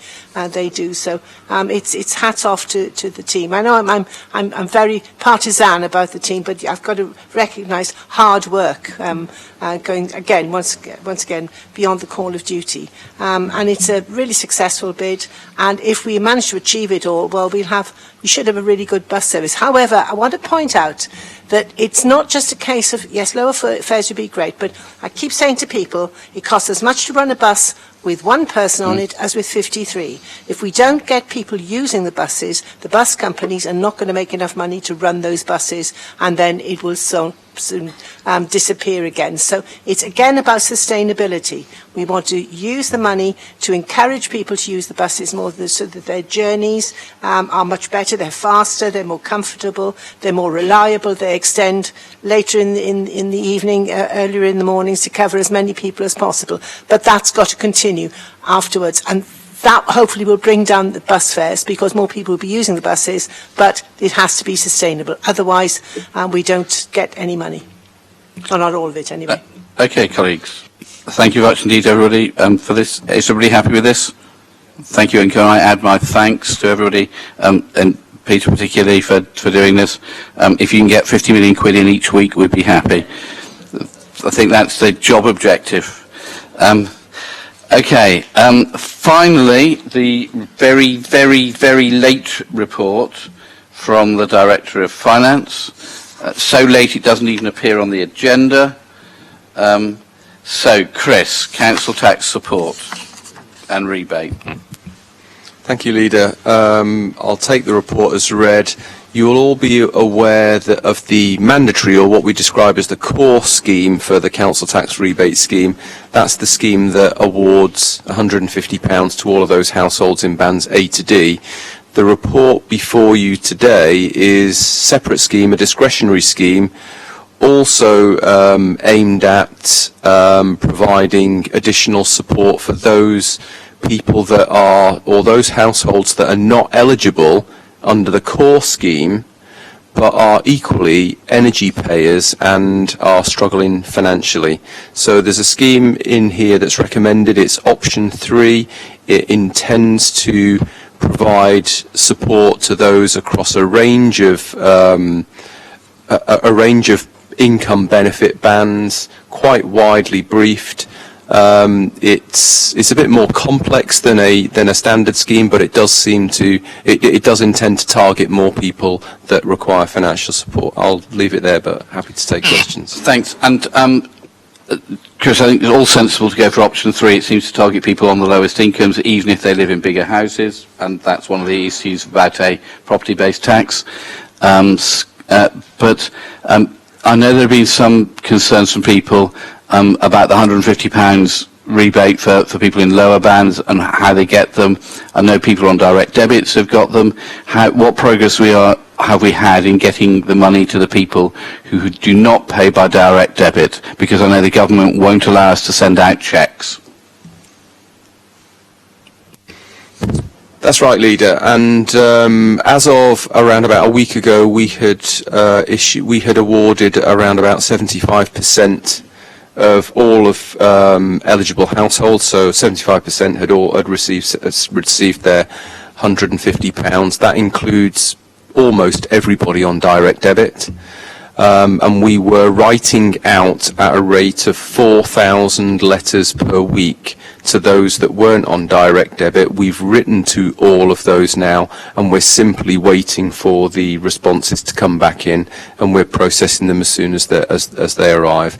Speaker 21: they do. So it's hats off to the team. I know I'm very partisan about the team, but I've got to recognise hard work going again once again beyond the call of duty, and it's a really successful bid. And if we manage to achieve it all, well, we should have a really good bus service. However, I want to point out that it's not just a case of, yes, lower fares would be great, but I keep saying to people, it costs as much to run a bus with one person on it as with 53. If we don't get people using the buses, the bus companies are not going to make enough money to run those buses, and then it will soon disappear again. So it's again about sustainability. We want to use the money to encourage people to use the buses more so that their journeys are much better, they're faster, they're more comfortable, they're more reliable, they extend later in the evening, earlier in the mornings to cover as many people as possible. But that's got to continue afterwards, and that hopefully will bring down the bus fares because more people will be using the buses, but it has to be sustainable. Otherwise, we don't get any money. Or not all of it, anyway.
Speaker 1: Okay, colleagues. Thank you very much indeed, everybody, for this. Is everybody happy with this? Thank you, and can I add my thanks to everybody, and Peter particularly for doing this. If you can get 50 million quid in each week, we'd be happy. I think that's the job objective. Okay, finally, the very, very, very late report from the Director of Finance. So late it doesn't even appear on the agenda. So, Chris, council tax support and rebate.
Speaker 8: Thank you, Leader. I'll take the report as read. You will all be aware that of the mandatory, or what we describe as the core scheme for the council tax rebate scheme. That's the scheme that awards £150 to all of those households in bands A to D. The report before you today is a separate scheme, a discretionary scheme, also aimed at providing additional support for those people that are, or those households that are not eligible under the core scheme, but are equally energy payers and are struggling financially. So there's a scheme in here that's recommended. It's option 3. It intends to provide support to those across a range of income benefit bands, quite widely briefed. It's a bit more complex than a standard scheme, but it does seem to it does intend to target more people that require financial support. I'll leave it there, but happy to take questions.
Speaker 1: Thanks. And Chris, I think it's all sensible to go for option 3. It seems to target people on the lowest incomes, even if they live in bigger houses, and that's one of the issues about a property-based tax. But I know there have been some concerns from people about the £150 rebate for people in lower bands and how they get them. I know people on direct debits have got them. What progress have we had in getting the money to the people who do not pay by direct debit? Because I know the government won't allow us to send out cheques.
Speaker 8: That's right, Leader. And as of around about a week ago, we had awarded around about 75% of all of eligible households. So 75% had received their £150. That includes almost everybody on direct debit. And we were writing out at a rate of 4,000 letters per week to those that weren't on direct debit. We've written to all of those now, and we're simply waiting for the responses to come back in, and we're processing them as soon as they arrive.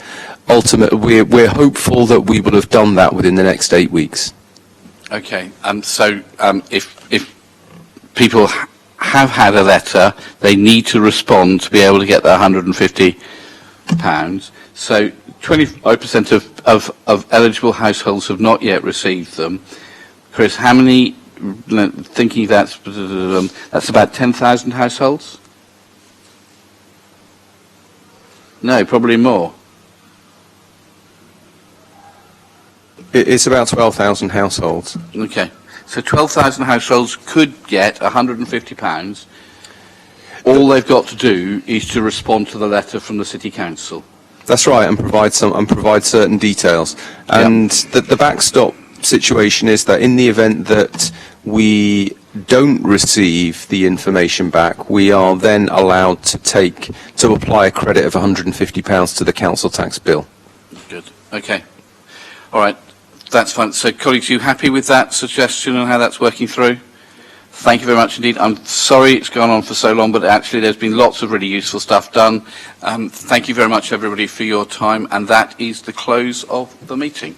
Speaker 8: Ultimately, we're hopeful that we will have done that within the next 8 weeks.
Speaker 1: Okay. So if people have had a letter, they need to respond to be able to get their £150. So 25% of eligible households have not yet received them. Chris, how many, thinking that's about 10,000 households? No, probably more.
Speaker 8: It's about 12,000 households.
Speaker 1: Okay. So 12,000 households could get £150. All they've got to do is to respond to the letter from the City Council.
Speaker 8: That's right, and provide certain details. And the backstop situation is that in the event that we don't receive the information back, we are then allowed to apply a credit of £150 to the council tax bill.
Speaker 1: Good. Okay. All right. That's fine. So, colleagues, are you happy with that suggestion and how that's working through? Thank you very much indeed. I'm sorry it's gone on for so long, but actually there's been lots of really useful stuff done. Thank you very much, everybody, for your time, and that is the close of the meeting.